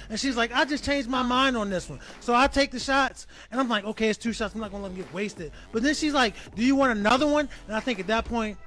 And she's like, I just changed my mind on this one. So I take the shots, and I'm like, okay, it's 2 shots. I'm not going to let them get wasted. But then she's like, do you want another one? And I think at that point,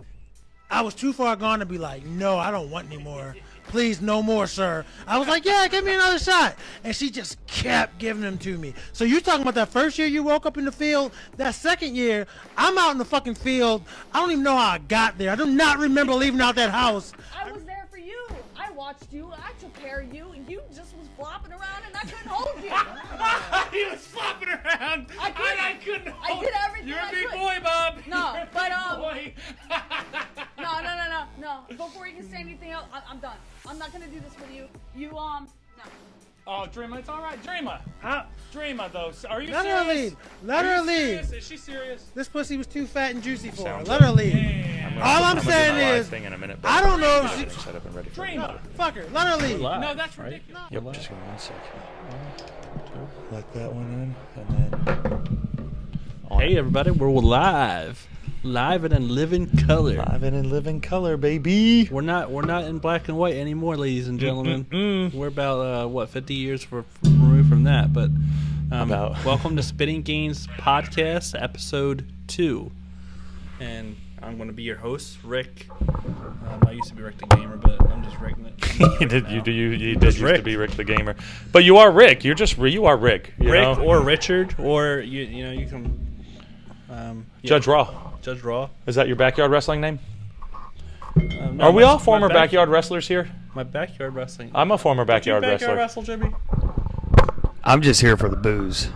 I was too far gone to be like, no, I don't want any more. Please, no more, sir. I was like, yeah, give me another shot. And she just kept giving them to me. So you talking about that first year you woke up in the field? That second year, I'm out in the fucking field. I don't even know how I got there. I do not remember leaving out that house. I was there for you. I watched you. I took care of you. And you just was flopping around and I couldn't hold you. He was flopping around. I couldn't hold. I did everything. You're a I big could. boy, Bob. No, You're a but big boy. No. Before you can say anything else, I'm done. I'm not gonna do this with you. No. Oh, Dreamer, it's all right. Dreamer. Dreamer, though. Are you Let serious? her leave. Let her leave. Serious? Is she serious? This pussy was too fat and juicy for her. Sounds Let her leave. Damn. All I'm gonna do saying my live is, thing in a minute, I don't know if everything's she... set up and ready for it. Dreamer. Fuck her. Let her leave. No, that's ridiculous. Yep, just give me 1 second. Let that one in, and then... Hey everybody, we're live and in living color. Live and in living color, baby. We're not in black and white anymore, ladies and gentlemen. We're about 50 years removed from that. But welcome to Spitting Games Podcast, Episode 2, and I'm going to be your host, Rick. I used to be Rick the Gamer, but I'm just Rick. You did used to be Rick the Gamer, but you are Rick. You are Rick. You Rick know? or Richard, or you can Judge Raw. Judge Raw. Is that your backyard wrestling name? No, Are we all former backyard wrestlers here? My backyard wrestling. I'm a former backyard Did you backyard wrestler. wrestle, Jimmy? I'm just here for the booze.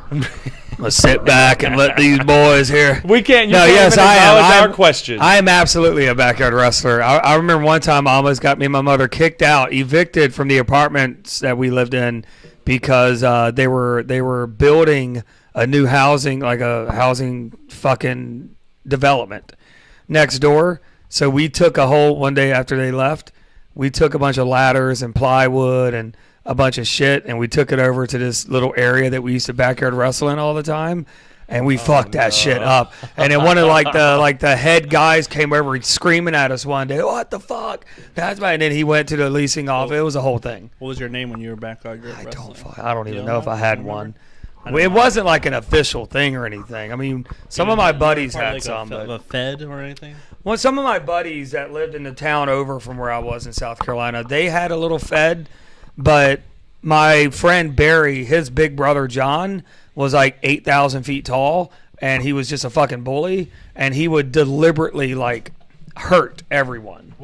Let's sit back and let these boys here. We can't. You No, can't yes, even I acknowledge am. our question. I am absolutely a backyard wrestler. I remember one time I almost got me and my mother kicked out, evicted from the apartments that we lived in because they were building a new housing, like a housing fucking development next door. So we took one day after they left, we took a bunch of ladders and plywood and a bunch of shit, and we took it over to this little area that we used to backyard wrestle in all the time, and we fucked that shit up. And then one of the head guys came over screaming at us one day, "What the fuck?" That's right. And then he went to the leasing office. It was a whole thing. What was your name when you were backyard wrestling? I don't even You know if I had remember? one. It wasn't like an official thing or anything. I mean, some of my buddies had some, but a Fed or anything. well, some of my buddies that lived in the town over from where I was in South Carolina, they had a little Fed, but my friend Barry, his big brother John, was like 8,000 feet tall, and he was just a fucking bully, and he would deliberately like hurt everyone.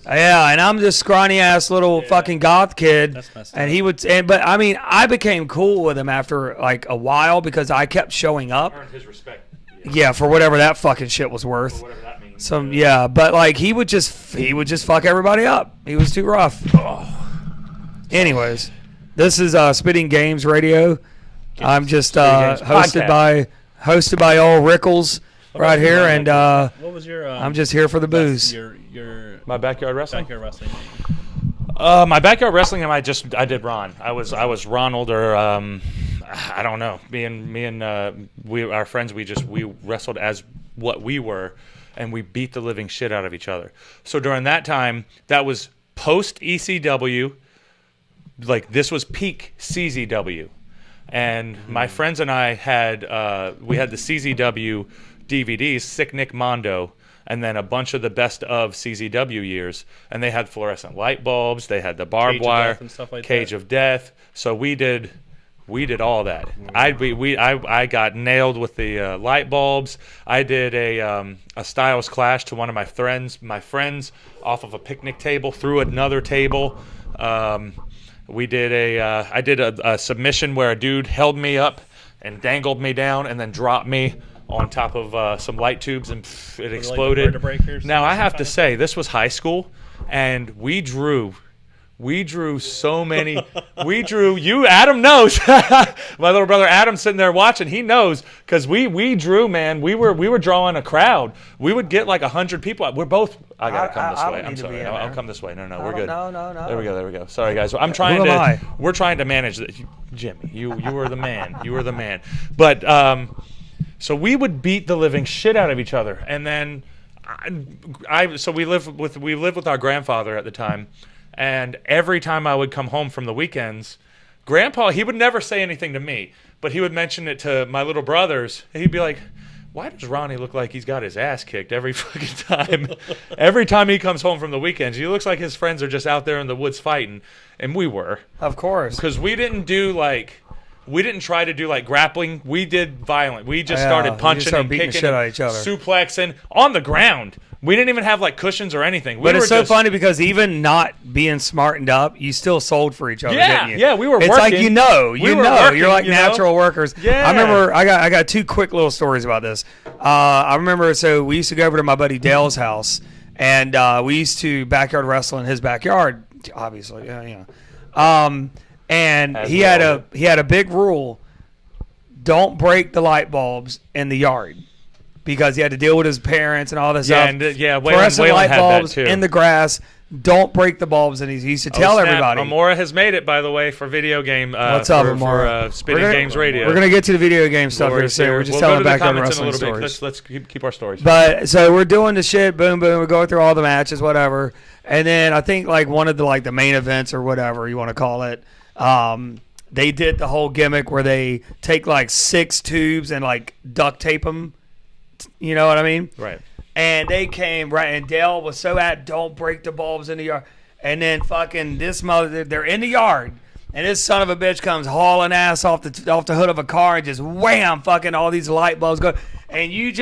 Yeah, and I'm this scrawny ass little fucking goth kid, That's messed and up. he would. But I mean, I became cool with him after like a while because I kept showing up. Earned his respect. Yeah, for whatever that fucking shit was worth. Whatever that means. But like he would just fuck everybody up. He was too rough. Anyways, this is Spitting Games Radio. I'm just Games hosted Podcast. by old Rickles right here, and What was your? I'm just here for the booze. Your My backyard wrestling. backyard wrestling. My backyard wrestling, I did Ron. I was Ronald, or I don't know. Me and our friends, we wrestled as what we were, and we beat the living shit out of each other. So during that time, that was post ECW. Like this was peak CZW, and my friends and I had we had the CZW DVDs, Sick Nick Mondo, and then a bunch of the best of CZW years, and they had fluorescent light bulbs, they had the barbed Cage of wire, Death and stuff like Cage that. of Death. So we did all that. I got nailed with the light bulbs. I did a Styles Clash to one of my friends off of a picnic table through another table. I did a submission where a dude held me up and dangled me down and then dropped me on top of some light tubes, and it exploded. Like the Breakers Now I have to sometimes? say, this was high school, and we drew so many. You Adam knows. My little brother Adam's sitting there watching. He knows because we drew, man. We were drawing a crowd. We would get like 100 people. We're both. I gotta come this way. I'm sorry. I'll come this way. No, we're good. No. There we go. Sorry guys. We're trying to manage this. Jimmy, you were the man. You were the man. But so we would beat the living shit out of each other, and then we lived with our grandfather at the time. And every time I would come home from the weekends, Grandpa, he would never say anything to me, but he would mention it to my little brothers. And he'd be like, why does Ronnie look like he's got his ass kicked every fucking time? Every time he comes home from the weekends, he looks like his friends are just out there in the woods fighting. And we were. Of course. Because we didn't try to do like grappling. We did violent. We just started punching and beating kicking the shit out of each other. Suplexing on the ground. We didn't even have like cushions or anything. But it's so funny because even not being smartened up, you still sold for each other, didn't you? Yeah, we were it's working. Like you know, working, you're like natural workers. Yeah. I remember I got two quick little stories about this. I remember so we used to go over to my buddy Dale's house, and we used to backyard wrestle in his backyard, obviously. Yeah. And he had a big rule: don't break the light bulbs in the yard. Because he had to deal with his parents and all this stuff. Waylon light had bulbs that too. in the grass. Don't break the bulbs. And he used to tell everybody. Amora has made it, by the way, for video game. What's up, Amora? For Spitting Games Radio. We're going to get to the video game stuff here soon. We're just telling backyard wrestling stories. Let's keep our stories. But so we're doing the shit. Boom, boom. We're going through all the matches, whatever. And then I think like one of the main events or whatever you want to call it. They did the whole gimmick where they take like 6 tubes and like duct tape them. You know what I mean? Right. And they came, right, and Dale was so don't break the bulbs in the yard. And then fucking this mother, they're in the yard, and this son of a bitch comes hauling ass off the hood of a car and just wham, fucking all these light bulbs go. And you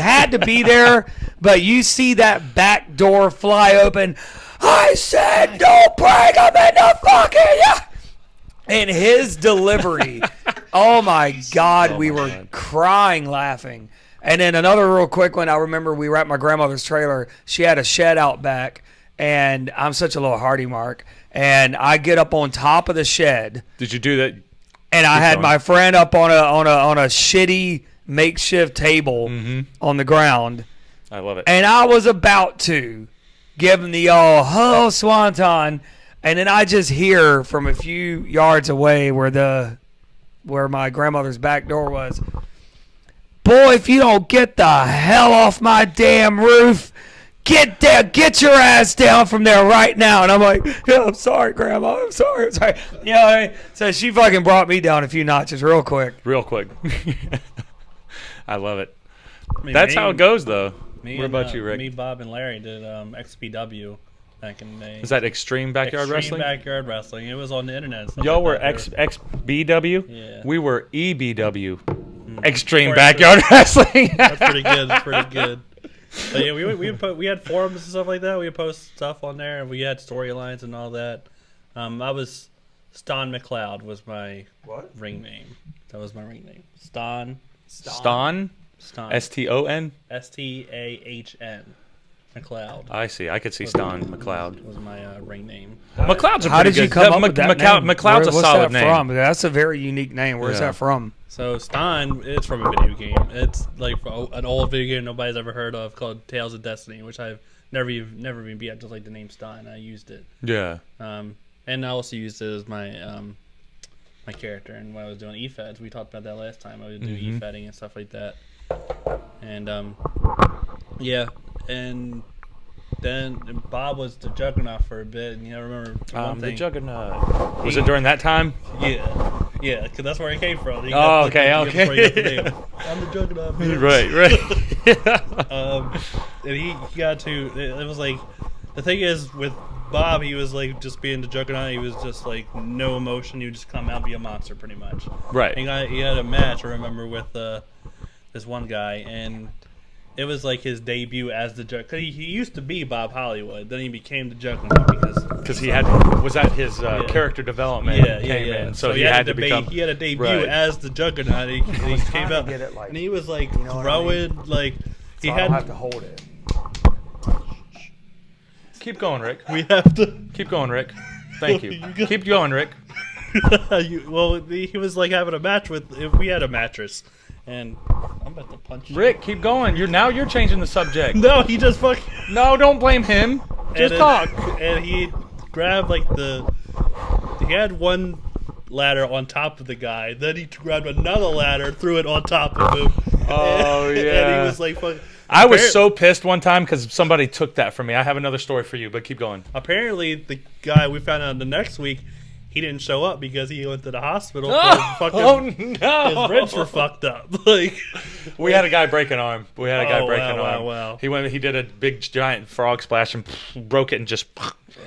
had to be there, but you see that back door fly open. I said, don't break them in the fucking yard. And his delivery, oh my God, we were crying laughing. And then another real quick one, I remember we were at my grandmother's trailer. She had a shed out back, and I'm such a little hardy mark. And I get up on top of the shed. Did you do that? And I had my friend up on a shitty makeshift table on the ground. I love it. And I was about to give him the old swanton, and then I just hear from a few yards away where my grandmother's back door was. Boy, if you don't get the hell off my damn roof, get your ass down from there right now. And I'm like, yeah, I'm sorry, Grandma. I'm sorry. You know what I mean? So she fucking brought me down a few notches real quick. I love it. That's how it goes, though. What about you, Rick? Me, Bob, and Larry did XPW back in the day. Is that Extreme Backyard Wrestling? Extreme Backyard Wrestling. It was on the internet. Y'all were XBW? Yeah. We were EBW. Extreme Backyard Wrestling. That's pretty good. But yeah, we had forums and stuff like that. We would post stuff on there, and we had storylines and all that. I was Ston McLeod was my ring name. That was my ring name. Ston. Ston? S-T-O-N? S-T-A-H-N. McLeod. I see. I could see Ston McLeod. Was my ring name. McLeod's a How did you come up with that name? McLeod's a solid name. From? That's a very unique name. Where's that from? So Ston, it's from a video game. It's like an old video game nobody's ever heard of called Tales of Destiny, which I've never even beat. I just like the name Ston. I used it. Yeah. And I also used it as my my character. And when I was doing e-feds, we talked about that last time. I would do e-fedding and stuff like that. And yeah, and then Bob was the Juggernaut for a bit, and I remember one thing. The Juggernaut. Was it during that time? Yeah, because that's where I came from. Okay. I'm the Juggernaut. Man. Right. And he got to. It was like the thing is with Bob, he was like just being the Juggernaut. He was just like no emotion. He would just come out and be a monster, pretty much. Right. And he had a match. I remember with this one guy, and it was like his debut as the Juggernaut. Because he used to be Bob Hollywood. Then he became the Juggernaut because he had was that his character development came in. So he had to become. He had a debut as the Juggernaut. He came out and he was like throwing like he had. I don't have to hold it. Keep going, Rick. We have to keep going, Rick. Thank you. Keep going, Rick. Well, he was like having a match with. We had a mattress. And I'm about to punch you. Rick, keep going. You're changing the subject. No, he just fucking. No, don't blame him. Just talk. And he grabbed like he had one ladder on top of the guy. Then he grabbed another ladder, threw it on top of him. Oh yeah. And he was like, fucking. I was so pissed one time because somebody took that from me. I have another story for you, but keep going. Apparently, the guy we found out the next week, he didn't show up because he went to the hospital. Oh, Fucking, no! his ribs were fucked up. Like We had a guy break an arm. wow. He did a big giant frog splash and broke it and just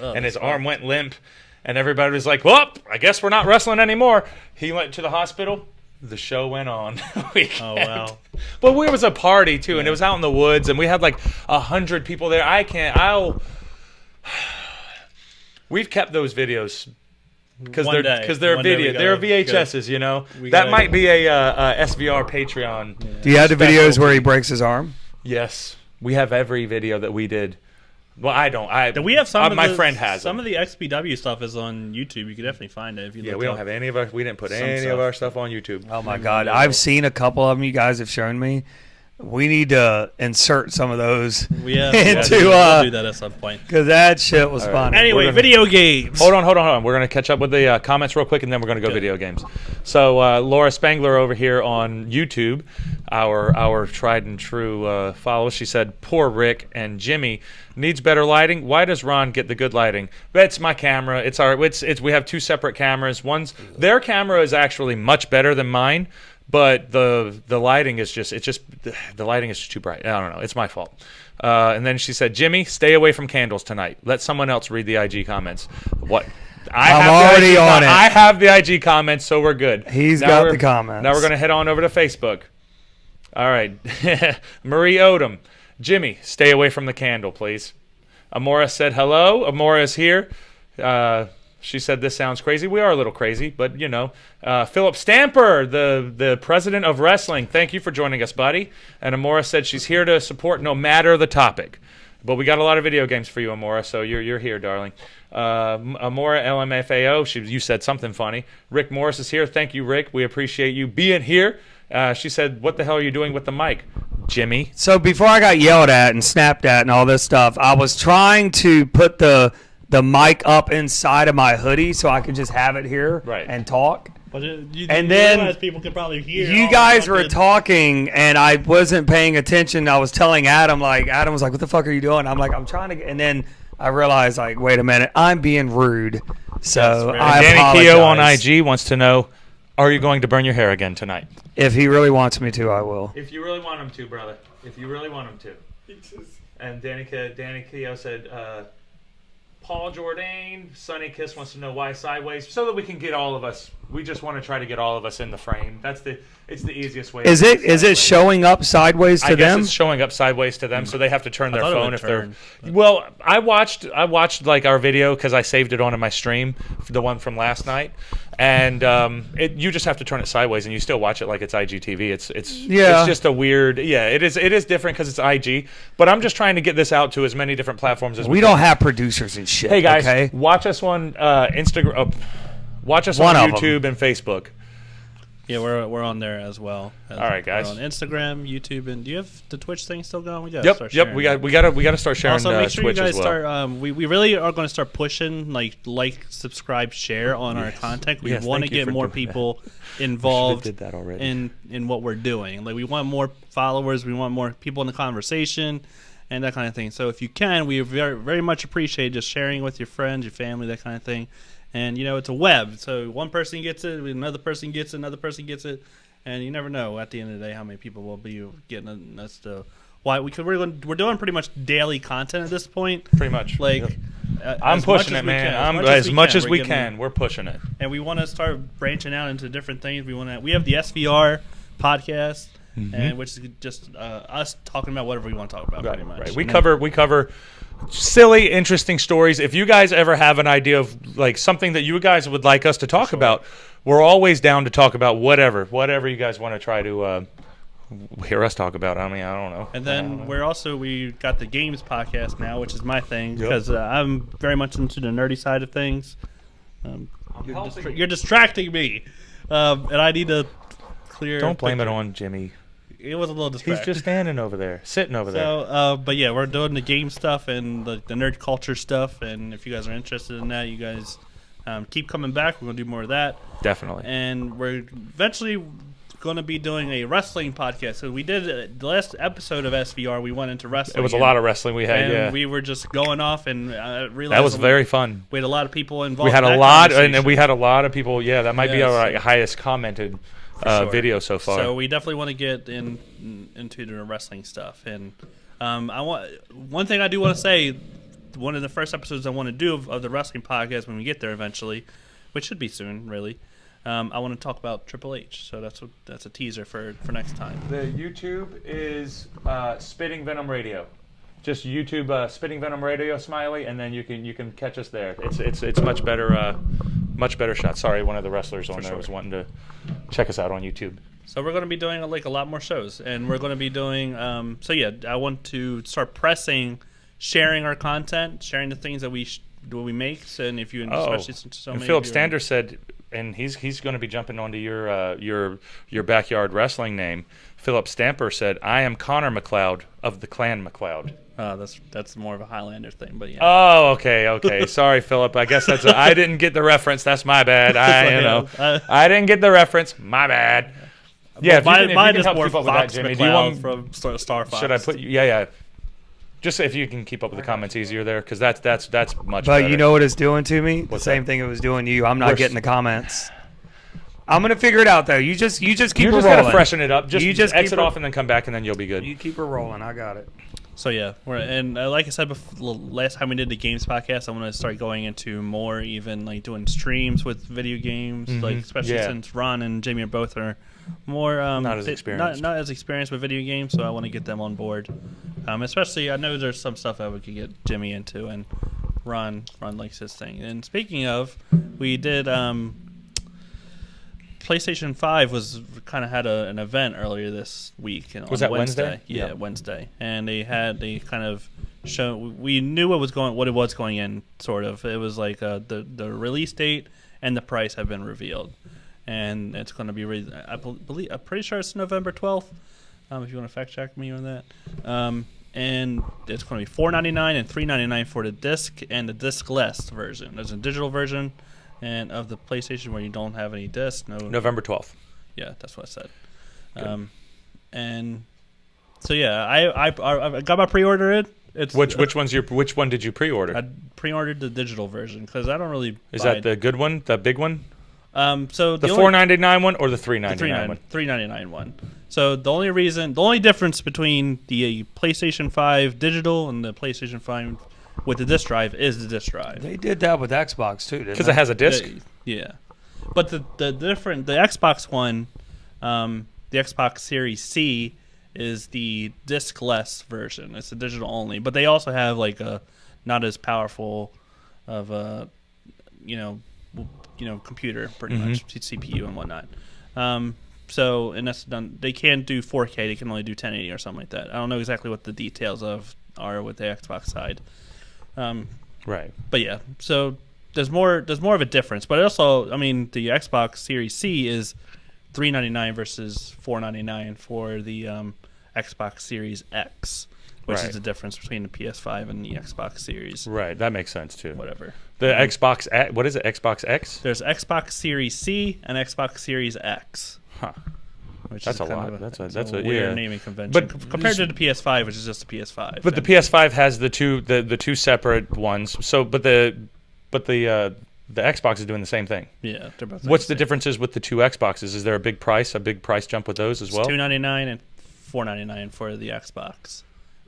and his arm went limp. And everybody was like, "Well, I guess we're not wrestling anymore." He went to the hospital. The show went on. Oh wow! But we was a party too, and it was out in the woods, and we had like 100 people there. We've kept those videos because they're VHSs. You know, that might be a SVR Patreon. Yeah. Do you have the videos where he breaks his arm? Yes, we have every video that we did. Well, I don't. We have some. My friend has some of the XPW stuff is on YouTube. You can definitely find it if you. Yeah, we don't have any of our. We didn't put any of our stuff on YouTube. Oh my God, I've seen a couple of them. You guys have shown me. We need to insert some of those into we'll do that at some point because that shit was fun. Anyway, video games. Hold on. We're gonna catch up with the comments real quick, and then we're gonna go video games. So Laura Spangler over here on YouTube, our tried and true follower, she said, "Poor Rick and Jimmy needs better lighting. Why does Ron get the good lighting?" That's my camera. It's we have two separate cameras. Their camera is actually much better than mine. But the lighting is the lighting is just too bright. I don't know. It's my fault. And then she said, "Jimmy, stay away from candles tonight. Let someone else read the IG comments." What? I'm already on it. I have the IG comments, so we're good. He's got the comments. Now we're going to head on over to Facebook. All right. Marie Odom. "Jimmy, stay away from the candle, please." Amora said hello. Amora is here. She said, "This sounds crazy." We are a little crazy, but you know. Philip Stamper, the president of wrestling. Thank you for joining us, buddy. And Amora said she's here to support no matter the topic. But we got a lot of video games for you, Amora, so you're here, darling. Amora LMFAO, you said something funny. Rick Morris is here. Thank you, Rick. We appreciate you being here. She said, "What the hell are you doing with the mic, Jimmy?" So before I got yelled at and snapped at and all this stuff, I was trying to put the mic up inside of my hoodie so I could just have it here and talk. But you and then realize people could probably hear. You guys were talking, and I wasn't paying attention. I was telling Adam was like, "What the fuck are you doing?" I'm like, "I'm trying to," and then I realized, like, wait a minute, I'm being rude. So I Danny apologize. Keogh on IG wants to know, are you going to burn your hair again tonight? If he really wants me to, I will. If you really want him to, brother. If you really want him to. And Danny Keogh said, Paul Jordan, Sunny Kiss wants to know why sideways, so that we can get all of us. We just want to try to get all of us in the frame. It's the easiest way. Is it showing up sideways to them? I guess it's showing up sideways to them, so they have to turn their phone if they're. Well, I watched like our video because I saved it onto my stream, the one from last night, and you just have to turn it sideways and you still watch it like it's IGTV. It's just a weird. Yeah, it is different because it's IG. But I'm just trying to get this out to as many different platforms as we don't have producers and shit. Hey guys, okay? watch us on Instagram. Watch us on YouTube and Facebook. Yeah, we're on there as well. All right, guys. We're on Instagram, YouTube, and do you have the Twitch thing still going? We gotta start sharing. We gotta start sharing. Also, make sure Twitch you guys as well. start. We really are going to start pushing like, subscribe, share on our content. We want to get more people involved did that already. in what we're doing. Like we want more followers. We want more people in the conversation. And that kind of thing. So if you can, we very, very much appreciate just sharing with your friends, your family, that kind of thing. And, it's a web. So one person gets it, another person gets it, another person gets it. And you never know at the end of the day how many people will be getting us to why we're doing pretty much daily content at this point. Pretty much. Like I'm pushing it, man. As much as we can. We're pushing it. And we want to start branching out into different things. We have the SVR podcast. Mm-hmm. And which is just us talking about whatever we want to talk about, pretty much. Right. We cover silly, interesting stories. If you guys ever have an idea of like something that you guys would like us to talk about, we're always down to talk about whatever you guys want to try to hear us talk about. I mean, I don't know. And then we got the games podcast now, which is my thing because I'm very much into the nerdy side of things. You're distracting me, and I need to clear. Don't blame it on Jimmy. It was a little distracting. He's just standing over there, sitting over there. So, but yeah, we're doing the game stuff and the nerd culture stuff. And if you guys are interested in that, you guys keep coming back. We're going to do more of that. Definitely. And we're eventually, going to be doing a wrestling podcast. So we did the last episode of SVR. We went into wrestling. It was a lot of wrestling we had. And we were just going off and realized that was very fun. We had a lot of people involved. We had in a that lot, and we conversation. had a lot of people. Yeah, that might be our Yes. highest commented Sure. video so far. So we definitely want to get into the wrestling stuff. And one thing I do want to say, one of the first episodes I want to do of the wrestling podcast when we get there eventually, which should be soon, really. I want to talk about Triple H. So that's a teaser for next time. The YouTube is Spitting Venom Radio. Just YouTube Spitting Venom Radio Smiley, and then you can catch us there. It's much better shot. Sorry, one of the wrestlers on there was wanting to check us out on YouTube. So we're going to be doing like a lot more shows, and we're going to be doing. I want to start sharing our content, sharing the things that we make, and if you especially since so many. Philip of you Stander said, and he's going to be jumping onto your backyard wrestling name. Philip Stamper said, "I am Connor McLeod of the Clan McLeod." That's more of a Highlander thing, but yeah. Oh, okay. Sorry, Philip. I guess I didn't get the reference. That's my bad. I didn't get the reference. My bad. Yeah, if you can is help more keep up with Fox that, Jimmy. McCloud Do you want from Star Fox. Should I put you? Yeah. Just if you can keep up with the comments easier there, because that's much. But better. you know what it's doing to me? What's the same that? thing it was doing to you. I'm not Worse. getting the comments. I'm gonna figure it out though. You just keep You her just rolling. gotta freshen it up. You just exit keep her- off and then come back, and then you'll be good. You keep her rolling. I got it. So yeah, like I said before, last time we did the games podcast, I want to start going into more even like doing streams with video games, like especially since Ron and Jamie are both more Not as experienced. not as experienced with video games. So I want to get them on board. Especially I know there's some stuff that we could get Jimmy into, and Ron likes his thing. And speaking of, we did PlayStation 5 had an event earlier this week. Was that Wednesday? Yeah, Wednesday. And they kind of show. We knew what it was going in. Sort of. It was like the release date and the price have been revealed, and it's going to be. I'm pretty sure it's November 12th. If you want to fact check me on that. And it's going to be $4.99 and $3.99 for the disc and the disc-less version. There's a digital version. And of the PlayStation where you don't have any disc, November 12th. Yeah, that's what I said. And so yeah, I got my pre-order in. Which one did you pre-order? I pre-ordered the digital version because I don't really. Is that the good one, the big one? So the $4.99 one or the $3.99 one? $3.99 one. So the only difference between the PlayStation 5 digital and the PlayStation 5 with the disc drive is the disc drive. They did that with Xbox too, didn't they? Because it has a disc. Yeah, but the Xbox One, the Xbox Series C is the disc-less version. It's a digital only, but they also have like a not as powerful of a computer, pretty much CPU and whatnot. So and that's done. They can't do 4K. They can only do 1080 or something like that. I don't know exactly what the details are with the Xbox side. Right. But yeah, so there's more of a difference. But also, I mean, the Xbox Series C is $3.99 versus $4.99 for the Xbox Series X, which is the difference between the PS5 and the Xbox Series. Right, that makes sense too. Whatever. The Xbox, what is it? Xbox X? There's Xbox Series C and Xbox Series X. Huh. Which that's is a lot. That's a weird naming convention. But compared to the PS5, which is just the PS5. But the PS5 has the two separate ones. So, but the Xbox is doing the same thing. Yeah, they're both. What's the differences with the two Xboxes? Is there a big price jump with those as well? $299 and $499 for the Xbox,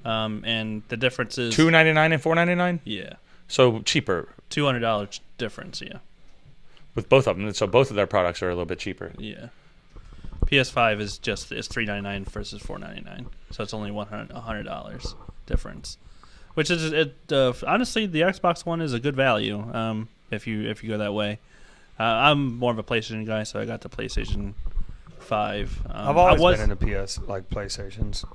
and the difference is $299 and $499. Yeah. So cheaper. $200 difference. Yeah. With both of them, so both of their products are a little bit cheaper. Yeah. PS5 is $399 versus $499, so it's only $100 difference, which is honestly the Xbox One is a good value if you go that way. I'm more of a PlayStation guy, so I got the PlayStation 5. I've always been into PlayStations,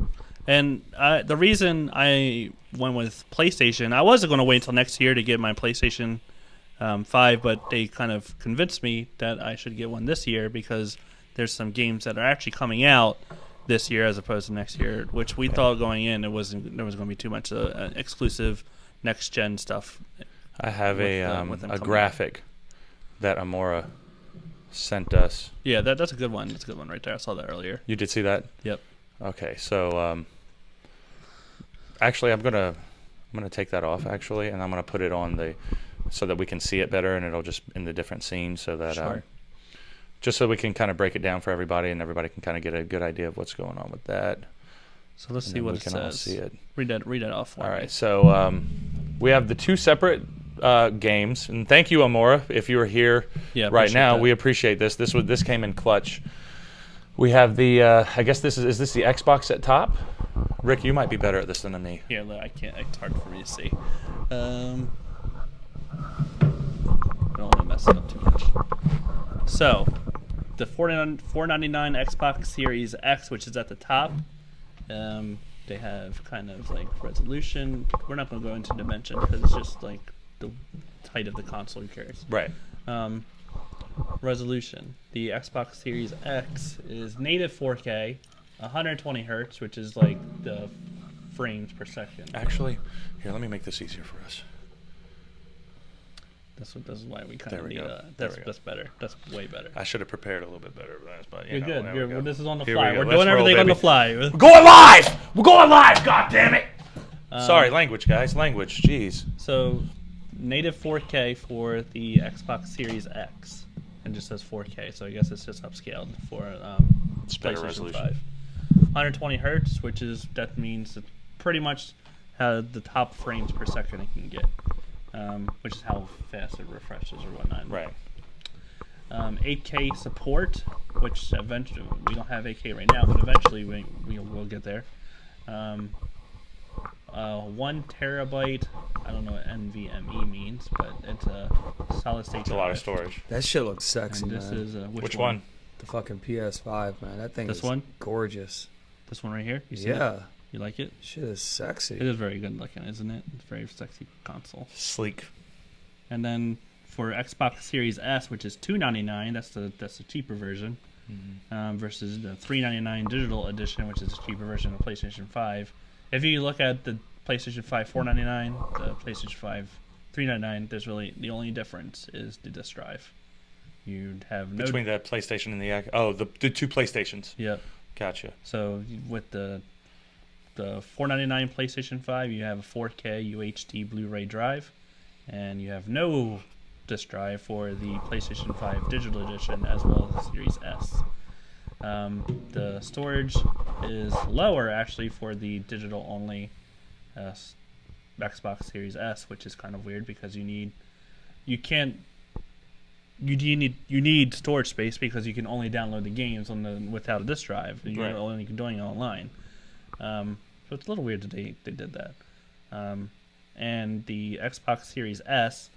and the reason I went with PlayStation, I wasn't going to wait until next year to get my PlayStation 5, but they kind of convinced me that I should get one this year because there's some games that are actually coming out this year as opposed to next year, which we thought going in there was going to be too much exclusive next gen stuff. I have a graphic that Amora sent us. Yeah, that's a good one. That's a good one right there. I saw that earlier. You did see that? Yep. Okay, so actually, I'm gonna take that off actually, and I'm gonna put it on so that we can see it better, and it'll just in the different scenes, so that Sure. just so we can kind of break it down for everybody, and everybody can kind of get a good idea of what's going on with that. So let's And see then what we it can says. all see it. Read that off for All me. right, so we have the two separate games, and thank you, Amora, if you are here Yeah, right now. that. We appreciate this. This came in clutch. We have the I guess this is this the Xbox at top? Rick, you might be better at this than me. Here, look, I can't. It's hard for me to see. I don't want to mess it up too much. So, the $499 Xbox Series X, which is at the top, they have kind of like resolution. We're not going to go into dimension because it's just like the height of the console. Who cares? Right. Resolution. The Xbox Series X is native 4K, 120 hertz, which is like the frames per second. Actually, here, let me make this easier for us. This is why we kind There of we need go. There we go. That's better. That's way better. I should have prepared a little bit better, but You're good. there we go. This is on the Here fly. we go. We're Let's doing roll, everything on baby. the fly. We're going live! We're going live! God damn it! Sorry, language, guys. Language. Jeez. So, native 4K for the Xbox Series X. And just says 4K, so I guess it's just upscaled for It's better PlayStation resolution. 5. 120 hertz, that means it's pretty much the top frames per second it can get, which is how fast it refreshes or whatnot. Right. 8K support, which eventually we don't have 8K right now, but eventually we'll get there. 1 terabyte. I don't know what NVMe means, but it's a solid state. It's a lot of storage. That shit looks sexy, And this man. is Which one? The fucking PS5, man. That thing This is one? gorgeous. This one right here. You see it? Yeah. You like it? Shit is It sexy. is very good looking, isn't it? It's a very sexy console. Sleek. And then for Xbox Series S, which is $299, that's the cheaper version, versus the $399 digital edition, which is the cheaper version of PlayStation 5. If you look at the PlayStation 5 $499, the PlayStation 5 $399, there's really the only difference is the disk drive. You'd have no Between the PlayStation and the two PlayStations. Yep. Gotcha. So with the $499 PlayStation 5, you have a 4K UHD Blu-ray drive, and you have no disk drive for the PlayStation 5 Digital Edition as well as the Series S. The storage is lower actually for the digital-only Xbox Series S, which is kind of weird because you need storage space because you can only download the games without a disk drive. You're Right. only doing it online. So it's a little weird that they did that. And the Xbox Series S,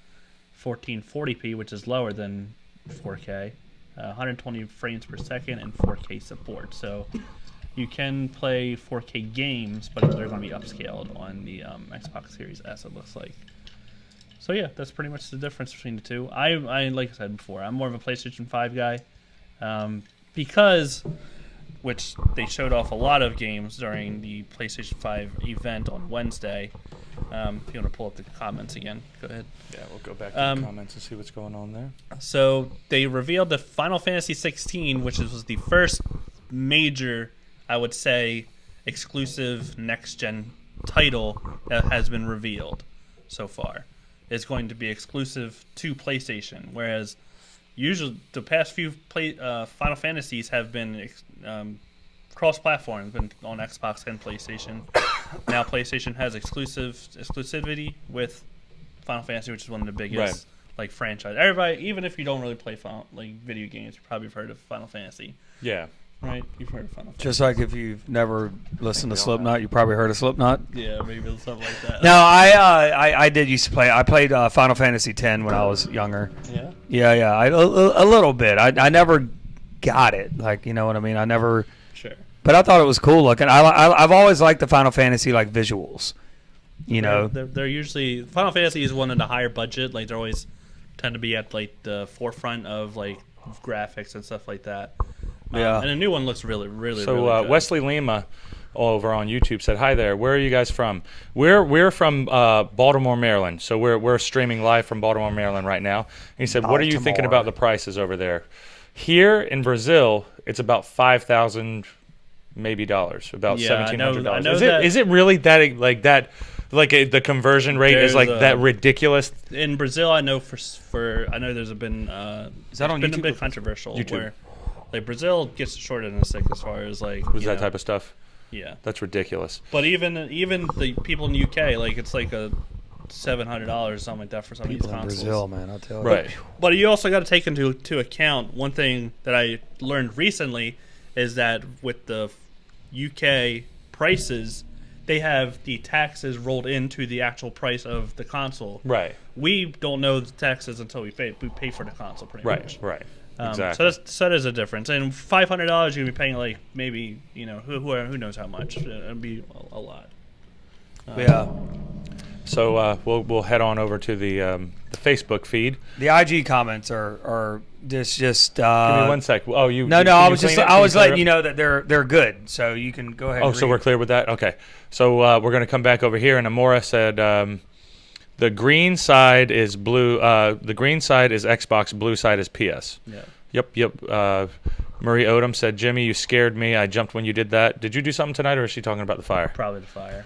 1440p, which is lower than 4K, 120 frames per second, and 4K support. So you can play 4K games, but they're going to be upscaled on the Xbox Series S, it looks like. So yeah, that's pretty much the difference between the two. I like I said before, I'm more of a PlayStation 5 guy, because, which they showed off a lot of games during the PlayStation 5 event on Wednesday. If you want to pull up the comments again, go ahead. Yeah, we'll go back to the comments and see what's going on there. So they revealed that Final Fantasy 16, which was the first major, I would say, exclusive next-gen title that has been revealed so far, is going to be exclusive to PlayStation, whereas usually the past few Final Fantasies have been cross-platform, been on Xbox and PlayStation. Now PlayStation has exclusivity with Final Fantasy, which is one of the biggest like franchise. Everybody, even if you don't really play video games, you probably have heard of Final Fantasy. Yeah. Right, you've heard of Final Fantasy. Just like if you've never listened to Slipknot, you probably heard of Slipknot. Yeah, maybe something like that. No, I did used to play. I played Final Fantasy X when I was younger. Yeah? Yeah. A little bit. I never got it. Like, you know what I mean? I never. Sure. But I thought it was cool looking. I've always liked the Final Fantasy like visuals. You know. They're usually Final Fantasy is one of the higher budget. Like they always tend to be at like the forefront of like graphics and stuff like that. Yeah. And the new one looks really really So really good. Wesley Lima over on YouTube said, "Hi there. Where are you guys from?" We're from Baltimore, Maryland. So we're streaming live from Baltimore, Maryland right now. And he said, "What are you thinking Baltimore. about the prices over there?" Here in Brazil, it's about $5,000 maybe dollars, about $1,700. Is it really that like that? Like the conversion rate is like that ridiculous. In Brazil, I know I know there's been is that on been YouTube? A bit controversial YouTube. Where like Brazil gets the short end of the stick as far as like Was that type of stuff? Yeah, that's ridiculous. But even the people in the UK, like it's like a $700 or something like that for some People of these consoles. in Brazil, man, I'll tell you. Right. But you also got to take into account one thing that I learned recently is that with the UK prices, they have the taxes rolled into the actual price of the console. Right. We don't know the taxes until we pay for the console, pretty much. Right. Exactly. So there's a difference. And $500, you're gonna be paying like maybe who knows how much. It'd be a lot. Yeah. So we'll head on over to the Facebook feed. The IG comments are just. Give me 1 sec. Oh, you. No. Can I you was clean just. it? I Can was you clear letting it you know that they're good. So you can go ahead. Oh, and so read. we're clear with that. Okay. So we're going to come back over here, and Amora said the green side is blue. The green side is Xbox. Blue side is PS. Yeah. Yep. Marie Odom said, "Jimmy, you scared me. I jumped when you did that. Did you do something tonight, or is she talking about the fire?" Probably the fire.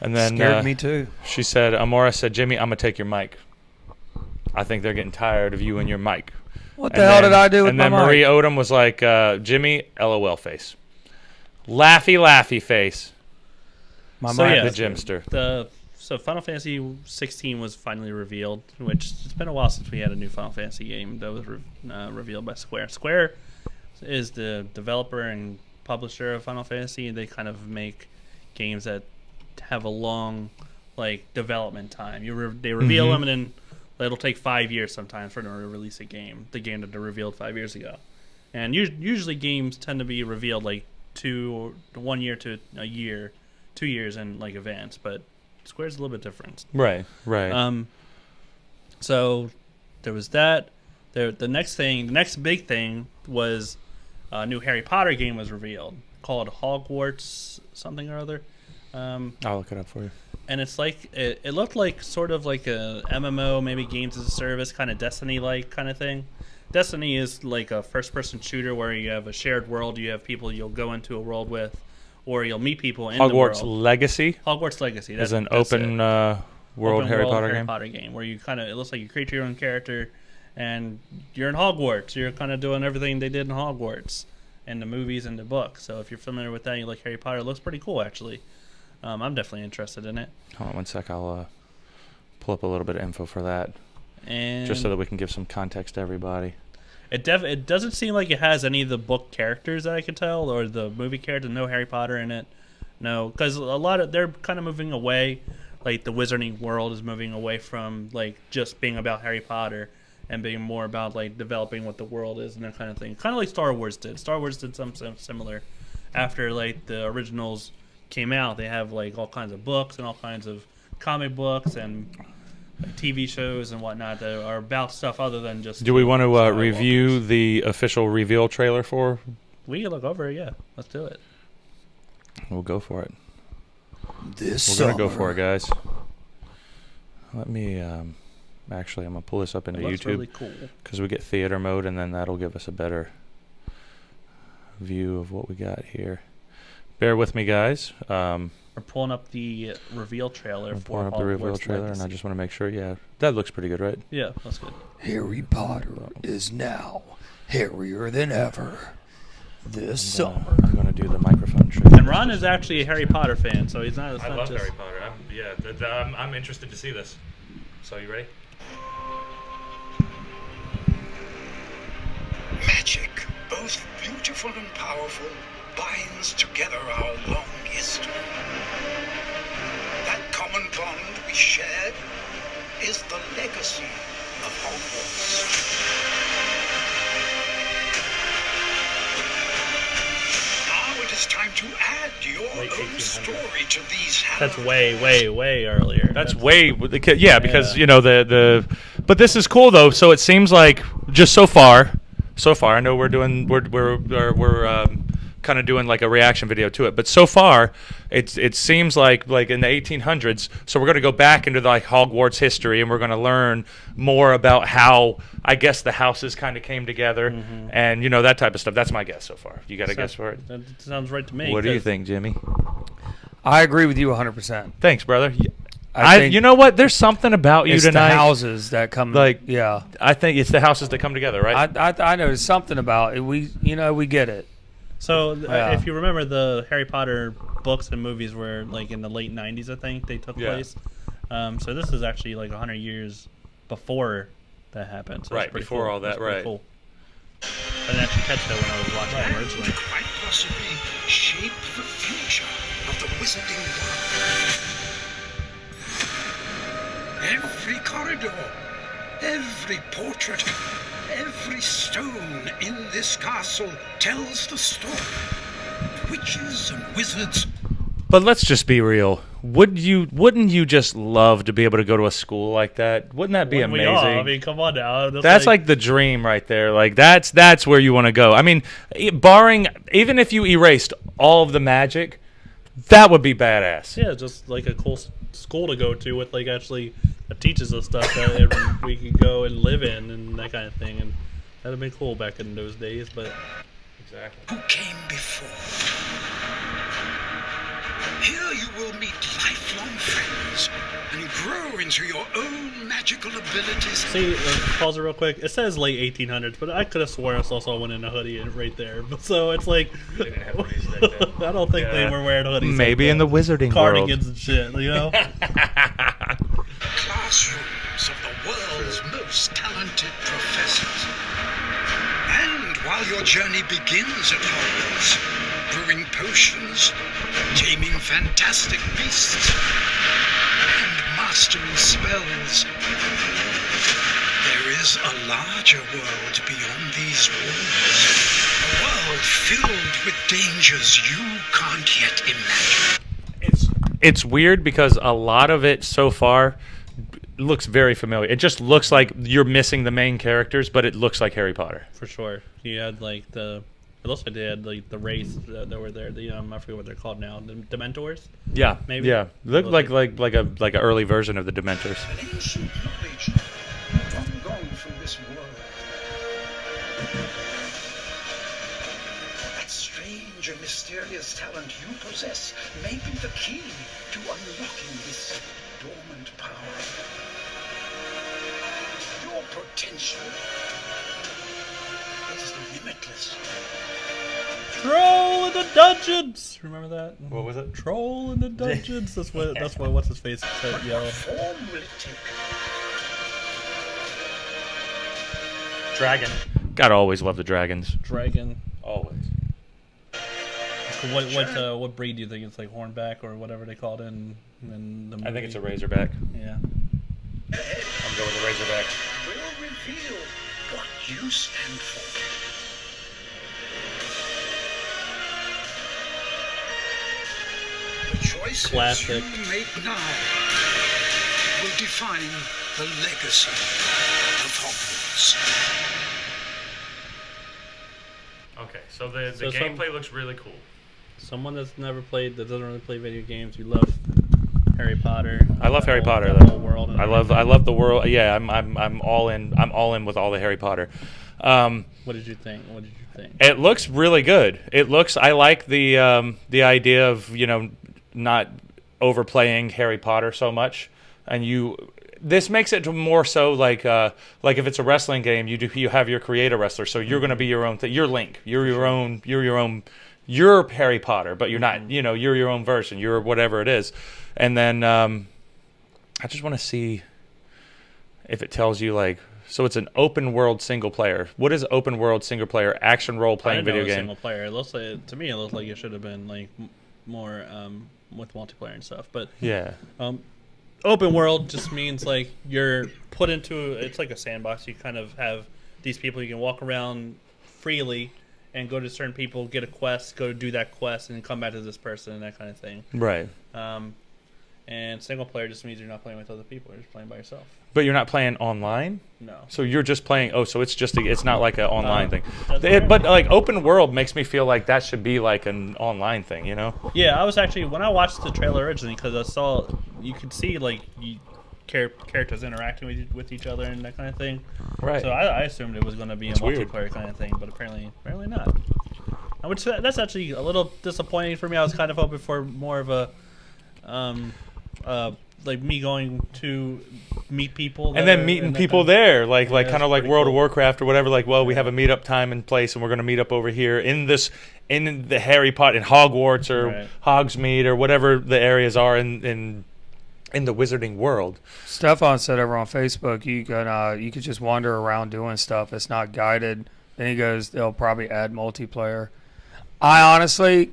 And then Scared me too. She said, Amora said, "Jimmy, I'm gonna take your mic. I think they're getting tired of you and your mic." What the hell did I do with and my then mic? Marie Odom was like, "Jimmy, LOL face, laughy face." My So, mic. yeah. The Jimster. So Final Fantasy 16 was finally revealed, which it's been a while since we had a new Final Fantasy game that was revealed by Square. Square is the developer and publisher of Final Fantasy, and they kind of make games that have a long development time. They reveal them, and then it'll take 5 years sometimes for them to release a game. The game that they revealed 5 years ago, and usually games tend to be revealed 1 year to a year, 2 years in advance, but Square's a little bit different. Right. So there was that. The next big thing was a new Harry Potter game was revealed called Hogwarts something or other. I'll look it up for you. And it's it looked like sort of like a MMO, maybe games as a service, kind of Destiny-like kind of thing. Destiny is like a first-person shooter where you have a shared world. You have people you'll go into a world with, or you'll meet people in the world. Hogwarts Legacy. Hogwarts Legacy Is an open world Harry Potter game. Where it looks like you create your own character, and you're in Hogwarts. You're kind of doing everything they did in Hogwarts, in the movies and the books. So if you're familiar with that, and you like Harry Potter. It looks pretty cool, actually. I'm definitely interested in it. Hold on 1 sec. I'll pull up a little bit of info for that, And just so that we can give some context to everybody. It doesn't seem like it has any of the book characters that I could tell, or the movie characters. No Harry Potter in it. No, because they're kind of moving away. Like the Wizarding world is moving away from just being about Harry Potter and being more about developing what the world is and that kind of thing. Kind of like Star Wars did. Star Wars did something similar. After the originals came out, they have all kinds of books and all kinds of comic books and TV shows and whatnot that are about stuff other than just. Do we want to review the official reveal trailer for? We can look over it. Yeah, let's do it. We'll go for it. We're gonna go for it, guys. Let me. Actually, I'm gonna pull this up into looks YouTube really cool. because we get theater mode, and then that'll give us a better view of what we got here. Bear with me, guys. We're pulling up the reveal trailer. I'm pulling up the reveal trailer, and I just want to make sure. Yeah, that looks pretty good, right? Yeah, that's good. Harry Potter is now hairier than ever this summer. I'm gonna do the microphone trick. And Ron is actually a Harry Potter fan, so he's not. I love Harry Potter. I'm interested to see this. So you ready? Magic, both beautiful and powerful, binds together our long history. That common bond we shared is the legacy of Hogwarts. Now it is time to add your own story to these. That's way earlier. That's way, yeah, because but this is cool though. So it seems like just so far, I know we're kind of doing like a reaction video to it. But so far, it seems like in the 1800s. So we're going to go back into like Hogwarts history, and we're going to learn more about how I guess the houses kind of came together, and that type of stuff. That's my guess so far. You got a guess for it? That sounds right to me. What do you think, Jimmy? I agree with you 100%. Thanks, brother. I think you know what? There's something about you it's tonight. the houses that come. Yeah. I think it's the houses that come together, right? I know there's something about it. We get it. So if you remember, the Harry Potter books and movies were like in the late 90s, I think they took place. So this is actually like 100 years before that happened. So right, before all that, right. Cool. I didn't actually catch that when I was watching it originally. Quite possibly shape the future of the wizarding world. Every corridor, every portrait, every stone in this castle tells the story. Witches and wizards. But let's just be real. Wouldn't you just love to be able to go to a school like that? Wouldn't that be amazing? I mean, come on now. That's like the dream right there. Like that's where you want to go. I mean, barring even if you erased all of the magic, that would be badass. Yeah, just like a cool school to go to with like actually that teaches us stuff that we can go and live in and that kind of thing, and that'd have been cool back in those days. But exactly. Who came before? Here you will meet lifelong friends and grow into your own magical abilities. See, pause it real quick. It says late 1800s, but I could have sworn I saw someone in a hoodie right there. So it's like, They didn't have hoodies back then. I don't think they were wearing hoodies. Maybe like in the wizarding world. cardigans and shit, Classrooms of the world's most talented professors. And while your journey begins at Hogwarts, brewing potions, taming fantastic beasts, and mastering spells, there is a larger world beyond these walls. A world filled with dangers you can't yet imagine. It's weird because a lot of it so far looks very familiar. It just looks like you're missing the main characters, but it looks like Harry Potter. For sure. You had like it looks like they had like the race that were there. I forget what they're called now. The Dementors. Yeah, maybe. Yeah, look like an early version of the Dementors. An ancient knowledge long gone from this world. That strange and mysterious talent you possess may be the key to unlocking this dormant power. Your potential is limitless. Troll in the dungeons. Remember that? What was it? Troll in the dungeons. That's what what's his face said. Yo. Form will it take? Dragon. Gotta always love the dragons. Dragon. Always. What breed do you think it's like hornback or whatever they call it in the movie? I think it's a razorback. Yeah. I'm going with the razorback. Will reveal what you stand for. The choices Classic. you make now will define the legacy of Hogwarts. Okay, so the So gameplay looks really cool. Someone that's never played, that doesn't really play video games, you love Harry Potter. I love Harry Potter that though. whole world and I love the world. Yeah, I'm all in. I'm all in with all the Harry Potter. What did you think? It looks really good. I like the idea of not overplaying Harry Potter so much, and this makes it more so like if it's a wrestling game, you have your creator wrestler, so you're going to be your own thing. You're Link. You're your own. You're Harry Potter, but you're not. You're your own version. You're whatever it is, and then I just want to see if it tells you like. So it's an open world single player. What is open world single player action role playing video game? Single player. It looks like, to me, it looks like it should have been like more with multiplayer and stuff. But yeah. Open world just means like you're put into it's like a sandbox. You kind of have these people you can walk around freely and go to certain people, get a quest, go do that quest, and then come back to this person and that kind of thing. Right. And single player just means you're not playing with other people. You're just playing by yourself. But you're not playing online? No. So you're just playing. Oh, so it's not like an online thing. That's But like open world makes me feel like that should be like an online thing, you know? Yeah, I was actually when I watched the trailer originally because I saw you could see like characters interacting with each other and that kind of thing. Right. So I assumed it was going to be a multiplayer kind of thing, but apparently not. Which that's actually a little disappointing for me. I was kind of hoping for more of a like me going to meet people And then meeting people there, like kind of like World of cool. Warcraft or whatever. Like, well, we have a meetup time and place, and we're going to meet up over here in the Harry Potter in Hogwarts or Hogsmeade or whatever the areas are in the Wizarding world. Stefan said over on Facebook, you could just wander around doing stuff. It's not guided. Then he goes, they'll probably add multiplayer. I honestly,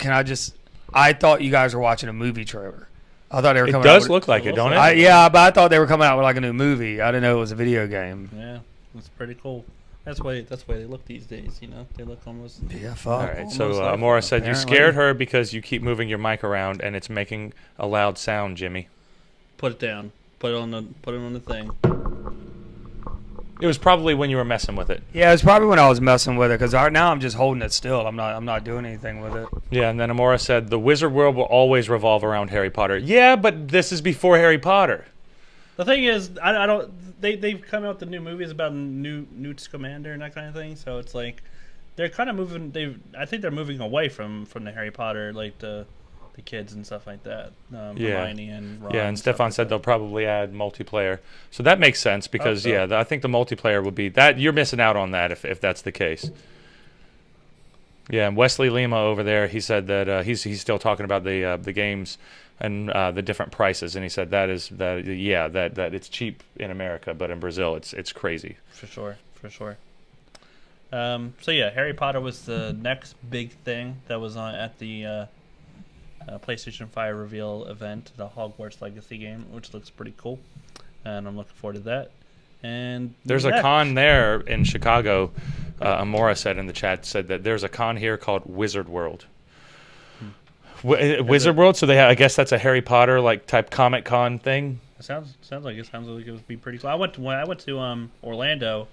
I thought you guys were watching a movie trailer. I thought they were coming out. It does look like it, don't it? Yeah, but I thought they were coming out with like a new movie. I didn't know it was a video game. Yeah, it's pretty cool. That's why they look these days. You know, they look almost. Yeah, fuck. All right. So Amora said you scared her because you keep moving your mic around and it's making a loud sound, Jimmy. Put it down. Put it on the thing. It was probably when you were messing with it. Yeah, it's probably when I was messing with it because now I'm just holding it still. I'm not doing anything with it. Yeah, and then Amora said the Wizard world will always revolve around Harry Potter. Yeah, but this is before Harry Potter. The thing is, I don't. They've come out with the new movies about Newt Scamander and that kind of thing. So it's like they're kind of moving. I think they're moving away from the Harry Potter, like the kids and stuff like that. Hermione and Ron. Yeah, and Stefan said they'll probably add multiplayer. So that makes sense because I think the multiplayer will be that you're missing out on that if that's the case. Yeah, and Wesley Lima over there, he said that he's still talking about the games and the different prices, and he said that it's cheap in America, but in Brazil it's crazy. For sure. So yeah, Harry Potter was the next big thing that was on at the PlayStation 5 reveal event, the Hogwarts Legacy game, which looks pretty cool, and I'm looking forward to that. And there's a con there in Chicago. Amora said in the chat that there's a con here called Wizard World. Wizard World. So I guess that's a Harry Potter like type Comic Con thing. It sounds like it would be pretty cool. I went to Orlando.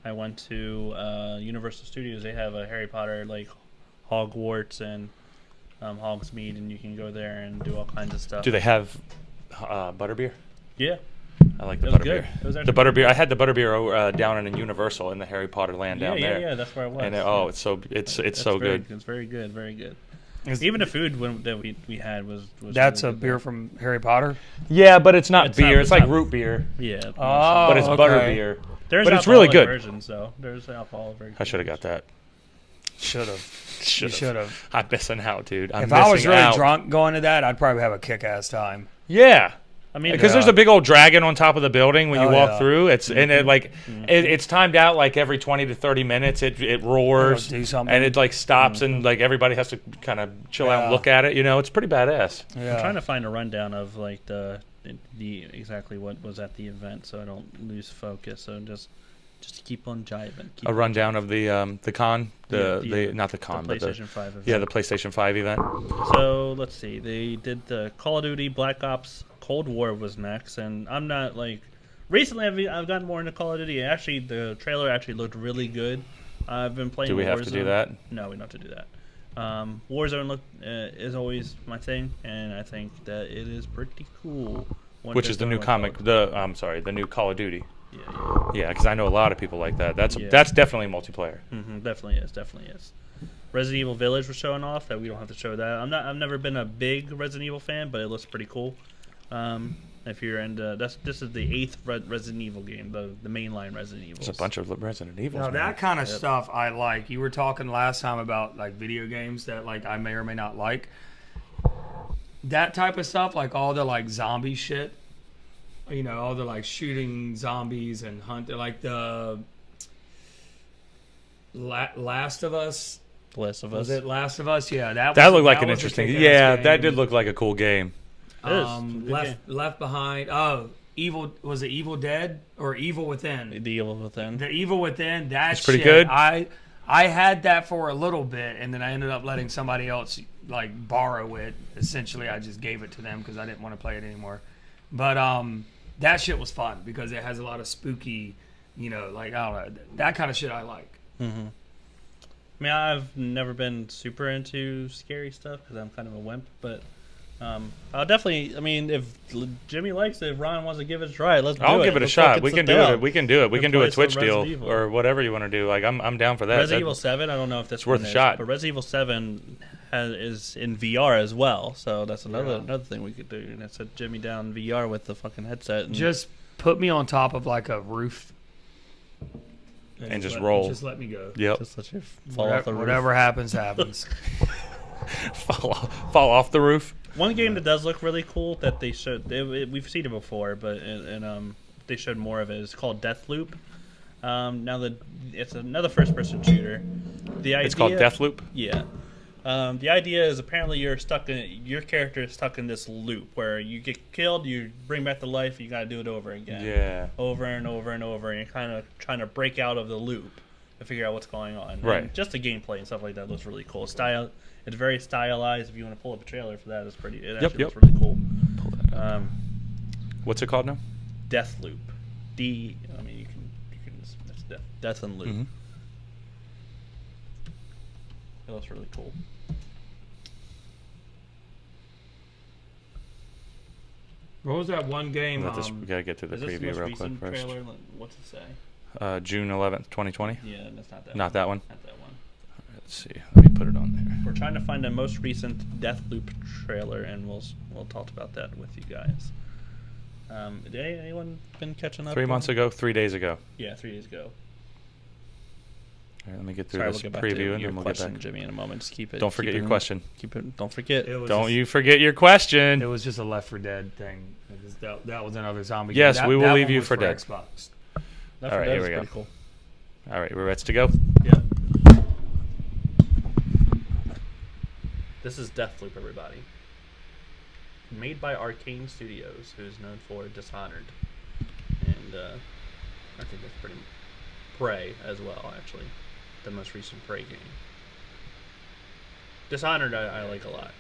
I went to Universal Studios. They have a Harry Potter like Hogwarts and Hogsmeade, and you can go there and do all kinds of stuff. Do they have butterbeer? Yeah. I like the butterbeer. The butterbeer. I had the butterbeer down in Universal in the Harry Potter land down there. Yeah, that's where I was. And it's so good. It's very good, very good. Even the food that we had was that's really a beer from Harry Potter. Yeah, but it's not beer. It's like root beer. Yeah. But it's butterbeer. But it's really good. Versions, though. There's alcohol. I should have got that. Should have. I'm missing out, dude. If I was really drunk going to that, I'd probably have a kick-ass time. Yeah. I mean, because there's a big old dragon on top of the building when you walk through. It's Mm-hmm. and it it's timed out like every 20 to 30 minutes. It roars do something. and it like stops and like everybody has to kind of chill out and look at it. You know, it's pretty badass. Yeah. I'm trying to find a rundown of like the exactly what was at the event, so I don't lose focus. So just keep on jiving. A rundown of the con, not the con, the but PlayStation 5 event. Yeah, the PlayStation 5 event. So let's see. They did the Call of Duty Black Ops Cold War was next, and I'm not like recently I've gotten more into Call of Duty. Actually, the trailer actually looked really good. I've been playing. Do we Warzone. have to do that? No, we don't have to do that. Warzone is always my thing, and I think that it is pretty cool. Which is the new comic? The new Call of Duty. Yeah, because I know a lot of people like that. That's definitely multiplayer. Mm-hmm, definitely is. Resident Evil Village was showing off. That we don't have to show that. I've never been a big Resident Evil fan, but it looks pretty cool. If you're into this is the 8th Resident Evil game, the mainline Resident Evil. There's a bunch of Resident Evils. Now that kind of stuff I like. You were talking last time about like video games that like I may or may not like. That type of stuff, like all the like zombie shit. You know, all the like shooting zombies and hunting, like the Last of Us. Was it Last of Us? Yeah, that looked like an interesting. Yeah, that did look like a cool game. Left Behind. Oh, was it Evil Dead or Evil Within? The Evil Within. The Evil Within. That's pretty good. I had that for a little bit, and then I ended up letting somebody else like borrow it. Essentially, I just gave it to them because I didn't want to play it anymore. But that shit was fun because it has a lot of spooky, like I don't know, that kind of shit I like. Mm-hmm. I mean, I've never been super into scary stuff because I'm kind of a wimp, but I'll definitely. I mean, if Jimmy likes it, if Ron wants to give it a try, let's do it. I'll give it a shot. We can do it. We can do it. We can do a Twitch deal Evil. or whatever you want to do. Like I'm down for that. Resident Evil 7. I don't know if that's worth a shot. But Resident Evil 7 is in VR as well, so that's another thing we could do. And it's a Jimmy down VR with the fucking headset. And just put me on top of like a roof. And just roll. Just let me go. Yep. Just let you fall off the roof. Whatever happens, happens. fall off the roof. One game that does look really cool that they showed, we've seen it before, but they showed more of it. It's called Deathloop. Now it's another first-person shooter. It's called Deathloop. Yeah. The idea is apparently your character is stuck in this loop where you get killed, you bring back to life, you gotta do it over again. Yeah. Over and over and over, and you're kind of trying to break out of the loop to figure out what's going on. Right. And just the gameplay and stuff like that looks really cool. It's very stylized. If you want to pull up a trailer for that, it actually looks really cool. Pull that up. What's it called now? Deathloop. You can. It's death and loop. Mm-hmm. It looks really cool. What was that one game? We gotta get to the Is this the preview most real quick recent first. trailer? What's it say? June 11th, 2020. Yeah, that's not that. Not that one. Not that one. Let's see. Let me put it on there. We're trying to find the most recent Deathloop trailer, and we'll talk about that with you guys. Did anyone been catching up? 3 months ago, 3 days ago. Yeah, 3 days ago. All right, let me get through Sorry, this we'll get back preview to and your then we'll get question, back. Jimmy, in a moment. Just keep it. Don't forget your question. Keep it. Don't forget. Don't you forget your question. It was just a Left 4 Dead thing. That was another zombie Yes, game. we will that leave one you was for dead. Xbox. Left All 4 right, Dead here is we go. pretty cool. All right, we're ready to go. Yeah. This is Deathloop, everybody. Made by Arcane Studios, who's known for Dishonored. And I think that's pretty... Prey as well, actually. The most recent Prey game. Dishonored I like a lot.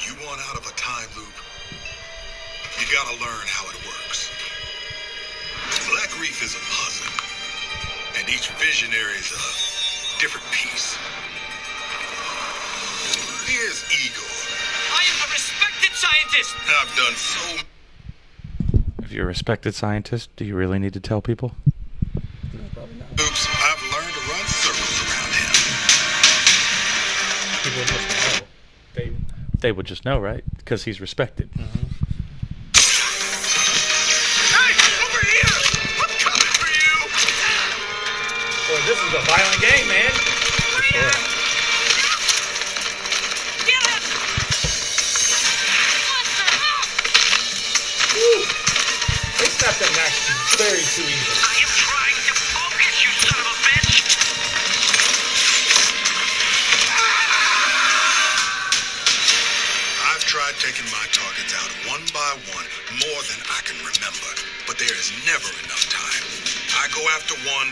You want out of a time loop? You gotta learn how it works. Black Reef is a puzzle, and each visionary is a different piece. Here's Igor. I am a respected scientist! I've done so. If you're a respected scientist, do you really need to tell people? Oops, I've learned to run circles around him. People just know. They would just know, right? Because he's respected. Mm-hmm. Hey, over here! I'm coming for you! Boy, this is a violent game, man. Get him! They snapped that match very too easy. I am trying to focus, you son of a bitch! I've tried taking my targets out one by one more than I can remember, but there is never enough time. I go after one,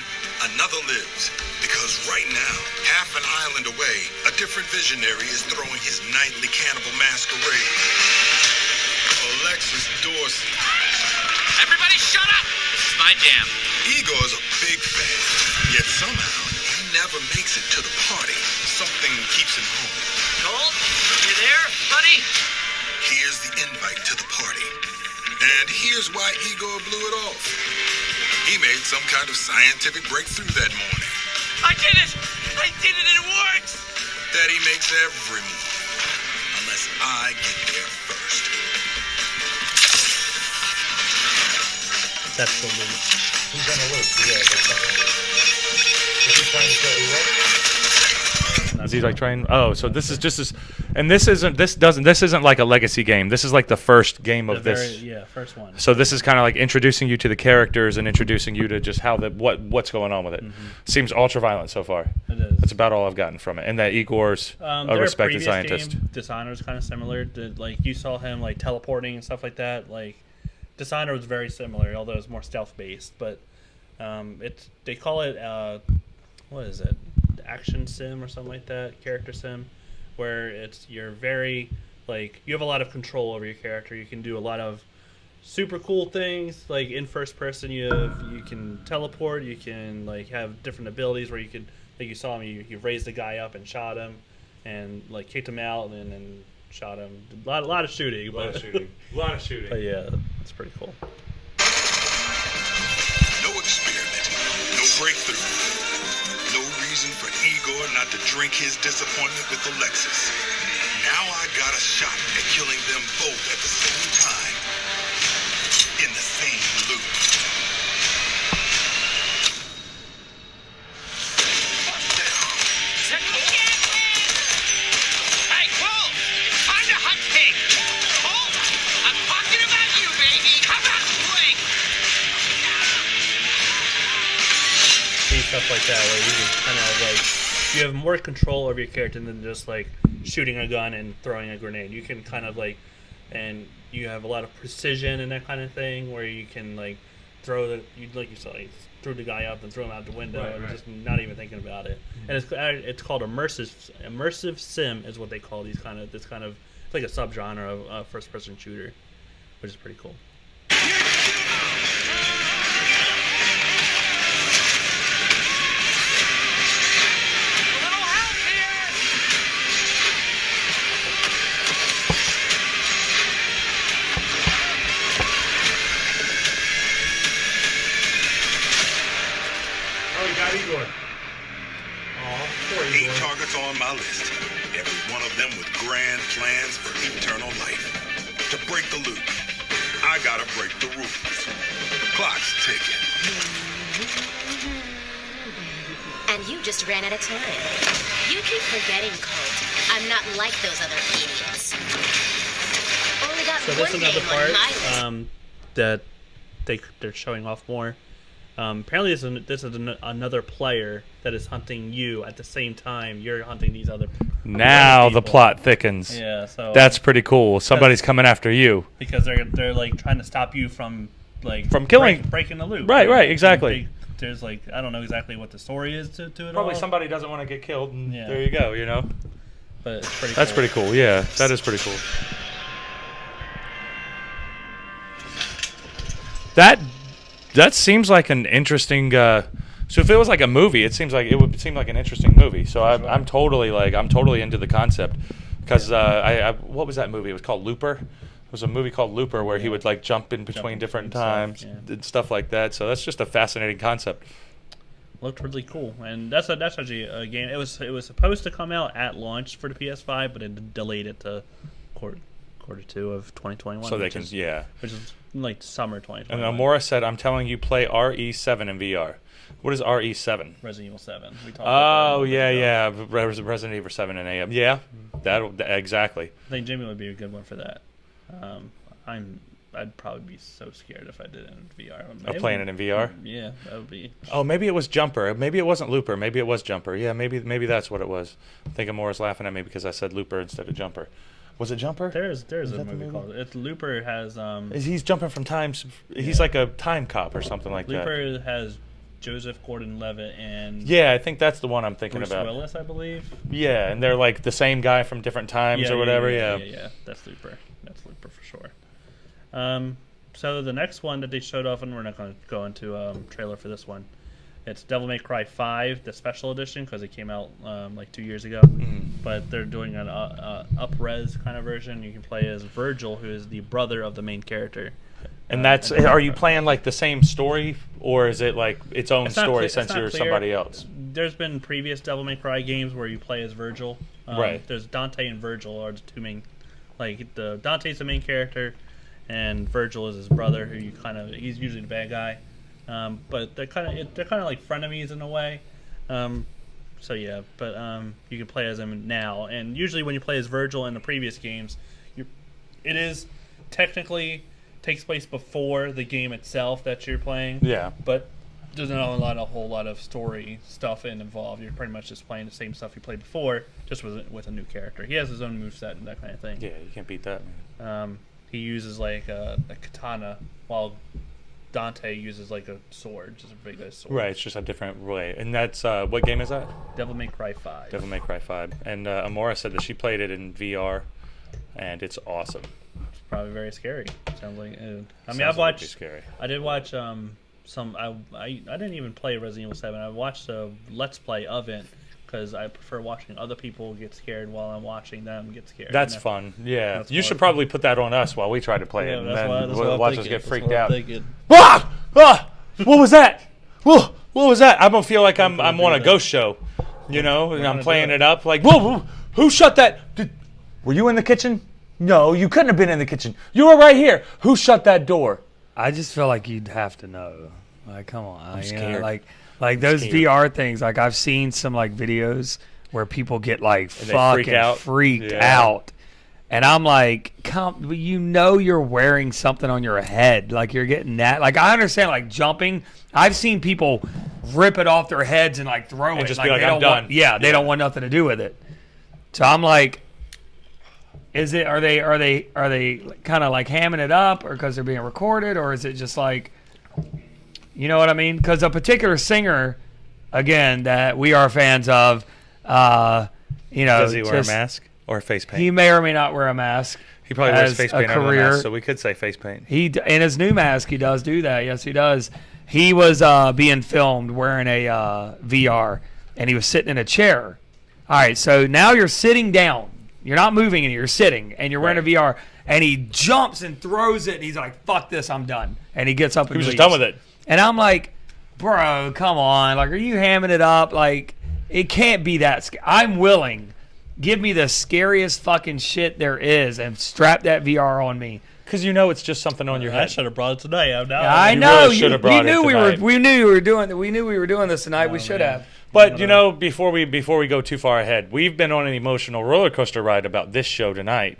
another lives, because right now, half an island away, a different visionary is throwing his nightly cannibal masquerade. Alexis Dorsey. Everybody shut up! This is my jam. Igor's a big fan, yet somehow he never makes it to the party. Something keeps him home. Colt, you there, buddy? Here's the invite to the party. And here's why Igor blew it off. He made some kind of scientific breakthrough that morning. I did it! I did it, and it works! That he makes every morning. Unless I get there first. That's the loop. He's on a loop. Yeah, that's not. Is he trying to kill Igor? Is he like trying? Oh, so this is just and this isn't like a legacy game. This is like the first game of this. First one. So this is kind of like introducing you to the characters and introducing you to just how what's going on with it. Seems ultra violent so far. It is. That's about all I've gotten from it. And that Igor's a respected scientist. Dishonored's kind of similar. Like you saw him like teleporting and stuff like that. Like Dishonored was very similar, although it's more stealth based. But they call it what is it? Action sim or something like that, character sim, where you're very like you have a lot of control over your character. You can do a lot of super cool things. Like in first person, you can teleport. You can like have different abilities where you can, like you saw him, you raised the guy up and shot him, and like kicked him out and then shot him. A lot of shooting. A lot of shooting. But yeah, it's pretty cool. No experiment, no breakthrough. No reason for Igor not to drink his disappointment with Alexis. Now I got a shot at killing them both at the same time. In the same loop. Hey, Wolf! Time to hunt pig! Wolf! I'm talking about you, baby! Come on, Blink! Stuff like that, where you can kind of like you have more control over your character than just like shooting a gun and throwing a grenade. You can kind of like, and you have a lot of precision and that kind of thing, where you can like throw you saw, like, threw the guy up and throw him out the window, and just not even thinking about it. And it's called immersive sim is what they call this kind of it's like a subgenre of first person shooter, which is pretty cool. Igor. 8 targets on my list. Every one of them with grand plans for eternal life. To break the loop, I gotta break the rules. Clock's ticking. And you just ran out of time. You keep forgetting, Colt. I'm not like those other idiots. Only got So one this is another name on my part list. that they're showing off more. Apparently, this is another player that is hunting you at the same time you're hunting these other. Now people. the plot thickens. Yeah, so that's pretty cool. Somebody's coming after you because they're like trying to stop you from killing, breaking the loop. Right, exactly. There's like I don't know exactly what the story is to it. Probably all. somebody doesn't want to get killed, and there you go. You know. But it's pretty. That's pretty cool. Yeah, that is pretty cool. That seems like an interesting. So if it was like a movie, it would seem like an interesting movie. So I'm totally into the concept because what was that movie? It was called Looper. It was a movie called Looper where he would like jump in between different times and stuff like that. So that's just a fascinating concept. Looked really cool, and that's actually a game. It was supposed to come out at launch for the PS5, but it delayed it to quarter 2 of 2021. So they can which is like summer 2021. And Amora said, "I'm telling you, play RE7 in VR." What is RE7? Resident Evil 7. We talked about that Resident Evil 7 and AM. Yeah, exactly. I think Jimmy would be a good one for that. I'd probably be so scared if I did it in VR. Maybe, playing it in VR? Yeah, that would be. Oh, maybe it was Jumper. Maybe it wasn't Looper. Maybe it was Jumper. Yeah, maybe that's what it was. I think Amora's laughing at me because I said Looper instead of Jumper. Was it Jumper? There's a movie called it. Looper has. He's jumping from times. He's like a time cop or something like that. Looper has Joseph Gordon-Levitt and. Yeah, I think that's the one I'm thinking Bruce about. Willis, I believe. Yeah, and they're like the same guy from different times or whatever. Yeah. That's Looper. That's Looper for sure. So the next one that they showed off, and we're not going to go into trailer for this one. It's Devil May Cry 5, the special edition, because it came out like 2 years ago. But they're doing an up-res kind of version. You can play as Virgil, who is the brother of the main character. And are you playing like the same story, or is it like its own story since you're somebody else? There's been previous Devil May Cry games where you play as Virgil. Right. There's Dante and Virgil are the two main. Like Dante's the main character, and Virgil is his brother, who he's usually the bad guy. But they're kind of like frenemies in a way. So yeah, but you can play as him now, and usually when you play as Virgil in the previous games, it is technically takes place before the game itself that you're playing. Yeah. But there's not a whole lot of story stuff involved. You're pretty much just playing the same stuff you played before, just with a new character. He has his own moveset and that kind of thing. Yeah, you can't beat that, man. He uses like a katana, while Dante uses like a sword, just a big sword. Right, it's just a different way. And that's what game is that? Devil May Cry 5. Devil May Cry 5. And Amora said that she played it in VR, and it's awesome. It's probably very scary. Sounds like. I've watched. Scary. I did watch some. I didn't even play Resident Evil 7. I watched a Let's Play of it because I prefer watching other people get scared while I'm watching them get scared. That's fun. Yeah, you should probably put that on us while we try to play it, and then watch us get freaked out. Ah! Ah! What was that? Whoa! What was that? I'm gonna feel like I'm on a ghost show, you know, and I'm playing it up like, whoa! Who shut that? Were you in the kitchen? No, you couldn't have been in the kitchen. You were right here. Who shut that door? I just feel like you'd have to know. Like, come on. I'm scared. Like those VR things. Like, I've seen some like videos where people get like fucking freaked out, and I'm like, you know, you're wearing something on your head. Like, you're getting that. Like, I understand like jumping. I've seen people rip it off their heads and like throw it. Just be like, I'm done. They don't want nothing to do with it. So I'm like, are they kind of like hamming it up, or because they're being recorded, or is it just like, you know what I mean? Because a particular singer, again, that we are fans of, does he wear a mask or face paint? He may or may not wear a mask. He probably wears face paint over the mask, so we could say face paint. In his new mask, he does do that. Yes, he does. He was being filmed wearing a VR, and he was sitting in a chair. All right, so now you're sitting down. You're not moving, and you're sitting, and you're wearing a VR, and he jumps and throws it, and he's like, fuck this, I'm done. And he gets up and leaves. He was just done with it. And I'm like, bro, come on. Like, are you hamming it up? Like, it can't be that I'm willing. Give me the scariest fucking shit there is and strap that VR on me. Because you know it's just something on your head. I should have brought it tonight. I know. Really should have brought it tonight. We knew we were doing this tonight. We should have. But you know, before we go too far ahead, we've been on an emotional roller coaster ride about this show tonight,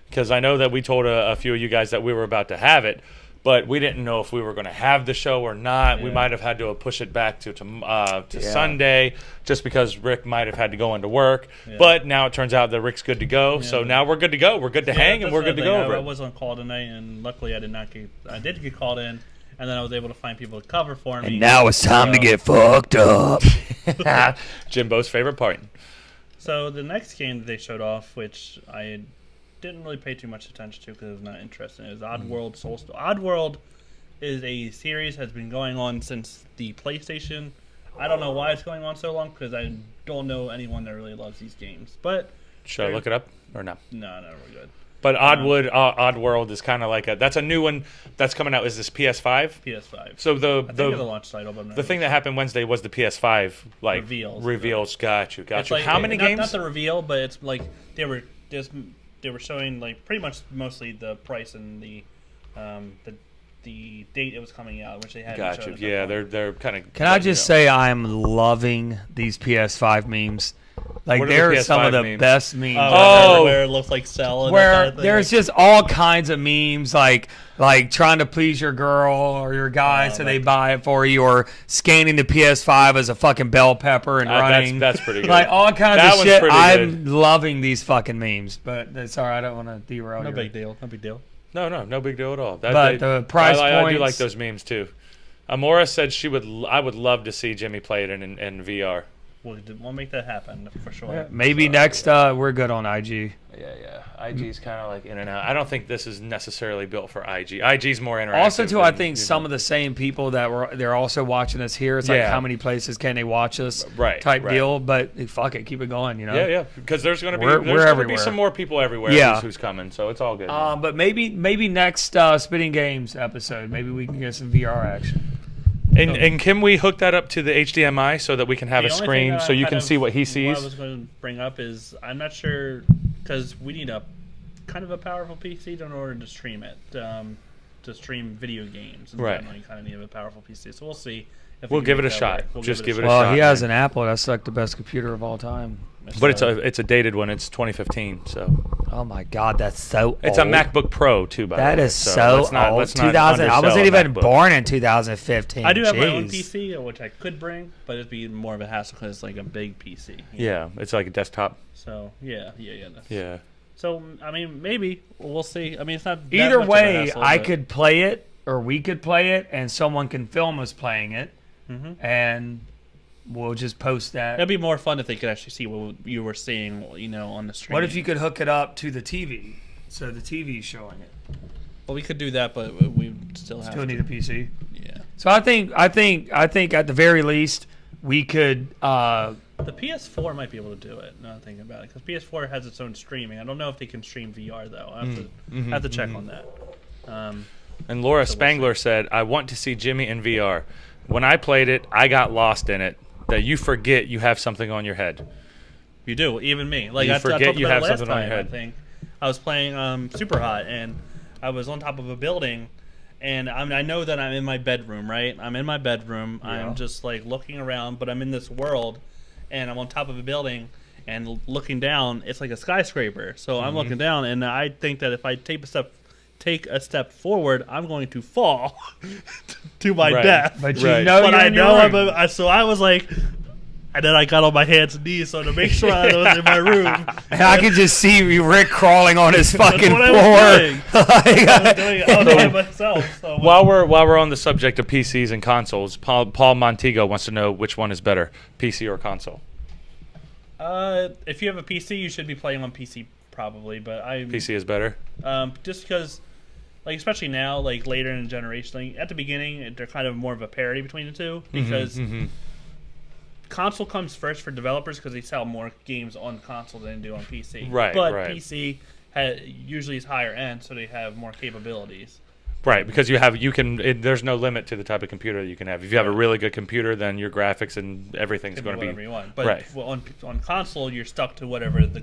because I know that we told a few of you guys that we were about to have it, but we didn't know if we were going to have the show or not. We might have had to push it back to Sunday, just because Rick might have had to go into work. But now it turns out that Rick's good to go, so now we're good to go. We're good to hang, and we're good to go. I was on call tonight, and luckily I did get called in. And then I was able to find people to cover for me. And now it's time to get fucked up. Jimbo's favorite part. So the next game that they showed off, which I didn't really pay too much attention to because it was not interesting, is Oddworld Soulstorm. Oddworld is a series that's been going on since the PlayStation. I don't know why it's going on so long, because I don't know anyone that really loves these games. But should I look it up or no? No, we're good. But Oddworld is kind of like that's a new one that's coming out. Is this PS5? PS5. So I think the launch title, but the thing that happened Wednesday was the PS5 reveals. Got you. Like, how many games? Not the reveal, but it's like they were showing like pretty much mostly the price and the date it was coming out, which they hadn't shown. Got you. Yeah, they're kind of. Can I just say I'm loving these PS5 memes? Like, they're some of the memes? best memes. Where it looks like Cell. Where there's just all kinds of memes, like trying to please your girl or your guy, so they buy it for you, or scanning the PS5 as a fucking bell pepper and running. That's pretty good. Like, all kinds of shit. I'm loving these fucking memes, but sorry, I don't want to derail. No big deal. No big deal. No big deal at all. The price points. I do like those memes too. Amora said I would love to see Jimmy play it in VR. We'll make that happen for sure. Yeah, maybe next we're good on IG. Yeah. IG's kind of like in and out. I don't think this is necessarily built for IG. IG's more interactive. Also, too, I think some of the same people they're also watching us here. It's like, how many places can they watch us? Right. Type deal. But fuck it, keep it going. You know. Yeah. Because there's going to be some more people everywhere. Yeah. Who's coming? So it's all good. But maybe next Spitting Games episode, maybe we can get some VR action. And can we hook that up to the HDMI so that we can have a screen so you can see what he sees? What I was going to bring up is I'm not sure, because we need a kind of a powerful PC in order to stream it, to stream video games. And right. You kind of need a powerful PC. So we'll see We'll give it a shot. Just give it a Well, shot. he has an Apple. That's like the best computer of all time. But it's a dated one. It's 2015. So. Oh my God, that's so. It's old. a MacBook Pro too. By the way. That is so let's not, old. let's not 2000. I wasn't undersell a even MacBook. born in 2015. I do have my own Jeez. PC, which I could bring, but it'd be more of a hassle because it's like a big PC. you know? Yeah, it's like a desktop. So yeah. Yeah. So I mean, maybe we'll see. I mean, it's not that Either much of a way, hassle, I but- could play it, or we could play it, and someone can film us playing it, and we'll just post that. It'd be more fun if they could actually see what you were seeing, on the screen. What if you could hook it up to the TV, so the TV's showing it? Well, we could do that, but we still have Still need a PC. Yeah. So I think at the very least we could. The PS4 might be able to do it. Now I'm thinking about it, because PS4 has its own streaming. I don't know if they can stream VR though. I have to check on that. And Laura Spangler said, "I want to see Jimmy in VR. When I played it, I got lost in it. That you forget you have something on your head. You do, even me. Like You I forget talked you about have it last something on your time, head. I think I was playing Super Hot, and I was on top of a building, and I know that I'm in my bedroom, right? I'm in my bedroom. Yeah. I'm just like looking around, but I'm in this world, and I'm on top of a building, and looking down, it's like a skyscraper. So I'm looking down, and I think that if I take a step forward, I'm going to fall to my death. But you know, but you're I in your know room. so I was like, and then I got on my hands and knees so to make sure I was in my room. And I could just see Rick crawling on his fucking what I floor. was doing. I was doing it myself. So While we're on the subject of PCs and consoles, Paul Montego wants to know which one is better, PC or console. if you have a PC, you should be playing on PC probably. But PC is better. Just because, like, especially now, like later in the generation, like, at the beginning, they're kind of more of a parity between the two because console comes first for developers because they sell more games on console than they do on PC. Right, But right. PC usually is higher end, so they have more capabilities. Right, because there's no limit to the type of computer that you can have. If you have a really good computer, then your graphics and everything's going to be whatever you want. But right. on console, you're stuck to whatever the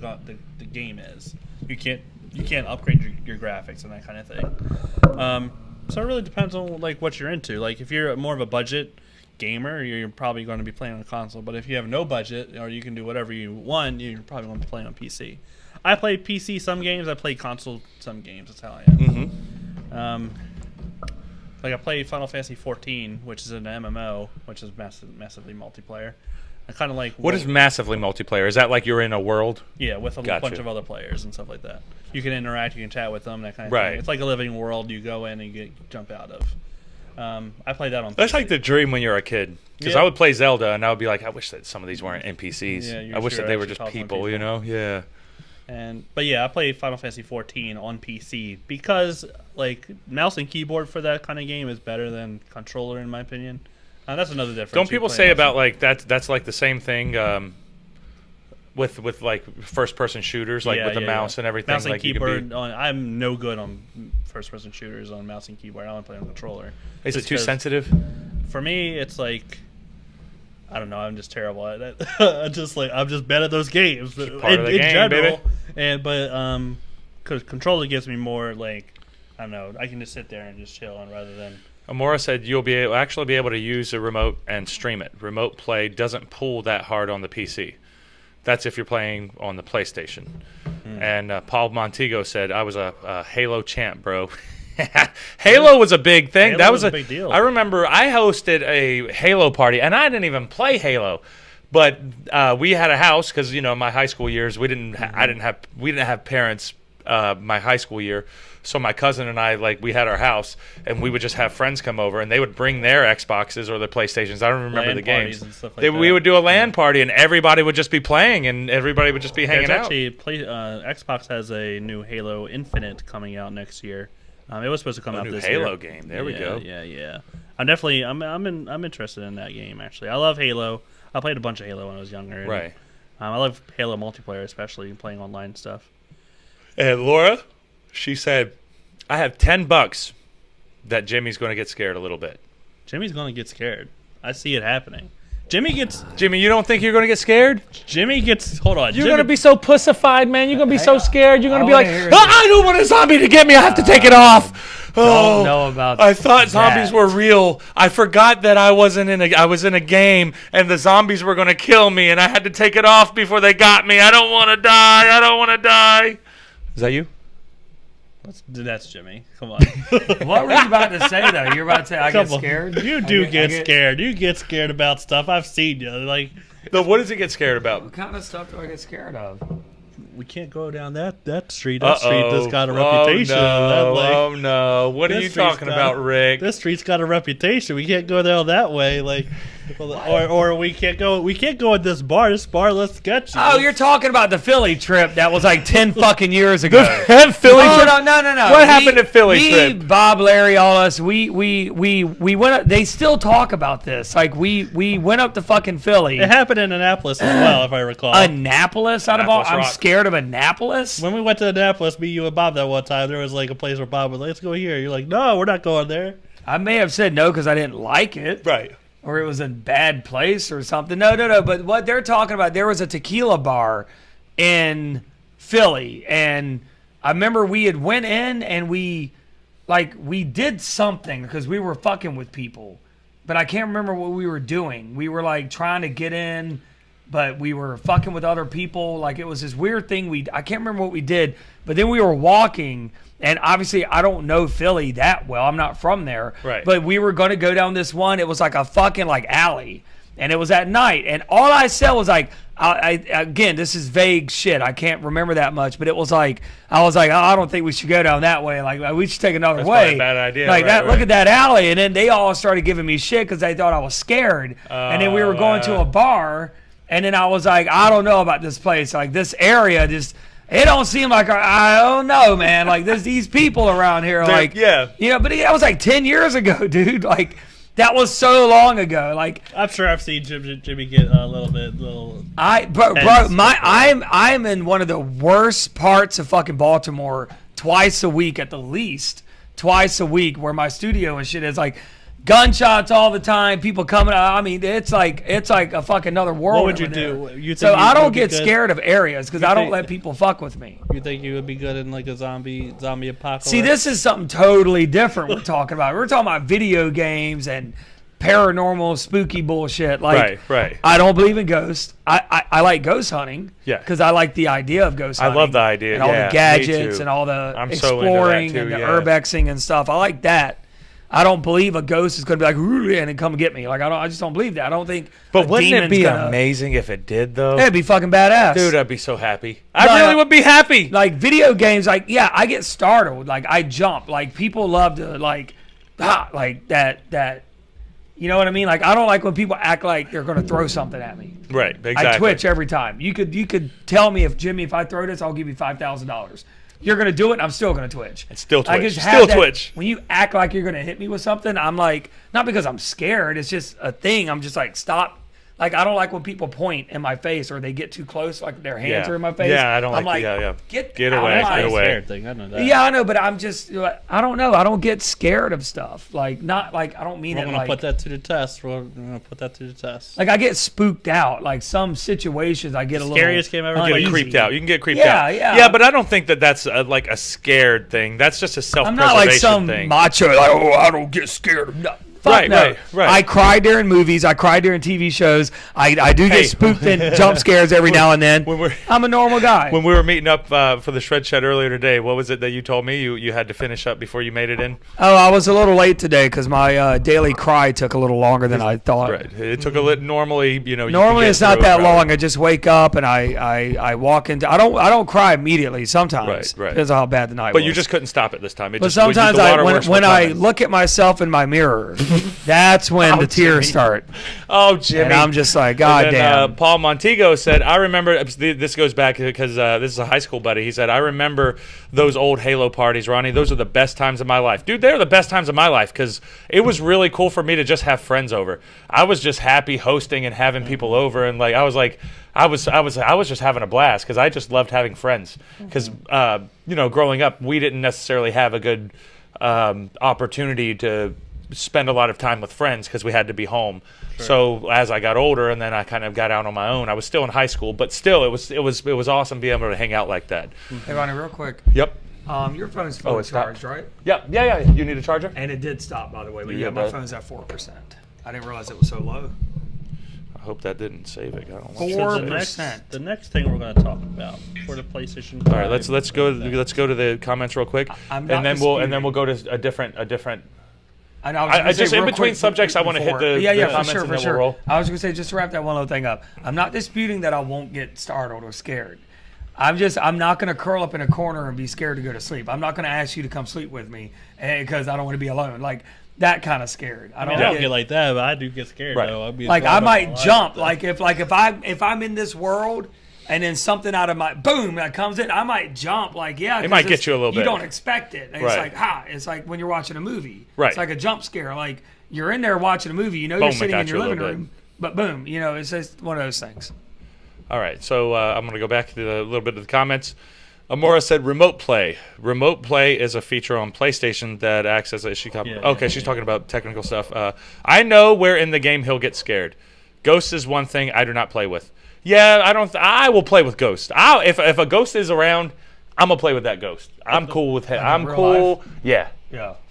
game is. You can't upgrade your graphics and that kind of thing. So it really depends on like what you're into. Like if you're more of a budget gamer, you're probably going to be playing on a console. But if you have no budget or you can do whatever you want, you're probably going to be playing on PC. I play PC some games. I play console some games. That's how I am. Like I play Final Fantasy 14, which is an MMO, which is massively multiplayer. I kind of like. What is massively multiplayer? Is that like you're in a world? Yeah, with a Gotcha. bunch of other players and stuff like that. You can interact, you can chat with them, that kind of Right. thing. It's like a living world you go in and you jump out of. I play that on. That's PC. like the dream when you're a kid. Because Yeah. I would play Zelda and I would be like, I wish that some of these weren't NPCs. Yeah, you I wish sure that they were actually just talk on people, people. you know? Yeah. But yeah, I play Final Fantasy 14 on PC because like mouse and keyboard for that kind of game is better than controller in my opinion. That's another difference. Don't You people play say mouse about and- like that's like the same thing with like first person shooters, like with the mouse and everything? Mouse and like you could keyboard. be, I'm no good on first person shooters on mouse and keyboard. I only play on controller. is it Just too 'cause sensitive? For me, it's like I don't know. I'm just terrible at it. I'm just bad at those games It's part of the game, general. baby. But because controller gives me more like I don't know. I can just sit there and just chill on rather than. Amora said you'll actually be able to use a remote and stream it. Remote play doesn't pull that hard on the PC. That's if you're playing on the PlayStation. And Paul Montego said, I was a Halo champ, bro. Halo was a big thing. Halo That was was a big deal. I remember I hosted a Halo party, and I didn't even play Halo. But we had a house because my high school years we didn't have parents my high school year. So my cousin and I, we had our house, and we would just have friends come over, and they would bring their Xboxes or their PlayStations. I don't remember LAN the parties games. and stuff like We that. would do a LAN party, and everybody would just be playing, and everybody would just be hanging There's out. actually Xbox has a new Halo Infinite coming out next year. It was supposed to come out new this Halo year. game. There we go. Yeah. I'm interested in that game actually. I love Halo. I played a bunch of Halo when I was younger. And, Right. I love Halo multiplayer, especially playing online stuff. And Laura, she said, I have $10 that Jimmy's going to get scared a little bit. Jimmy's gonna get scared. I see it happening. Jimmy, you don't think you're going to get scared? Hold on. You're going to be so pussified, man. You're going to be so scared. You're going to be like, wanna hear I don't want a zombie to get me. I have to take it off. don't know about I thought zombies that. were real. I forgot that I was in a game and the zombies were going to kill me and I had to take it off before they got me. I don't want to die. I don't want to die. Is that you? That's Jimmy. Come on. What were you about to say, though? You're about to say I get scared? You do get scared. You get scared about stuff. I've seen you. Like, what does he get scared about? What kind of stuff do I get scared of? We can't go down that street. That street has got a reputation. Oh, no. What are you talking about, Rick? This street's got a reputation. We can't go down that way. Like, or we can't go in this bar. This bar, let's get you. Oh, you're talking about the Philly trip that was like 10 fucking years ago. The Philly trip? No. What happened at Philly trip? Bob, Larry, all us, we went up. They still talk about this. Like, we went up to fucking Philly. It happened in Annapolis as well, if I recall. Annapolis? I'm scared of Annapolis? When we went to Annapolis, me, you, and Bob that one time, there was like a place where Bob was like, let's go here. You're like, no, we're not going there. I may have said no because I didn't like it. Right. Or it was a bad place or something. No. But what they're talking about, there was a tequila bar in Philly. And I remember we had went in and we did something because we were fucking with people. But I can't remember what we were doing. We were like trying to get in, but we were fucking with other people. Like it was this weird thing. I can't remember what we did. But then we were walking. And obviously, I don't know Philly that well. I'm not from there. Right. But we were going to go down this one. It was like a fucking like alley. And it was at night. And all I said was like, again, this is vague shit. I can't remember that much. But it was like, I was like, I don't think we should go down that way. Like, we should take another way. That's a bad idea. Like, right. Look at that alley. And then they all started giving me shit because they thought I was scared. And then we were going to a bar. And then I was like, I don't know about this place. Like, this area just... It don't seem like I don't know, man. Like there's these people around here, like yeah, you know. But that was like 10 years ago, dude. Like that was so long ago. Like I'm sure I've seen Jimmy get a little bit. I'm in one of the worst parts of fucking Baltimore twice a week at the least. Twice a week, where my studio and shit is like. Gunshots all the time, people coming. I mean, it's like a fucking another world. What would you do? So I don't get scared of areas because I don't let people fuck with me. You think you would be good in like a zombie apocalypse? See, this is something totally different we're talking about. We're talking about video games and paranormal, spooky bullshit. Like, right. I don't believe in ghosts. I like ghost hunting. Yeah. Because I like the idea of ghost hunting. I love the idea. And all the gadgets and all the I'm exploring so into that too, and the urbexing and stuff. I like that. I don't believe a ghost is going to be like, "Ooh," and come get me. Like I just don't believe that. I don't think. But wouldn't it be amazing if it did, though? It'd be fucking badass, dude. I'd be so happy. I really would be happy. Like video games, like I get startled. Like I jump. Like people love to like that. You know what I mean? Like I don't like when people act like they're going to throw something at me. Right. Exactly. I twitch every time. You could tell me if I throw this, I'll give you $5,000. You're going to do it, and I'm still going to twitch. It's still twitch. Twitch. When you act like you're going to hit me with something, I'm like, not because I'm scared. It's just a thing. I'm just like, stop. Like, I don't like when people point in my face or they get too close, like their hands are in my face. Yeah, I don't I'm like Get away. Get away. Scared thing. I know that. Yeah, I know, but I'm just, I don't know. I don't get scared of stuff. Like, not like, I don't mean We're it gonna like. put that to the test. We're going to put that to the test. Like, I get spooked out. Like, some situations I get a little. Scariest game ever. uneasy. Get creeped out. You can get creeped out. Yeah, but I don't think that's like a scared thing. That's just a self-preservation thing. I'm not like some macho, like, I don't get scared of nothing. Right. I cry during movies. I cry during TV shows. I do get spooked and jump scares every now and then. I'm a normal guy. When we were meeting up for the Shred Shed earlier today, what was it that you told me you had to finish up before you made it in? Oh, I was a little late today because my daily cry took a little longer than I thought. Right. It took a little. Normally, Normally it's not that long. I just wake up and I walk into. I don't cry immediately. Sometimes. Right. Depends on how bad the night was. But you just couldn't stop it this time. But sometimes when I look at myself in my mirror. That's when the tears start. Oh, Jimmy. And I'm just like, God damn. Paul Montego said, I remember, this goes back because this is a high school buddy. He said, I remember those old Halo parties, Ronnie. Those are the best times of my life. Dude, they're the best times of my life because it was really cool for me to just have friends over. I was just happy hosting and having people over. And I was just having a blast because I just loved having friends. Because, growing up, we didn't necessarily have a good opportunity to spend a lot of time with friends because we had to be home. Sure. So as I got older and then I kind of got out on my own, I was still in high school, but still it was awesome being able to hang out like that. Hey Ronnie, real quick. Yep. Your phone's full it's charged, right? Yeah. You need a charger? And it did stop, by the way. But Yeah, my bud. phone's at 4%. I didn't realize it was so low. I hope that didn't save it. I don't want So to the save it. the next thing we're going to talk about for the PlayStation 5. All right, let's go to the comments real quick, I'm and not then we'll go to a different. I Just in between subjects, I want to hit the comments for sure, and for then sure. we'll roll. I was going to say, just to wrap that one little thing up, I'm not disputing that I won't get startled or scared. I'm not going to curl up in a corner and be scared to go to sleep. I'm not going to ask you to come sleep with me because I don't want to be alone. Like that kind of scared. I don't get like that, but I do get scared though. I might jump. If I'm in this world and then something out of my boom that comes in, I might jump. It might get you a little bit. You don't expect it. And Right. It's like when you're watching a movie. Right. It's like a jump scare. Like you're in there watching a movie. You know you're sitting in your living room, but boom, it's just one of those things. All right, so I'm going to go back to a little bit of the comments. Amora said remote play. Remote play is a feature on PlayStation that acts as a... She's talking about technical stuff. I know where in the game he'll get scared. Ghost is one thing I do not play with. Yeah, I will play with Ghost. If a ghost is around, I'm going to play with that ghost. I'm cool with him. I'm cool. Life? Yeah.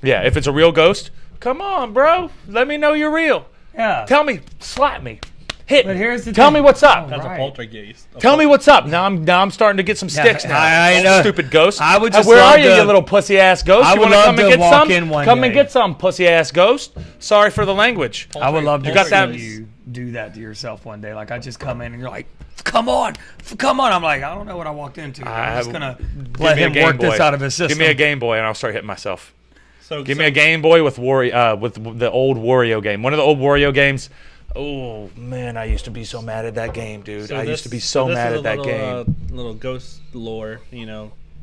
Yeah. If it's a real ghost, come on, bro. Let me know you're real. Yeah. Tell me, slap me. Hit. But here's the Tell thing. me what's up. That's a poltergeist. Tell me what's up. Now I'm starting to get some sticks now. I know. Stupid ghost. I would just where love are you, to- you little pussy ass ghost? I You would want to love come and to get walk some? in one Come and day. get some, pussy ass ghost. Sorry for the language. I would love to You got see that- you do that to yourself one day. Like I just come in and you're like, come on. I'm like, I don't know what I walked into. I'm just gonna let him work this out of his system. Give me a Game Boy and I'll start hitting myself. So Give me a Game Boy with the old Wario game. One of the old Wario games. Oh man, I used to be so mad at that game, dude. I used to be so mad at that game. Little ghost lore,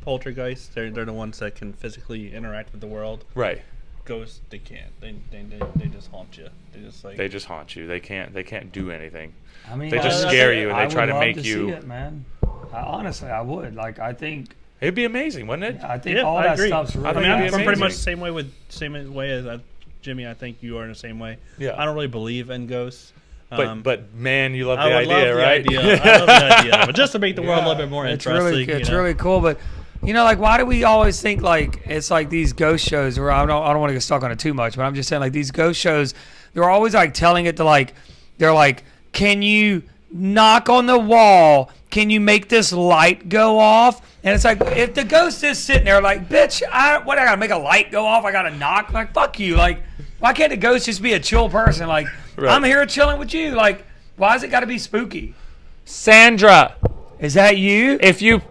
poltergeists. They're the ones that can physically interact with the world. Right. Ghosts, they can't. They just haunt you. They just haunt you. They can't do anything. I mean, They just scare you and they try to make see you. it, man. Honestly, I would. Like, I think. It'd be amazing, wouldn't it? I think Yeah, all I that agree. stuff's really. I think I'm it'd be pretty much amazing. the same way as Jimmy. I think you are in the same way. Yeah. I don't really believe in ghosts. But man, you love I the would idea, love the right? idea. I love the idea. But just to make the world a little bit more It's interesting. really, it's really cool. But like, why do we always think like it's like these ghost shows? Where I don't want to get stuck on it too much, but I'm just saying like these ghost shows, they're always like telling it to like, they're like, can you knock on the wall? Can you make this light go off? And it's like, if the ghost is sitting there like, bitch, I gotta make a light go off? I gotta knock? Like, fuck you. Like, why can't the ghost just be a chill person? Like, Right. I'm here chilling with you. Like, why is it got to be spooky? Sandra, Is that you? if you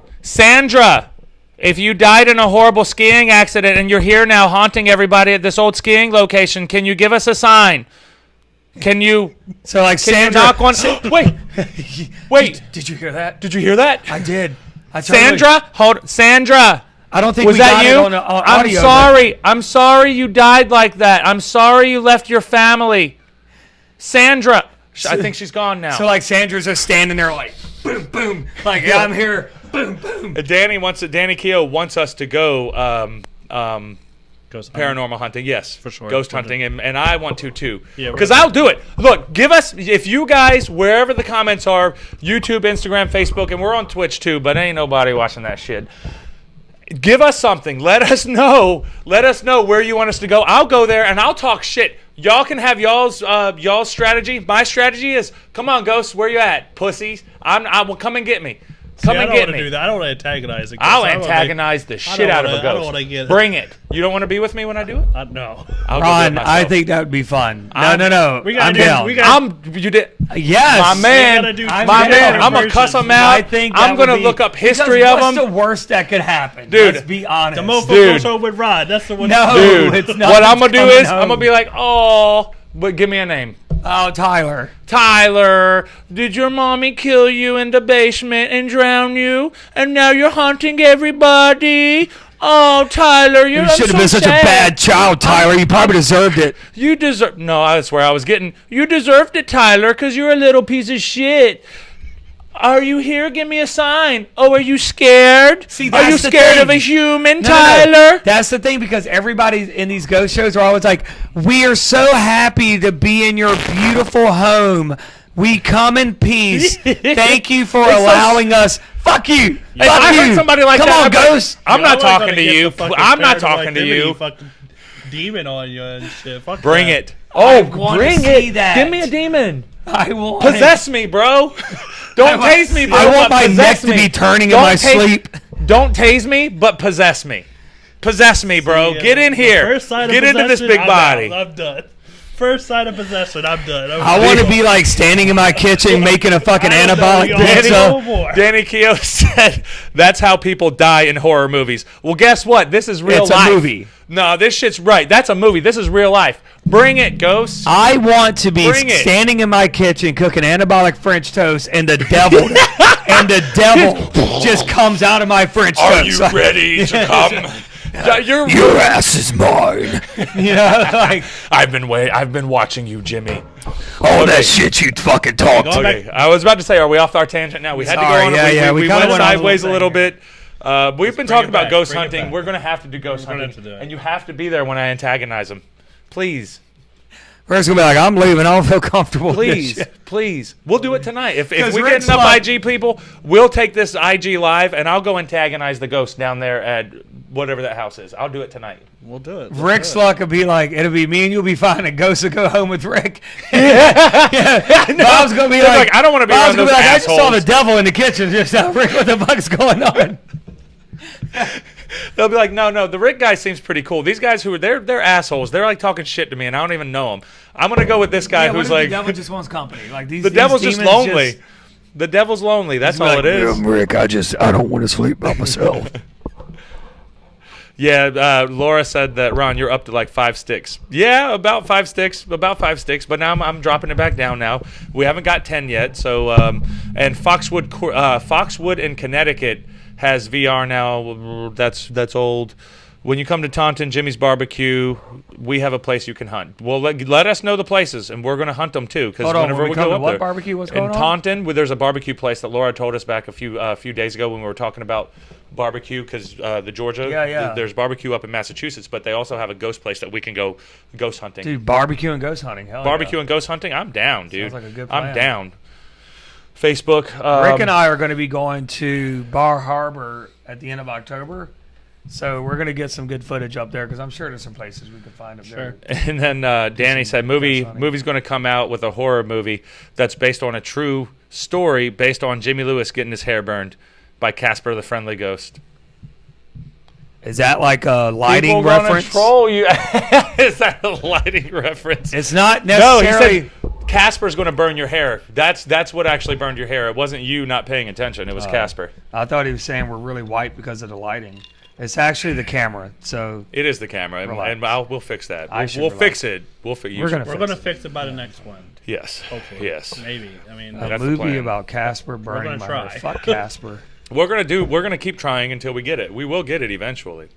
died in a horrible skiing accident and you're here now haunting everybody at this old skiing location, can you give us a sign? Can you? So like, Can Sandra, you knock on? Wait. Did you hear that? Did you hear that? I did. Sandra. I don't think Was we that got you? it on the I'm audio. sorry. I'm sorry you died like that. I'm sorry you left your family. Sandra. I think she's gone now. So like, Sandra's just standing there like, boom, boom, like, yeah, I'm here, boom, boom. Danny Keogh wants us to go Ghost hunting. paranormal hunting. Yes, For sure. Ghost hunting, and I want to too. Yeah, because I'll do it. Look, give us, if you guys, wherever the comments are, YouTube, Instagram, Facebook, and we're on Twitch too, but ain't nobody watching that shit. Give us something. Let us know. Let us know where you want us to go. I'll go there and I'll talk shit. Y'all can have y'all's strategy. My strategy is, come on, ghosts, where you at, pussies? I will come and get me. Come and get me. Do that. I don't want to antagonize it. I'll antagonize the shit out of a ghost. I don't want to get it. Bring it. You don't want to be with me when I do it? No. I'll go do it Ron, myself. I think that would be fun. No. We gotta I'm do- down. we gotta- You did. Yes. My man. gotta do- My I'm man. down. I'm going to cuss them out. I think that I'm going to would be- look up because history of them. What's the worst that could happen? Dude. Let's be honest. The mofo Dude. goes home with Rod. That's the one. No, Dude, it's not. what I'm going to do coming is I'm going to home. be like, oh, but give me a name. Oh, Tyler. Tyler, did your mommy kill you in the basement and drown you? And now you're haunting everybody? Oh, Tyler, You I'm should have so been such sad. a bad child, Tyler. You probably deserved it. You deserve. No, that's where I was getting. You deserved it, Tyler, because you're a little piece of shit. Are you here? Give me a sign. Oh, are you scared? See, are that's you the scared thing. of a human, No. Tyler? That's the thing, because everybody in these ghost shows are always like, we are so happy to be in your beautiful home. We come in peace. Thank you for allowing us. Fuck you. If I heard somebody like Come that, on, Ghost. I'm not talking to you. I'm not talking to you. Fucking demon on you and shit. Fuck Bring that. it. Oh, wanna bring see it. that. Give me a demon. I want Possess me, bro. Don't tase me, bro. I want but my neck possess to me. be turning in Don't my tase- sleep. Don't tase me, but possess me. Possess me, bro. See, Get in the here. first sign of Get into this possession, big body. I'm done. First sign of possession, I'm done. I want to be like standing in my kitchen making a fucking anabolic pizza. Danny Keogh said that's how people die in horror movies. Well, guess what? This is real It's life. a movie. No, this shit's right. That's a movie. This is real life. Bring it, Ghost. I want to be Bring it. standing in my kitchen cooking anabolic French toast, and the devil just comes out of my French Are toast. you ready to come? Your ass is mine. You know, like I've been watching you, Jimmy. all that shit you fucking talk to. Okay, I was about to say, are we off our tangent now? We had to go Sorry, on. We kinda went went on a sideways a little little thing bit. We've been bring talking it about back, ghost bring it hunting. back. We're gonna have to do ghost We're gonna hunting, have to do it. and you have to be there when I antagonize them. Please, Rick's gonna be like, I'm leaving. I don't feel comfortable. with this please, shit." please. We'll do it tonight. If 'Cause we Rick's get enough like- IG people, we'll take this IG live, and I'll go antagonize the ghost down there at whatever that house is. I'll do it tonight. We'll do it. Rick's luck will be like, it'll be me and you'll be fine, and Ghost will go home with Rick. Bob's gonna be It's like, like, I don't wanna be Bob's around gonna those I just saw assholes. the devil in the kitchen just now. Rick, what the fuck's going on? They'll be like, no, the Rick guy seems pretty cool. These guys who are they're assholes. They're like talking shit to me, and I don't even know them. I'm gonna go with this guy who's like, the devil just wants company. Like these, the these devil's just demons lonely. The devil's lonely. That's all like, it is. Rick, I don't want to sleep by myself. Yeah, Laura said that, Ron, you're up to like 5 sticks. Yeah, about 5 sticks. But now I'm dropping it back down now. We haven't got 10 yet. So, and Foxwood in Connecticut has VR now. That's old. When you come to Taunton, Jimmy's Barbecue, we have a place you can hunt. Well, let us know the places, and we're going to hunt them too. Because whenever we go up what there, barbecue? What's going in on? Taunton, there's a barbecue place that Laura told us back a few days ago when we were talking about barbecue, because the Georgia, there's barbecue up in Massachusetts, but they also have a ghost place that we can go ghost hunting. Dude, barbecue and ghost hunting. Hell Barbecue and ghost hunting, I'm down, dude. Sounds like a good I'm plan. down. Facebook. Rick and I are going to be going to Bar Harbor at the end of October. So we're going to get some good footage up there because I'm sure there's some places we can find up there. And then Danny said movie's going to come out with a horror movie that's based on a true story based on Jimmy Lewis getting his hair burned by Casper the Friendly Ghost. Is that like a lighting People gonna reference? troll you. Is that a lighting reference? It's not No, necessarily. he said Casper's going to burn your hair. That's what actually burned your hair. It wasn't you not paying attention. It was Casper. I thought he was saying we're really white because of the lighting. It's actually the camera. So It is the camera, and we'll fix that. We'll fix it. We're We're gonna fix it by the next one. Yes. Hopefully. Yes. Maybe. I mean, a That's the movie plan. about Casper burning gonna my try. hair. Fuck Casper. We're gonna keep trying until we get it. We will get it eventually.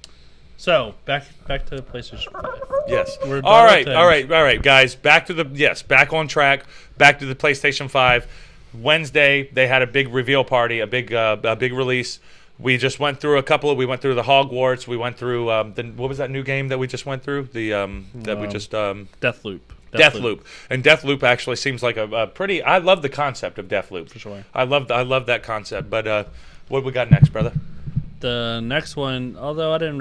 so back to PlayStation 5. Yes. We're All done with right, guys. Back on track. Back to the PlayStation 5. Wednesday they had a big reveal party, a big release. We just went through a couple. We went through the Hogwarts. We went through what was that new game that we just went through? Deathloop. Deathloop. And Deathloop actually seems like a pretty. I love the concept of Deathloop. For sure. I love that concept. But what we got next, brother? The next one, although I don't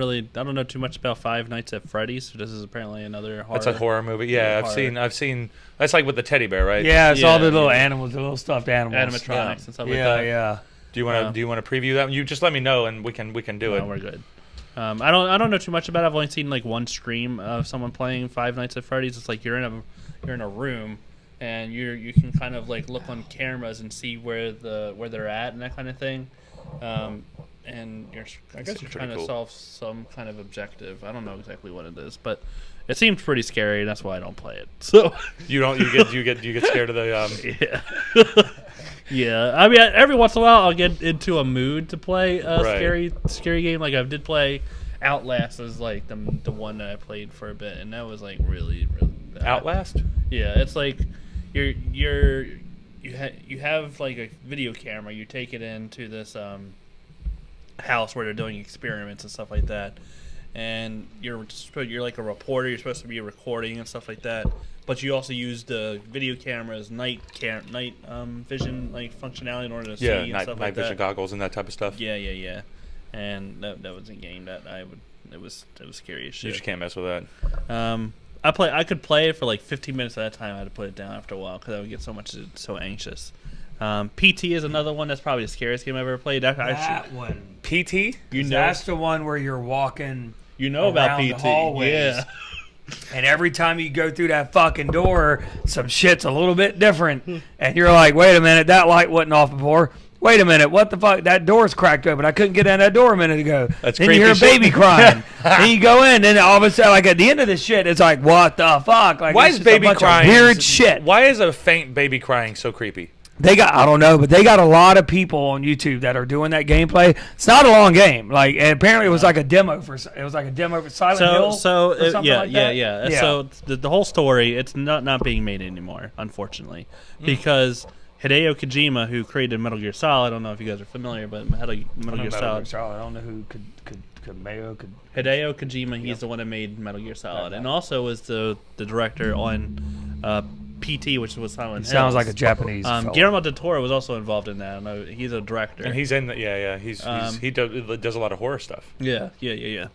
know too much about Five Nights at Freddy's. So this is apparently another horror. That's a horror movie. Yeah, horror. I've seen. That's like with the teddy bear, right? Yeah, it's Yeah, all the little yeah. animals, the little stuffed animals. animatronics and stuff like Yeah, that. yeah. Do you want to preview that? You just let me know and we can do it. No, we're good. I don't know too much about it. I've only seen like one stream of someone playing Five Nights at Freddy's. It's like you're in a room and you can kind of like look on cameras and see where they're at and that kind of thing. And I guess you're trying to solve some kind of objective. I don't know exactly what it is, but it seems pretty scary. That's why I don't play it. So You get scared of the yeah. Yeah, I mean, every once in a while I'll get into a mood to play a Right. scary game. Like I did play Outlast as like the one that I played for a bit, and that was like really bad. Outlast. Yeah, it's like you have like a video camera. You take it into this house where they're doing experiments and stuff like that, and you're like a reporter. You're supposed to be recording and stuff like that. But you also use the video cameras, night vision like functionality in order to see and stuff like that. Night vision goggles and that type of stuff. Yeah. And that was a game that it was scary as shit. You just can't mess with that. I could play it for like 15 minutes at a time. I had to put it down after a while because I would get so anxious. PT is another one that's probably the scariest game I've ever played. That one. PT? You know, that's the one where you're walking. You know about PT? The hallways, yeah. And every time you go through that fucking door, some shit's a little bit different, and you're like, "Wait a minute, that light wasn't off before." Wait a minute, what the fuck? That door's cracked open. I couldn't get in that door a minute ago. That's then you hear a baby crying. Then you go in, and all of a sudden, like at the end of this shit, it's like, what the fuck? Like, why is baby crying weird shit? Why is a faint baby crying so creepy? I don't know, but they got a lot of people on YouTube that are doing that gameplay. It's not a long game, like, and apparently it was like a demo for Silent Hill. So the whole story, it's not being made anymore, unfortunately, because Hideo Kojima, who created Metal Gear Solid, I don't know if you guys are familiar, but Metal Gear Solid. I don't know who could Hideo Kojima, he's the one that made Metal Gear Solid, and also was the director on PT, which was Silent Hill. Sounds like a Japanese. Guillermo del Toro was also involved in that. I know he's a director, and he's in the he does a lot of horror stuff. Yeah.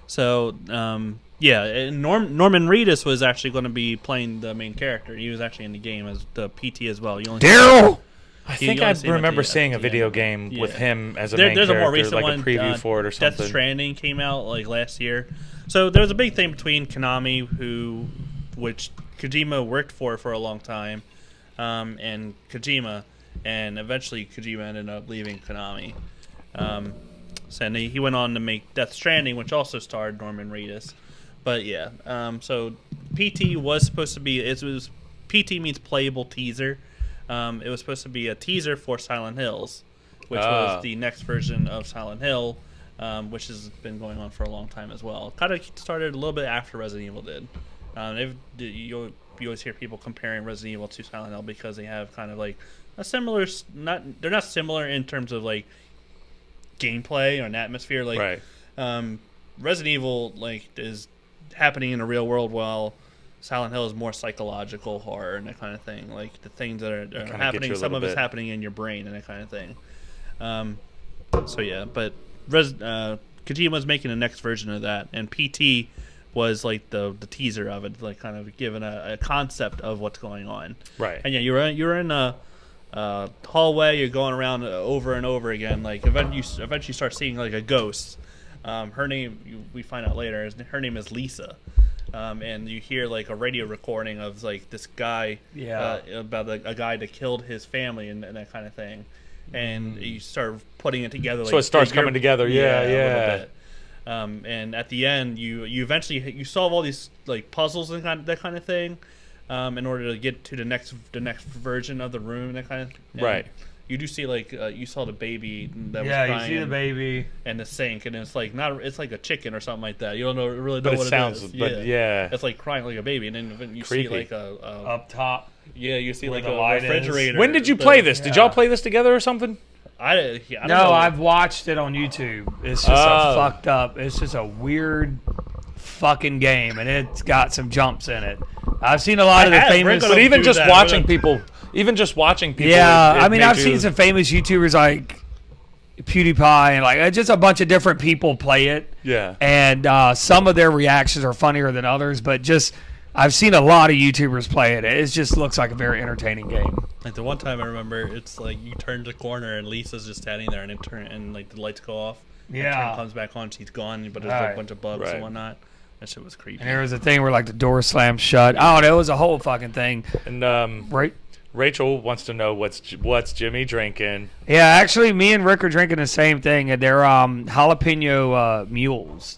So and Norman Reedus was actually going to be playing the main character. He was actually in the game as the PT as well. Daryl. I think I remember seeing a video game with him as a main character. There's a more recent one, a preview for it or something. Death Stranding came out like last year. So there was a big thing between Konami, which Kojima worked for a long time, and Kojima, and eventually Kojima ended up leaving Konami. So he went on to make Death Stranding, which also starred Norman Reedus. But yeah, so PT was supposed to be. PT means playable teaser. It was supposed to be a teaser for Silent Hills, which was the next version of Silent Hill, which has been going on for a long time as well. Kind of started a little bit after Resident Evil did. You always hear people comparing Resident Evil to Silent Hill because they have kind of like a similar. They're not similar in terms of like gameplay or an atmosphere. Like Resident Evil is happening in the real world, while Silent Hill is more psychological horror and that kind of thing. Like the things that are happening, some of it's happening in your brain and that kind of thing. So yeah, but Kojima's making the next version of that, and PT was like the teaser of it, like kind of giving a concept of what's going on. Right. And yeah, you're in a hallway. You're going around over and over again. Like eventually you start seeing like a ghost. Her name, we find out later, her name is Lisa. And you hear like a radio recording of like this guy about a guy that killed his family and that kind of thing. And you start putting it together. So it starts coming together. Yeah. A little bit. And at the end, you eventually solve all these like puzzles and that kind of thing, in order to get to the next version of the room and that kind of thing. Right. You do see like you saw the baby that was crying. Yeah, you see the baby and the sink, and it's like it's like a chicken or something like that. You don't really know but what it sounds. It is. But yeah, it's like crying like a baby, and then you creepy. see like a up top. Yeah, you see like a refrigerator. When did you play this? Did y'all play this together or something? I don't know. No, I've watched it on YouTube. It's just a fucked up. It's just a weird fucking game, and it's got some jumps in it. I've seen a lot of the famous, but even just watching people. Yeah, I mean, I've seen some famous YouTubers like PewDiePie and like just a bunch of different people play it. Yeah, and some of their reactions are funnier than others, but just I've seen a lot of YouTubers play it. It just looks like a very entertaining game. Like the one time I remember, it's like you turn the corner and Lisa's just standing there, and like the lights go off. Yeah, and comes back on, she's gone, but there's like a bunch of bugs and whatnot. That shit was creepy. And there was a thing where like the door slammed shut. Oh, it was a whole fucking thing. And Rachel wants to know what's Jimmy drinking. Yeah, actually, me and Rick are drinking the same thing, and they're jalapeno mules.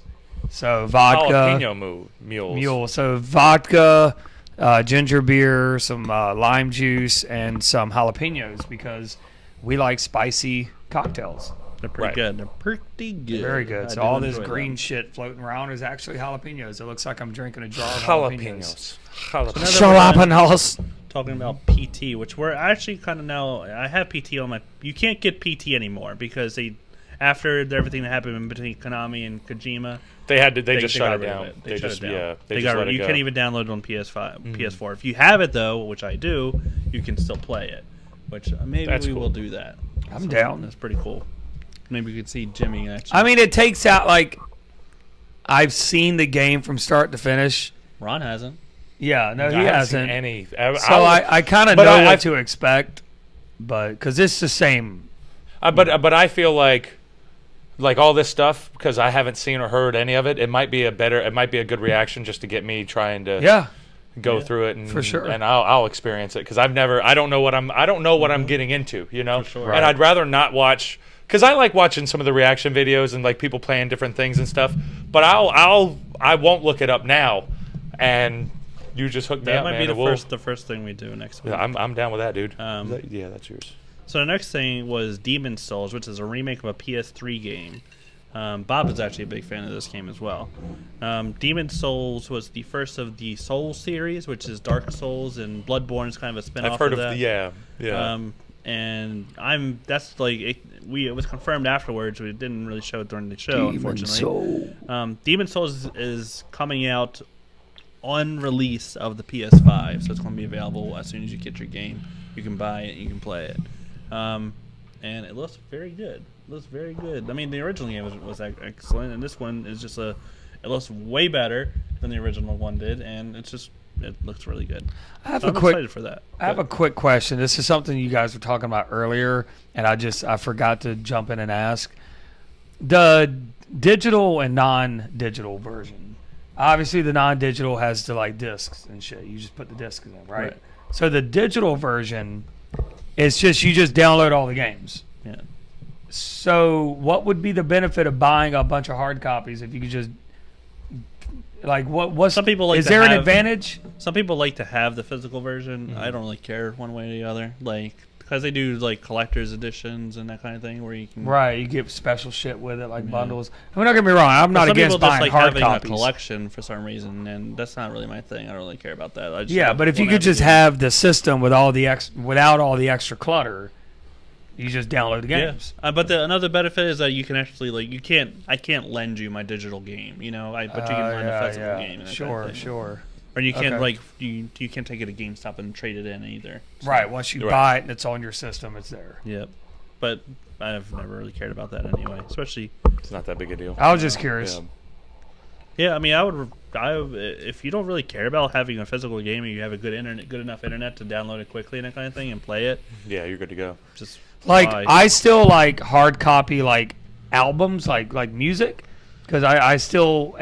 So vodka, jalapeno mules. So vodka, ginger beer, some lime juice, and some jalapenos because we like spicy cocktails. They're pretty good. They're pretty good. Very good. So all this green shit floating around is actually jalapenos. It looks like I'm drinking a jar of jalapenos. Jalapenos. Talking about PT, which we're actually kind of now. I have PT on my. You can't get PT anymore because after everything that happened in between Konami and Kojima, they just shut it rid of down. it. They shut just it down. yeah. They got just let it you go. can't even download it on PS5, PS4. If you have it though, which I do, you can still play it. Which maybe we will do that. I'm down. That's pretty cool. Maybe we could see Jimmy actually. I mean, it takes out like I've seen the game from start to finish. Ron hasn't. Yeah, no, he I haven't hasn't. seen any. So I kind of know what to expect, but because it's the same. But I feel like all this stuff, because I haven't seen or heard any of it. It might be a good reaction just to get me trying to go through it and for sure. And I'll experience it because I don't know what I'm getting into, you know. Sure. And I'd rather not watch, because I like watching some of the reaction videos and like people playing different things and stuff. But I won't look it up now, and you just hook me up, That might man. be the first thing we do next week. Yeah, I'm down with that, dude. Yeah, that's yours. So the next thing was Demon's Souls, which is a remake of a PS3 game. Bob is actually a big fan of this game as well. Demon's Souls was the first of the Souls series, which is Dark Souls, and Bloodborne is kind of a spin-off I've heard of that. Yeah. And that's like it was confirmed afterwards. We didn't really show it during the show, unfortunately. Demon's Souls is coming out on release of the PS5, so it's going to be available as soon as you get your game. You can buy it, you can play it, and it looks very good. I mean, the original game was excellent, and this one is just it looks way better than the original one did, and it looks really good. I'm excited for that. I have a quick question. This is something you guys were talking about earlier, and I forgot to jump in and ask. The digital and non-digital version. Obviously, the non-digital has the like discs and shit. You just put the discs in, right? So the digital version is you just download all the games. Yeah. So what would be the benefit of buying a bunch of hard copies if you could just what? Some people like. Is there an advantage? Some people like to have the physical version. I don't really care one way or the other. Because they do like collector's editions and that kind of thing, where you can you get special shit with it, like bundles. I mean, don't get me wrong, I'm not against buying just hard having copies. A collection for some reason, and that's not really my thing. I don't really care about that. But if you could just have the system with all the without all the extra clutter, you just download the games. Yeah. But another benefit is that you can actually I can't lend you my digital game, but you can lend a physical game. And Sure. Or you can't you can't take it to GameStop and trade it in either. So, right. Once you buy it and it's on your system, it's there. Yep. But I've never really cared about that anyway. Especially, it's not that big a deal. I was just curious. Yeah, I mean, if you don't really care about having a physical game and you have a good enough internet to download it quickly and that kind of thing and play it. Yeah, you're good to go. Just I still like hard copy albums like music because I still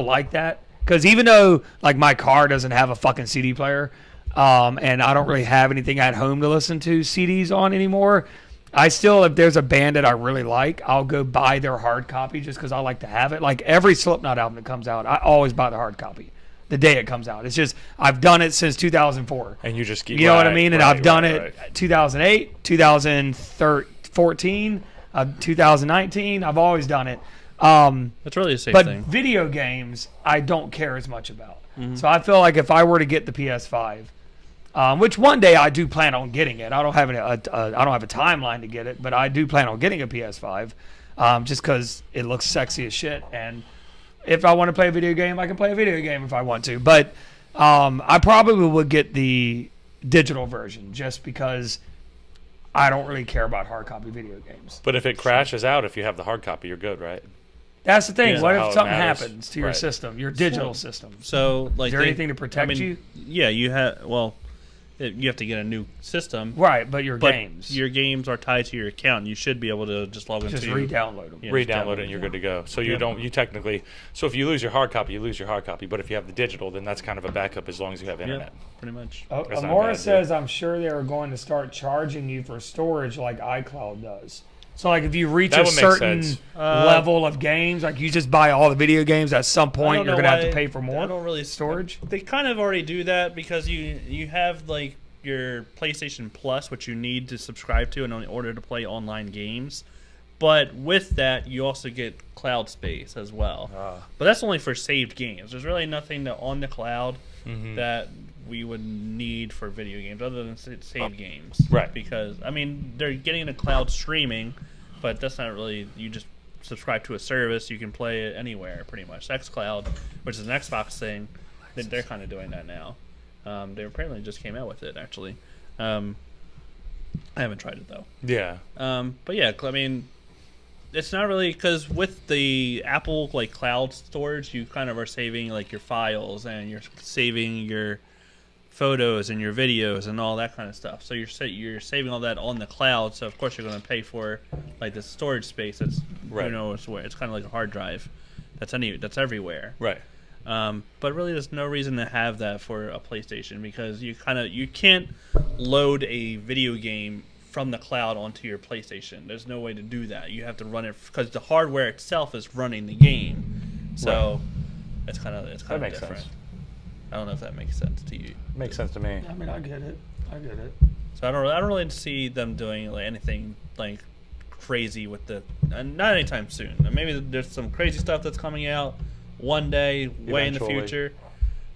like that. Because even though my car doesn't have a fucking CD player, and I don't really have anything at home to listen to CDs on anymore, I still, if there's a band that I really like, I'll go buy their hard copy just because I like to have it. Like every Slipknot album that comes out, I always buy the hard copy the day it comes out. It's just I've done it since 2004. And you just keep. You know what I mean? And I've done it 2008, 2014, 2019. I've always done it. That's really the same thing. But video games, I don't care as much about. Mm-hmm. So I feel like if I were to get the PS5, which one day I do plan on getting it. I don't have a timeline to get it, but I do plan on getting a PS5, just because it looks sexy as shit. And if I want to play a video game, I can play a video game if I want to. But I probably would get the digital version just because I don't really care about hard copy video games. But if it crashes out, if you have the hard copy, you're good, right? That's the thing. Yeah. What if something happens to your system, your digital system? So, is there anything to protect you? Yeah, you have. Well, you have to get a new system, right? But your games are tied to your account. You should be able to just log into. Just re-download them. Yeah, re-download it, and you're good to go. So you don't. You technically. So if you lose your hard copy, you lose your hard copy. But if you have the digital, then that's kind of a backup as long as you have internet. Yeah, pretty much. Amora says, "I'm sure they are going to start charging you for storage like iCloud does." So, if you reach a certain level of games, you just buy all the video games, at some point you're going to have to pay for more. I don't really storage. They kind of already do that because you have your PlayStation Plus, which you need to subscribe to in order to play online games. But with that, you also get cloud space as well. But that's only for saved games. There's really nothing on the cloud that we would need for video games other than saved games. Right. Because, they're getting the cloud streaming but that's not really. You just subscribe to a service. You can play it anywhere, pretty much. xCloud, which is an Xbox thing, they're kind of doing that now. They apparently just came out with it, actually. I haven't tried it though. Yeah. But yeah, I mean, it's not really because with the Apple like cloud storage, you kind of are saving like your files and you're saving your photos and your videos and all that kind of stuff. So you're saving all that on the cloud. So of course you're going to pay for like the storage space. That's right. You know, it's kind of like a hard drive. That's everywhere. Right. But really, there's no reason to have that for a PlayStation because you can't load a video game from the cloud onto your PlayStation. There's no way to do that. You have to run it because the hardware itself is running the game. So right. it's kind of different. Sense. I don't know if that makes sense to you. Makes sense to me. I mean, I get it. So I don't really see them doing like anything like crazy with not anytime soon. Maybe there's some crazy stuff that's coming out one day, way in the future.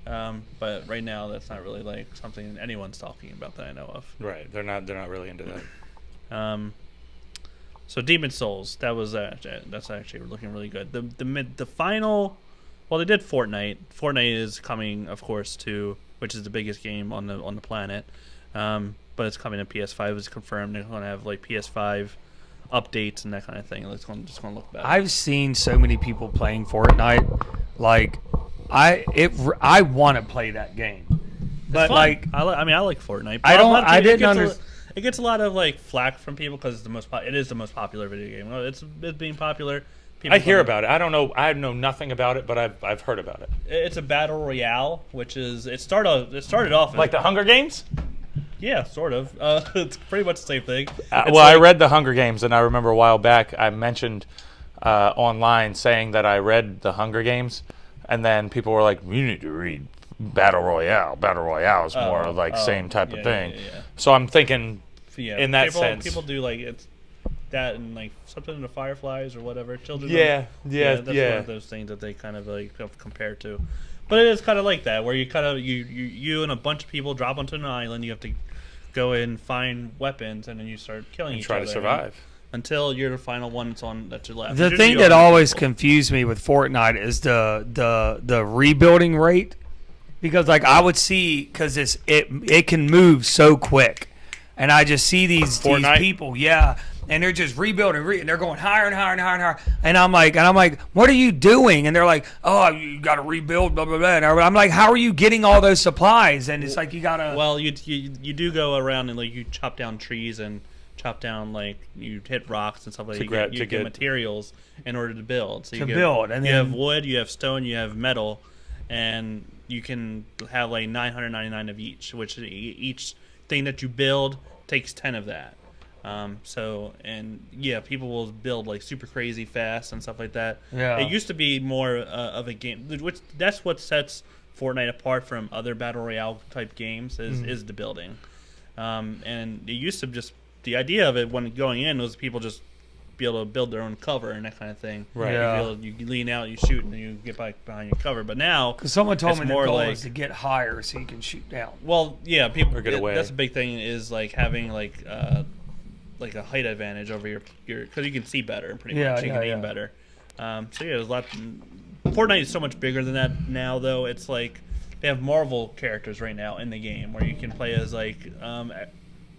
But right now, that's not really like something anyone's talking about that I know of. Right, they're not really into that. So Demon Souls, that's actually looking really good. The final, well, they did Fortnite. Fortnite is coming, of course, which is the biggest game on the planet. But it's coming to PS5. It's confirmed. They're going to have like PS5 updates and that kind of thing. It's just going to look better. I've seen so many people playing Fortnite. Like, I want to play that game, but like, I like Fortnite. I didn't understand. It gets a lot of like flack from people because it is the most popular video game. Well, it's being popular. I hear about it. I don't know. I know nothing about it, but I've heard about it. It's a battle royale, which is it started off as, like the Hunger Games. Yeah, sort of. It's pretty much the same thing. I read the Hunger Games, and I remember a while back I mentioned online saying that I read the Hunger Games, and then people were like, "You need to read Battle Royale. Battle Royale is more like same type of thing." Yeah. So I'm thinking, yeah, in that sense, people do like it's that and like something in the Fireflies or whatever. Children. Yeah. That's one of those things that they kind of like compare to. But it is kind of like that, where you kind of you and a bunch of people drop onto an island. You have to go in, find weapons, and then you start killing each other. Try to survive until you're the final one that's left. The thing that always confused me with Fortnite is the rebuilding rate, because like I would see because it can move so quick, and I just see these people, and they're just rebuilding, and they're going higher and higher and higher and higher, and I'm like, what are you doing? And they're like, oh, you got to rebuild, blah blah blah. And I'm like, how are you getting all those supplies? And it's like you gotta. Well, you do go around and like you chop down trees and chop down like you hit rocks and stuff like that. You get materials in order to build. So you have wood, you have stone, you have metal, and you can have like 999 of each, which each thing that you build takes 10 of that. People will build like super crazy fast and stuff like that. Yeah. It used to be more of a game, which that's what sets Fortnite apart from other battle royale type games is the building. And it used to just the idea of it when going in was people just be able to build their own cover and that kind of thing. Right. Yeah. You lean out, you shoot, and then you get back behind your cover. But now, because someone told me the goal like, is to get higher so you can shoot down. Well, yeah, people. Get away. That's a big thing is like having like a height advantage over your because you can see better pretty much. You can aim better. There's a lot. Fortnite is so much bigger than that now, though. It's like they have Marvel characters right now in the game where you can play as like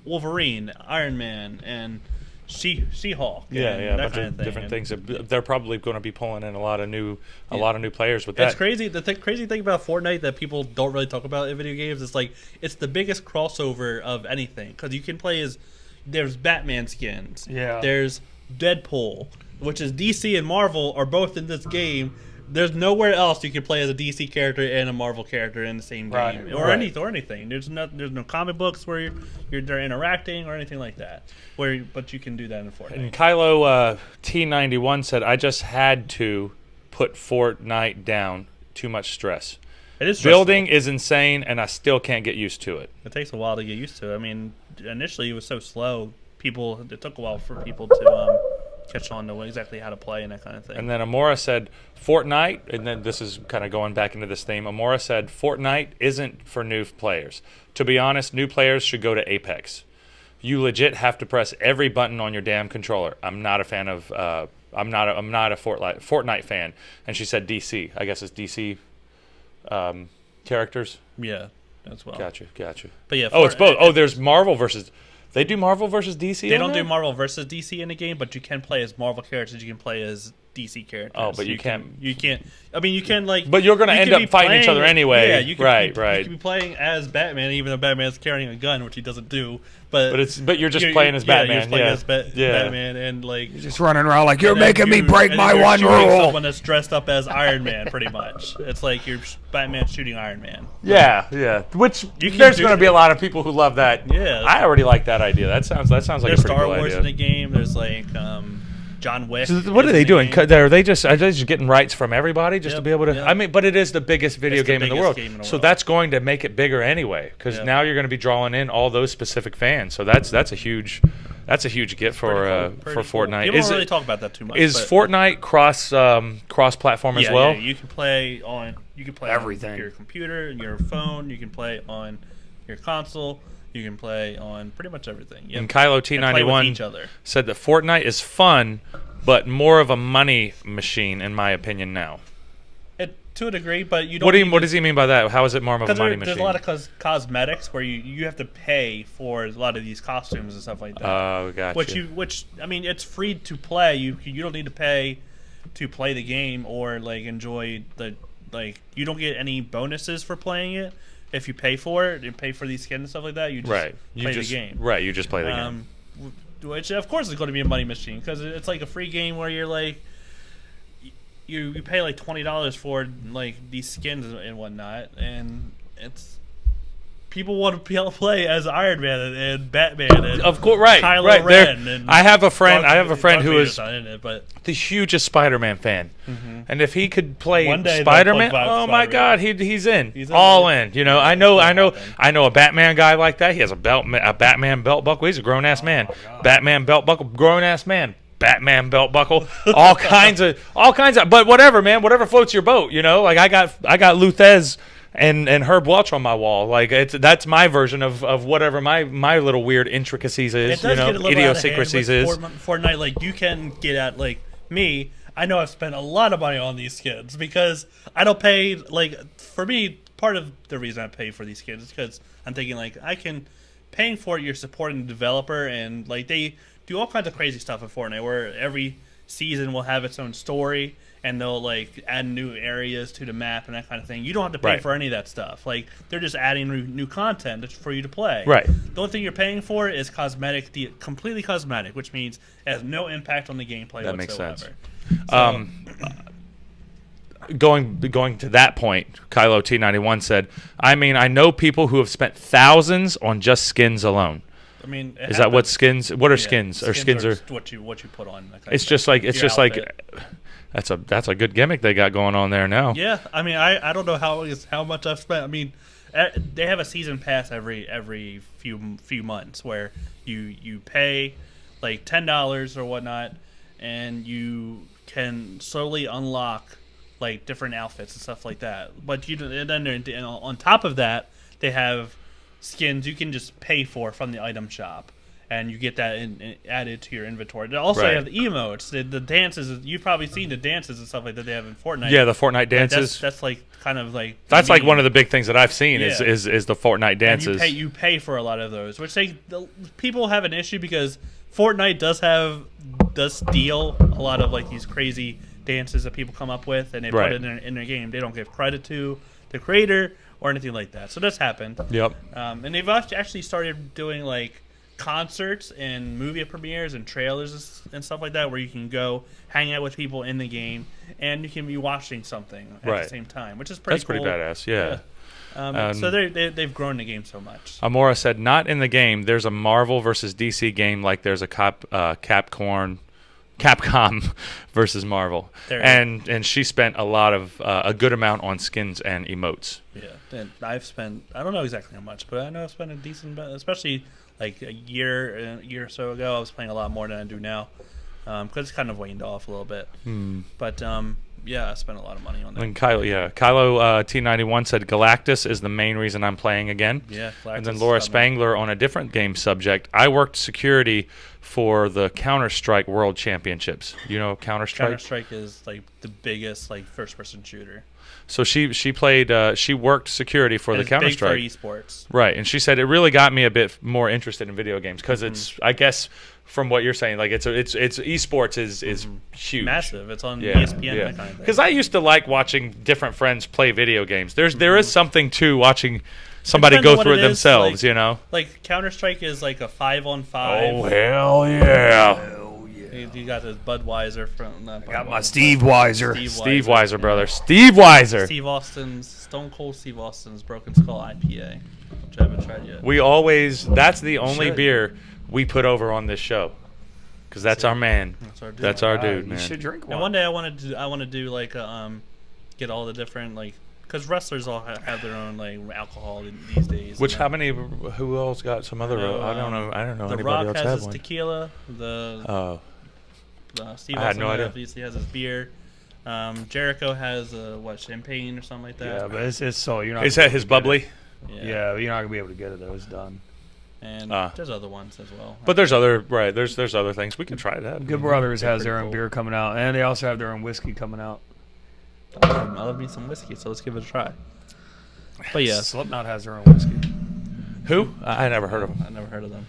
Wolverine, Iron Man, and She-Hulk. That kind of thing. Different things. They're probably going to be pulling in a lot of new players with that. It's crazy. The crazy thing about Fortnite that people don't really talk about in video games is like it's the biggest crossover of anything because you can play as. There's Batman skins. Yeah. There's Deadpool, which is DC and Marvel are both in this game. There's nowhere else you can play as a DC character and a Marvel character in the same game, or anything. There's no comic books where they're interacting or anything like that. But you can do that in Fortnite. And Kylo T91 said, "I just had to put Fortnite down. Too much stress. It is stressful. Building is insane, and I still can't get used to it. It takes a while to get used to it. I mean, initially it was so slow. It took a while for people to catch on to exactly how to play and that kind of thing. And then Amora said, Fortnite, and then this is kind of going back into this theme. Amora said, Fortnite isn't for new players. To be honest, new players should go to Apex. you legit have to press every button on your damn controller. I'm not a fan of. I'm not a Fortnite fan. And she said DC. I guess it's DC characters. Yeah, as well. Gotcha. But yeah. It's both. Oh, there's Marvel versus. They do Marvel versus DC. They don't do Marvel versus DC in the game, but you can play as Marvel characters. You can play as DC characters. Oh, but you can't. You can't. I mean, you can like. But you're going to end up fighting each other anyway. Yeah, you can, right. You can be playing as Batman, even though Batman's carrying a gun, which he doesn't do. But you're just playing as Batman. You're just playing as Batman, and like you're just running around like you're making me break my one rule. Someone that's dressed up as Iron Man, pretty much. It's like you're Batman shooting Iron Man. Yeah. Which there's going to be a lot of people who love that. Yeah, I already like that idea. That sounds like a pretty cool idea. There's Star Wars in the game. There's like John Wick. So what are they doing? Are they just getting rights from everybody just to be able to? I mean, but it is the biggest video game in the world. So that's going to make it bigger anyway, because now you're going to be drawing in all those specific fans. So that's a huge get for Fortnite. You don't really talk about that too much. Is Fortnite cross platform as well? Yeah, you can play on everything. On your computer, your phone. You can play on your console. You can play on pretty much everything. Yep. And Kylo T91 said that Fortnite is fun, but more of a money machine, in my opinion, now. To a degree, but you don't. What does he mean by that? How is it more of a money machine? There's a lot of cosmetics where you have to pay for a lot of these costumes and stuff like that. Oh, gotcha. Which I mean, it's free to play. You don't need to pay to play the game or like enjoy you don't get any bonuses for playing it. If you pay for it and pay for these skins and stuff like that, you just play the game. Right, you just play the game. Which, of course, is going to be a money machine because it's like a free game where you're like, you pay like $20 for like these skins and whatnot, and it's people want to be able to play as Iron Man and Batman and of course, right, Kylo Ren. And I have a friend who is the hugest Spider-Man fan, and if he could play Spider-Man, Spider-Man, my God, he's in. He's all in. You know, I know a Batman guy like that. He has a Batman belt buckle. He's a grown ass man. Batman belt buckle, grown ass man. Batman belt buckle, all kinds of, but whatever, man, whatever floats your boat. You know, like I got Luthez and Herb Welch on my wall. Like that's my version of whatever my little weird intricacies is, idiosyncrasies is. Fortnite, like you can get at like me. I know I've spent a lot of money on these skins because I don't pay. Like for me, part of the reason I pay for these skins is because I'm thinking like paying for it. You're supporting the developer, and like they do all kinds of crazy stuff in Fortnite where every season will have its own story and they'll like add new areas to the map and that kind of thing. You don't have to pay for any of that stuff. Like they're just adding new content for you to play. Right. The only thing you're paying for is completely cosmetic, which means it has no impact on the gameplay whatsoever. Makes sense. Going to that point, Kylo T91 said, I mean, I know people who have spent thousands on just skins alone. I mean, is that what skins? What are skins? Or skins are what you put on. It's just like that's a good gimmick they got going on there now. Yeah, I mean, I don't know how much I've spent. I mean, they have a season pass every few months where you pay like $10 or whatnot, and you can slowly unlock like different outfits and stuff like that. But and on top of that, they have skins you can just pay for from the item shop, and you get that added to your inventory. They also have the emotes, the dances. You've probably seen the dances and stuff like that they have in Fortnite. Yeah, the Fortnite dances. That's like kind of like that's like one of the big things that I've seen is the Fortnite dances. And you pay for a lot of those, which people have an issue because Fortnite does steal a lot of like these crazy dances that people come up with, and they put it in their game. They don't give credit to the creator or anything like that. So that's happened. Yep. And they've actually started doing like concerts and movie premieres and trailers and stuff like that, where you can go hang out with people in the game and you can be watching something at the same time, which is pretty. That's pretty badass. Yeah. So they've grown the game so much. Amora said, "Not in the game. There's a Marvel versus DC game, like there's a Capcom versus Marvel, and she spent a good amount on skins and emotes. Yeah, and I've spent, I don't know exactly how much, but I know I've spent a decent, especially like a year or so ago. I was playing a lot more than I do now, because it's kind of waned off a little bit. But I spent a lot of money on that. And Kylo T91 said Galactus is the main reason I'm playing again. Yeah, Galactus. And then Laura Spangler on a different game subject. I worked security for the Counter-Strike World Championships. You know Counter-Strike? Counter-Strike is like the biggest like first-person shooter. So she played. She worked security for the Counter-Strike. Big for esports. Right, and she said it really got me a bit more interested in video games because it's. I guess from what you're saying, like it's esports is huge, massive. It's on ESPN. That kind of thing. Because I used to like watching different friends play video games. There is something to watching somebody go through it themselves. Like, you know, like Counter-Strike is like a 5-on-5. Oh hell yeah! You got this Budweiser from. I got my Steve Weiser. Steve Weiser, brother. Steve Weiser. Stone Cold Steve Austin's Broken Skull IPA, which I haven't tried yet. We always. That's the only beer we put over on this show, because that's our man. That's our dude. Man. You should drink one. And one day I want to do like get all the different like. Because wrestlers all have their own like alcohol these days. Which how many? Who else got some other? I don't know. I don't know. The Anybody Rock else has have his one? tequila. Steve I had Austin no idea. obviously has his beer. Jericho has champagne or something like that. Yeah, but it's so you're not. Is that his bubbly? Yeah, you're not gonna be able to get it though. It's done. And there's other ones as well. But there's other There's other things we can try that. Good Brothers has their own beer coming out, and they also have their own whiskey coming out. I love me some whiskey, so let's give it a try. But yeah, Slipknot has their own whiskey. Who? I never heard of them. I never heard of them.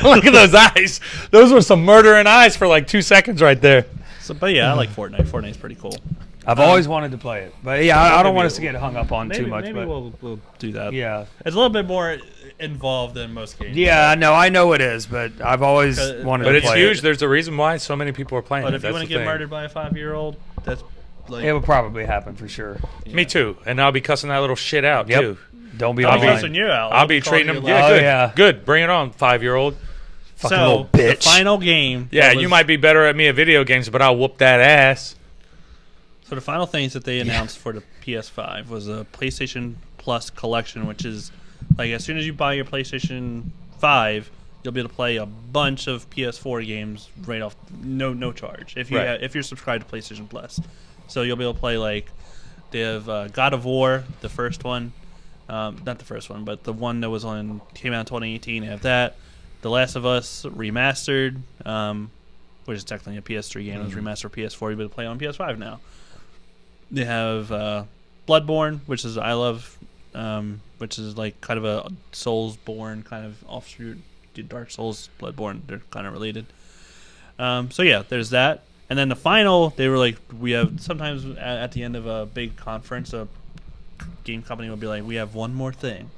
Look at those eyes. Those were some murdering eyes for like 2 seconds right there. So, but yeah, I like Fortnite. Fortnite's pretty cool. I've always wanted to play it, but yeah, I don't want us to get hung up on too much. Maybe we'll do that. Yeah, it's a little bit more involved than most games. Yeah, I know it is, but I've always wanted to play it. But it's huge. There's a reason why so many people are playing it. But if you want to get murdered by a 5-year-old, that's like... It will probably happen for sure. Yeah. Me too. And I'll be cussing that little shit out too. Don't be cussing you out. I'll be treating him. Good. Bring it on, 5-year-old. Fucking little bitch. The final game. Yeah, you might be better at me at video games, but I'll whoop that ass. So the final things that they announced for the PS5 was a PlayStation Plus collection, which is like as soon as you buy your PlayStation 5, you'll be able to play a bunch of PS4 games right off, no charge. If you're subscribed to PlayStation Plus, so you'll be able to play like they have God of War, the first one, not the first one, but the one that came out in 2018. They have that. The Last of Us remastered, which is technically a PS3 game. It was remastered for PS4. You'll be able to play on PS5 now. They have Bloodborne, which is I love, which is like kind of a Soulsborne kind of offshoot. Dark Souls, Bloodborne, they're kind of related. So yeah, there's that. And then the final, they were like, we have sometimes at the end of a big conference, a game company will be like, we have one more thing.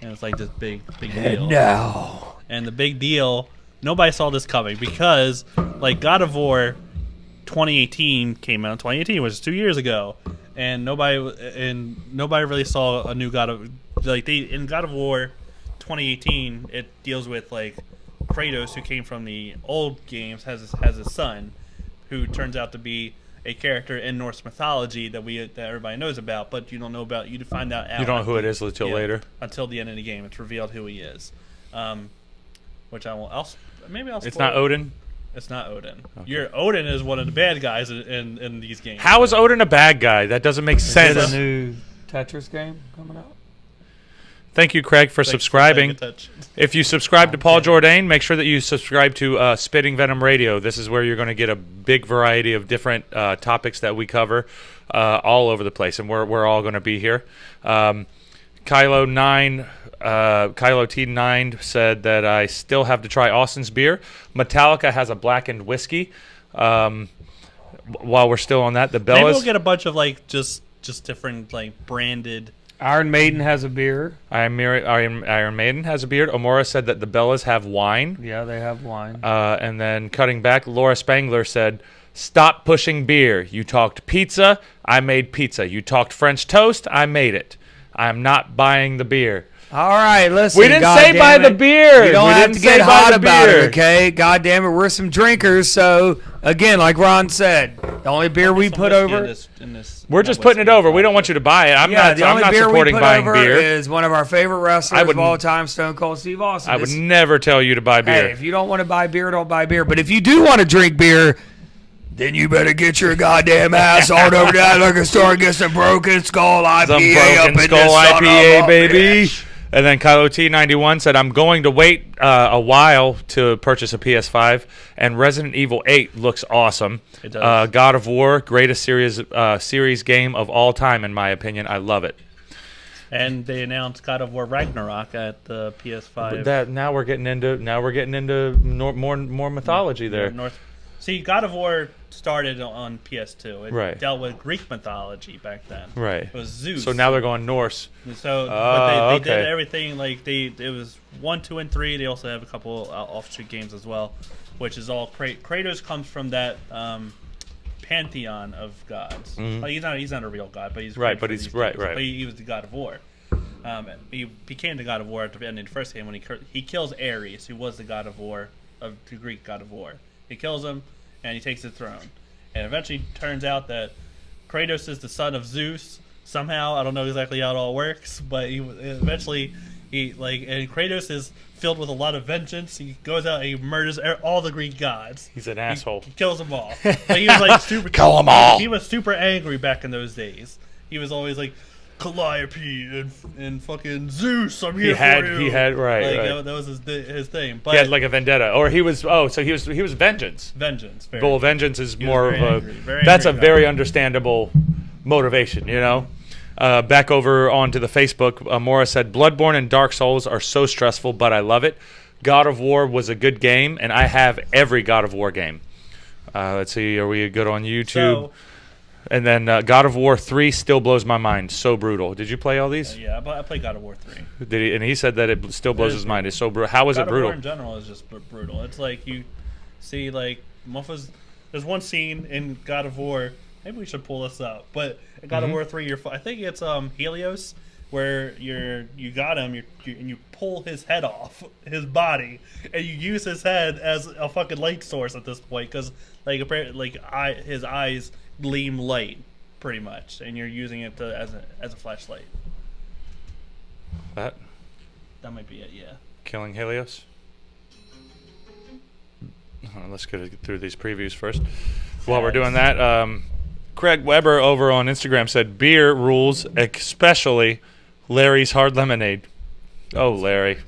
And it's like this big deal. No. And the big deal, nobody saw this coming because like God of War 2018 came out in 2018, which is 2 years ago, and nobody really saw a new God of in God of War 2018. It deals with like Kratos, who came from the old games, has a son, who turns out to be a character in Norse mythology that everybody knows about, but you don't know about. You find out. You don't know who it is until later. Until the end of the game, it's revealed who he is. Which I won't. Maybe I'll. It's not Odin. It's not Odin. Okay. Odin is one of the bad guys in these games. How is Odin a bad guy? That doesn't make sense. Is it a new Tetris game coming out? Thank you, Craig, for subscribing. If you subscribe to Paul Jourdain, make sure that you subscribe to Spitting Venom Radio. This is where you're going to get a big variety of different topics that we cover all over the place, and we're all going to be here. Kylo T9 said that I still have to try Austin's beer. Metallica has a blackened whiskey. While we're still on that, the Bellas. Maybe we'll get a bunch of like just different like branded. Iron Maiden has a beer. Iron Maiden has a beer. Omura said that the Bellas have wine. Yeah, they have wine. And then cutting back, Laura Spangler said, "Stop pushing beer. You talked pizza. I made pizza. You talked French toast. I made it. I'm not buying the beer." All right, listen. We didn't say buy the beer. You don't We have didn't to get say buy hot the about beer. it, okay? God damn it, we're some drinkers. So again, like Ron said, the only beer we put over. We're just putting it over. We don't want you to buy it. I'm not supporting buying beer. Is one of our favorite wrestlers of all time, Stone Cold Steve Austin. I would never tell you to buy beer. Hey, if you don't want to buy beer, don't buy beer. But if you do want to drink beer, then you better get your goddamn ass on over to that liquor store and get some Broken Skull IPA. Some Broken Skull IPA, baby. And then Kylo T91 said, I'm going to wait a while to purchase a PS5. And Resident Evil 8 looks awesome. It does. God of War, greatest series game of all time, in my opinion. I love it. And they announced God of War Ragnarok at the PS5. But now we're getting into more mythology there. See, God of War started on PS2. It dealt with Greek mythology back then. Right. It was Zeus. So now they're going Norse. So but they did everything like it was 1, 2, and 3. They also have a couple offshoot games as well, which is all Kratos comes from that pantheon of gods. Mm-hmm. Like, he's not a real god, but he's right. But he's right. But he was the God of War. He became the God of War at the end of the first game when he kills Ares, who was the God of War of the Greek God of War. He kills him, and he takes the throne. And eventually turns out that Kratos is the son of Zeus. Somehow, I don't know exactly how it all works, but eventually and Kratos is filled with a lot of vengeance. He goes out and he murders all the Greek gods. He's an asshole. He kills them all. But he was like super. Kill them all. He was super angry back in those days. He was always like, Calliope and fucking Zeus, I'm here for you. He had right. That was his thing. But he had like a vendetta, or he was vengeance. Vengeance. Well, vengeance is more of a. Very that's angry a very understandable motivation, you know. Back over onto the Facebook, Mora said, "Bloodborne and Dark Souls are so stressful, but I love it. God of War was a good game, and I have every God of War game." Let's see, are we good on YouTube? So, and then God of War 3 still blows my mind. So brutal. Did you play all these? Yeah, I played God of War 3. Did he? And he said that it still blows his mind. It's so brutal. How is it brutal? God of War in general is just brutal. It's like you see, like there's one scene in God of War. Maybe we should pull this up. But in God of War 3, I think it's Helios, where you got him, and you pull his head off his body, and you use his head as a fucking light source at this point, because his eyes gleam light, pretty much, and you're using it as a flashlight. That might be it. Yeah. Killing Helios. Let's get through these previews first. While we're doing that, Craig Weber over on Instagram said beer rules, especially Larry's Hard Lemonade. Oh, Larry.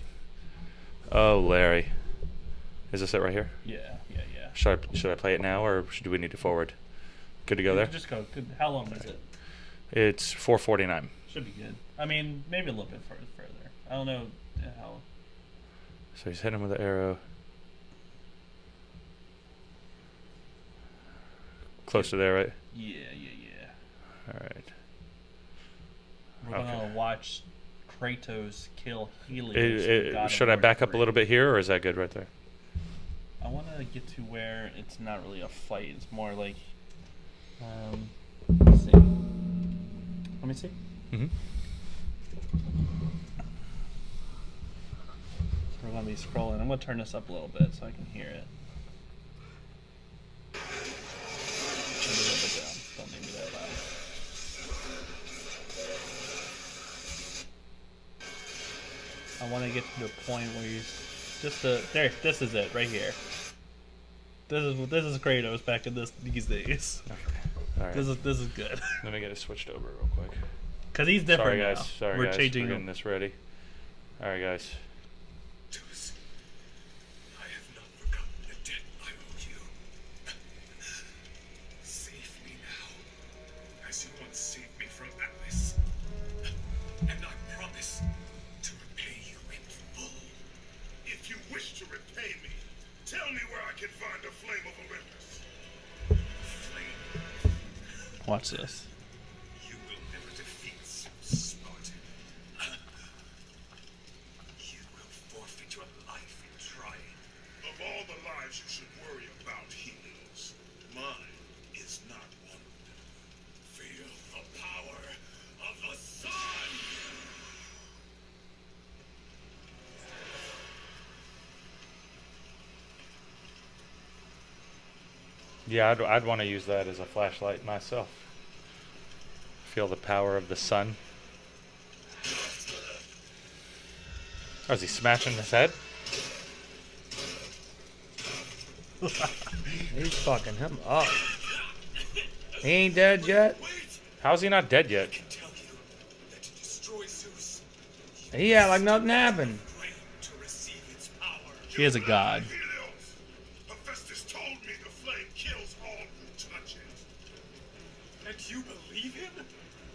Is this it right here? Yeah. Should I play it now, or do we need to forward? Good to go there? Just go. How long is it? It's 4:49. Should be good. I mean, maybe a little bit further. I don't know how. So he's hitting him with the arrow. Close to there, right? Yeah. All right. We're gonna watch Kratos kill Helios. Should I back up a little bit here, or is that good right there? I want to get to where it's not really a fight. It's more like, let's see. Let me see. Mm-hmm. So we're gonna be scrolling. I'm gonna turn this up a little bit so I can hear it. Turn it a little bit down. Don't make me that loud. I want to get to the point where he's there. This is it right here. This is Kratos back in these days. Okay. All right. This is good. Let me get it switched over real quick. Cause he's different now. Sorry, We're guys. changing. We're getting this ready. All right, guys. I have not forgotten the debt I owe you. Save me now, as you once saved me from Atlas. And I promise to repay you in full. If you wish to repay me, tell me where I can find a flame of Olympus. Flame. Watch this. You will never defeat Zeus, Spartan. You will forfeit your life in trying. Of all the lives you should worry about, Helios, mine is not one of them. Feel the power of the sun! Yeah, I'd want to use that as a flashlight myself. Feel the power of the sun. Oh, is he smashing his head? He's fucking him up. He ain't dead yet. How's he not dead yet? He act like nothing happened. He is a god. Hephaestus told me the flame kills all who touch it. And you believe him?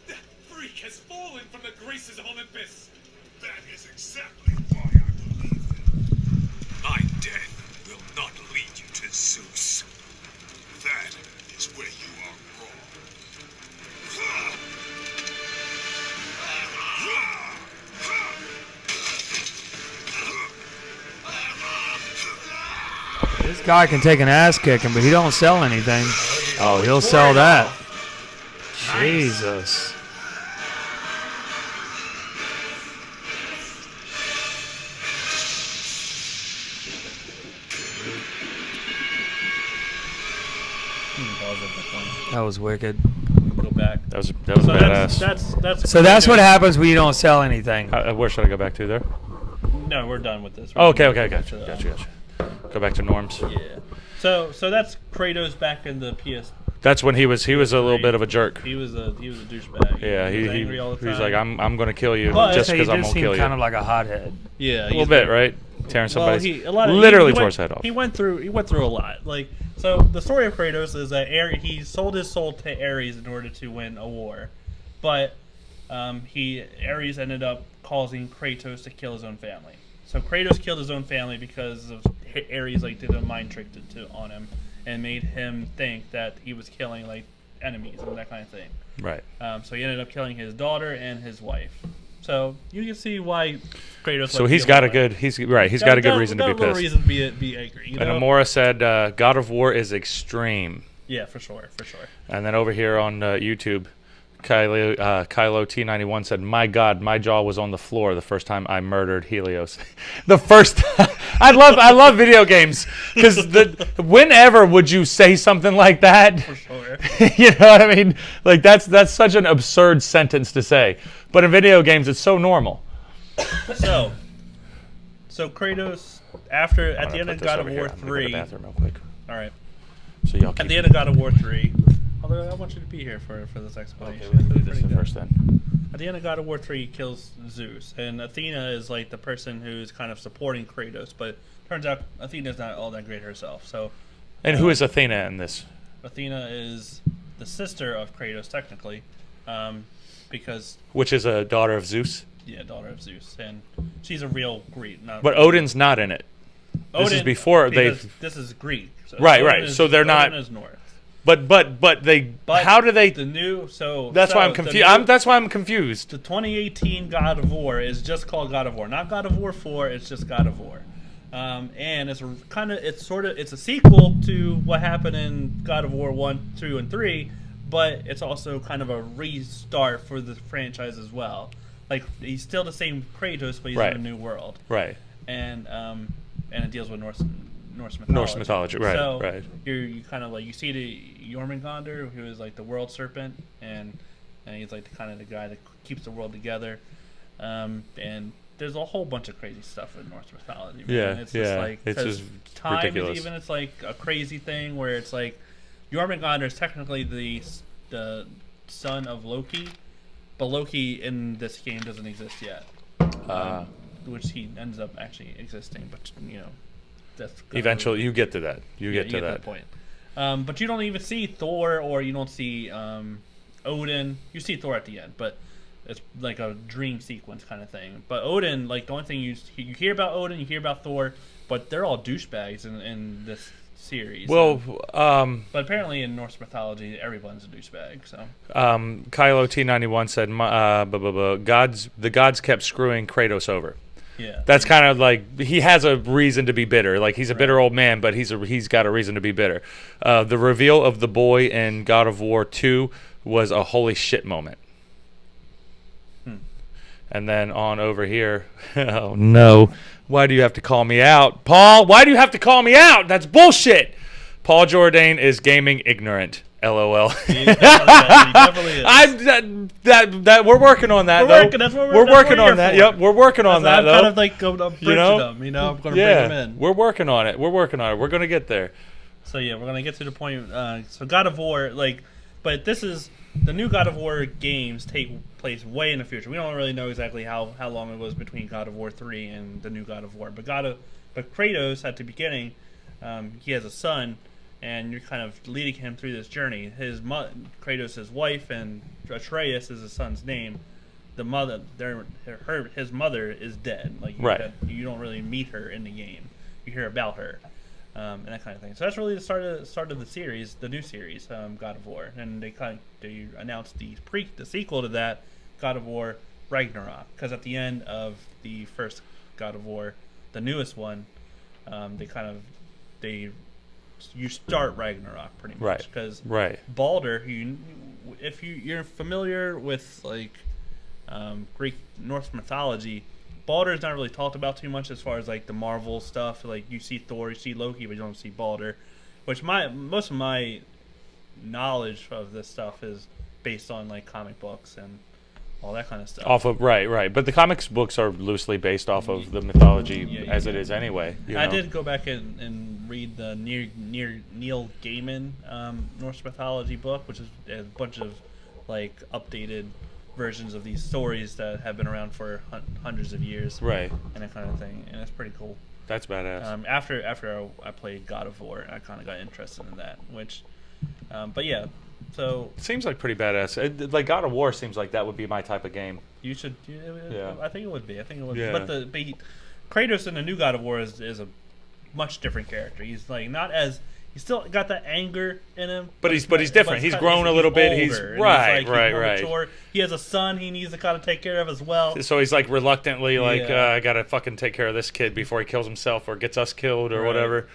That freak has fallen from the graces of Olympus. That is exactly why I believe him. My death will not lead you to Zeus. That is where you are wrong. This guy can take an ass kicking, but he don't sell anything. Oh, he'll sell that. Jesus. That was wicked. Go back. That was badass. That's What happens when you don't sell anything. Where should I go back to there? No, we're done with this. Oh, okay, gotcha. Go back to norms. Yeah. So that's Kratos back in the PS. That's when he was a little bit of a jerk. He was a douchebag. Yeah, he was angry all the time. He's like, I'm going to kill you But just because I'm going to kill you. Kind of like a hothead. Yeah, a little bit, right? Tearing somebody's literally tore his head off. He went through a lot. Like, so the story of Kratos is that he sold his soul to Ares in order to win a war, but Ares ended up causing Kratos to kill his own family. So Kratos killed his own family because of Ares did a mind trick on him and made him think that he was killing enemies and that kind of thing. Right. So he ended up killing his daughter and his wife. So you can see why Kratos. So he's got a good got a good reason to be pissed. Reason to be angry. And Amora said, "God of War is extreme." Yeah, for sure. And then over here on YouTube, Kylo T91 said, "My God, my jaw was on the floor the first time I murdered Helios." The first time. I love video games because whenever would you say something like that? For sure. You know what I mean? Like that's such an absurd sentence to say. But in video games, it's so normal. So Kratos, at the end of God of War 3. Go to the bathroom real quick. All right. So y'all at the end of God of War 3. Although I want you to be here for this explanation. Okay, we'll do this first then. At the end of God of War 3, he kills Zeus, and Athena is the person who's kind of supporting Kratos. But turns out Athena's not all that great herself. So. And who is Athena in this? Athena is the sister of Kratos, technically. Which is a daughter of Zeus? Yeah, daughter of Zeus. And she's a real Greek. But Odin's not in it. This is before this is Greek. So right. So they're not. Odin is North. But how do they? The new That's why I'm confused. That's why I'm confused. The 2018 God of War is just called God of War, not God of War 4. It's just God of War. And it's a sequel to what happened in God of War 1, 2, and 3. But it's also kind of a restart for the franchise as well. He's still the same Kratos, but he's in a new world. Right. And it deals with Norse mythology. Norse mythology, right? So right. You kind of you see the Jormungandr, who is the world serpent, and he's the guy that keeps the world together. And there's a whole bunch of crazy stuff in Norse mythology. Man. Yeah, it's just it's just time ridiculous. Is even it's a crazy thing where it's Jormungandr is technically the son of Loki, but Loki in this game doesn't exist yet. Which he ends up actually existing, but that's eventually you get to that. You get to that point. But you don't even see Thor, or you don't see Odin. You see Thor at the end, but it's a dream sequence kind of thing. But Odin, the only thing you hear about Odin, you hear about Thor, but they're all douchebags in this series. Well, but apparently in Norse mythology, everyone's a douchebag. So, Kylo T91 said, the gods kept screwing Kratos over. Yeah, that's kind of he has a reason to be bitter. He's a bitter old man, but he's got a reason to be bitter. The reveal of the boy in God of War 2 was a holy shit moment. And then on over here, oh no, why do you have to call me out, Paul? Why do you have to call me out? That's bullshit. Paul Jourdain is gaming ignorant. LOL. He definitely is. We're working on that. We're working on that. Yep, we're working on that. I'm kind of like I'm bridging them. I'm going to bring them in. We're working on it. We're going to get there. So yeah, we're going to get to the point. So God of War, but this is the new God of War games take place way in the future. We don't really know exactly how long it was between God of War 3 and the new God of War. But Kratos at the beginning, he has a son. And you're kind of leading him through this journey. Kratos' wife and Atreus is his son's name. The mother, his mother is dead. You don't really meet her in the game. You hear about her, and that kind of thing. So that's really the start of the series, the new series, God of War. And they announced the sequel to that, God of War Ragnarok. Because at the end of the first God of War, the newest one, you start Ragnarok pretty much because Baldur, if you're familiar with Greek Norse mythology, Baldur is not really talked about too much as far as the Marvel stuff. You see Thor, you see Loki, but you don't see Baldur. Which most of my knowledge of this stuff is based on comic books and all that kind of stuff. Off of right, but the comics books are loosely based off of the mythology as it is anyway. I did go back and read the Neil Gaiman Norse mythology book, which is a bunch of updated versions of these stories that have been around for hundreds of years, right, and that kind of thing, and it's pretty cool. That's badass. After I played God of War, I kind of got interested in that, but yeah. So seems like pretty badass. God of War seems like that would be my type of game. You should. Yeah. I think it would be. Yeah. But Kratos in the new God of War is a much different character. He's he's still got that anger in him. But he's different. He's grown a little bit. He's right. Mature. He has a son he needs to kind of take care of as well. So he's reluctantly I gotta fucking take care of this kid before he kills himself or gets us killed or whatever.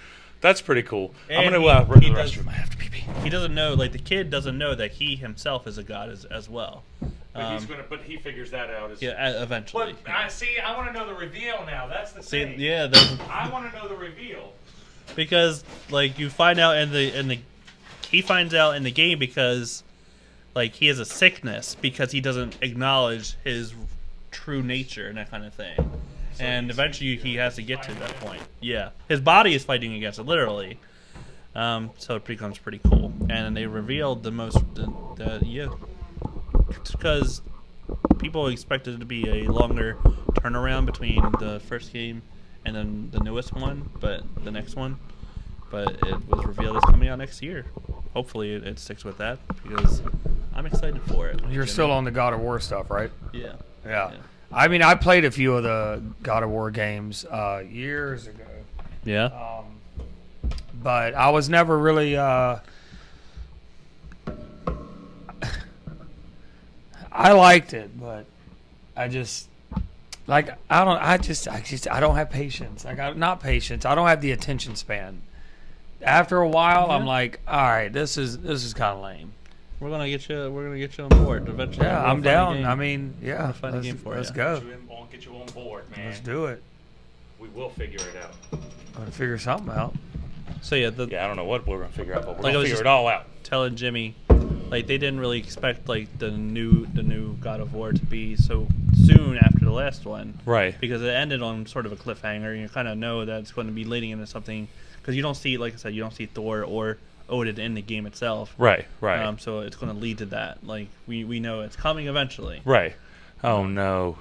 That's pretty cool. And I'm gonna run to the restroom. I have to pee. He doesn't know, the kid doesn't know that he himself is a god as well. But he figures that out. Eventually. But I want to know the reveal now. That's the thing. Yeah. I want to know the reveal. Because you find out he finds out in the game because he has a sickness because he doesn't acknowledge his true nature and that kind of thing. And eventually he has to get to that point. Yeah. His body is fighting against it, literally. So it becomes pretty cool. And they revealed because people expected it to be a longer turnaround between the first game and then the newest one, but the next one. But it was revealed it's coming out next year. Hopefully it sticks with that because I'm excited for it. You're still on the God of War stuff, right? Yeah. I mean, I played a few of the God of War games years ago. Yeah. But I was never really. I liked it, but I just I don't have patience. Not patience. I don't have the attention span. After a while, I'm like, all right, this is kind of lame. We're gonna get you on board eventually. Yeah, I'm down. I mean, yeah, find a game for let's you. go. Get you on board, man. Let's do it. We will figure it out. I'm gonna figure something out. So yeah, I don't know what we're gonna figure out, but we're gonna figure it all out. Telling Jimmy, they didn't really expect the new God of War to be so soon after the last one, right? Because it ended on sort of a cliffhanger. You kind of know that it's going to be leading into something because you don't see, like I said, you don't see Thor or Odin in the game itself. Right. So it's going to lead to that. We know it's coming eventually. Right. Oh no,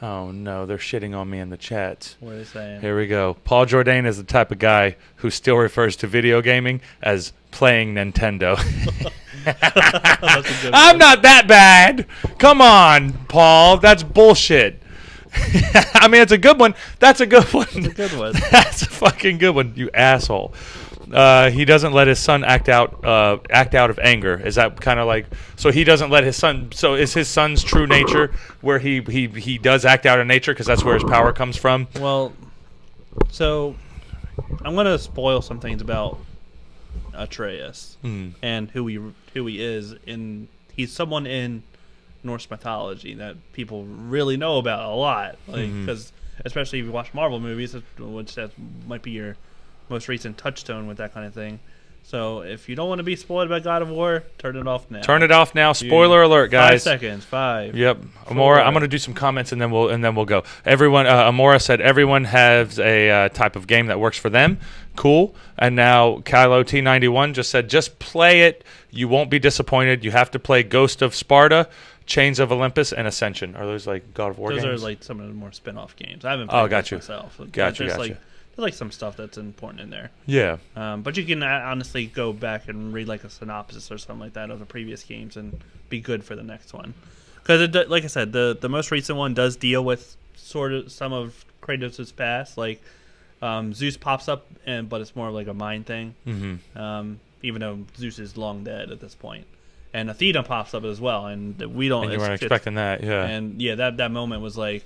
they're shitting on me in the chats. What are they saying? Here we go. Paul Jourdain is the type of guy who still refers to video gaming as playing Nintendo. I'm not that bad. Come on, Paul. That's bullshit. I mean, it's a good one. That's a good one. It's a good one. That's a fucking good one, you asshole. He doesn't let his son act out of anger. Is that kind of so he doesn't let his son? So is his son's true nature where he does act out of nature because that's where his power comes from? Well, so I'm gonna spoil some things about Atreus and who he is. He's someone in Norse mythology that people really know about a lot, because especially if you watch Marvel movies, which that might be your most recent touchstone with that kind of thing. So if you don't want to be spoiled by God of War, turn it off now. Turn it off now. Spoiler alert, guys. 5 seconds. 5. Yep. Amora, I'm going to do some comments and then we'll go. Everyone, Amora said everyone has a type of game that works for them. Cool. And now Kylo T91 just said, just play it. You won't be disappointed. You have to play Ghost of Sparta, Chains of Olympus, and Ascension. Are those like God of War games? Those are like some of the more spin-off games. I haven't played got you. myself. Got you. There's like some stuff that's important in there. Yeah. But you can honestly go back and read like a synopsis or something like that of the previous games and be good for the next one. Because like I said, the most recent one does deal with sort of some of Kratos' past. Like Zeus pops up, but it's more like a mind thing. Mm-hmm. Even though Zeus is long dead at this point. And Athena pops up as well, and we don't. And you weren't expecting that, yeah. And yeah, that moment was like,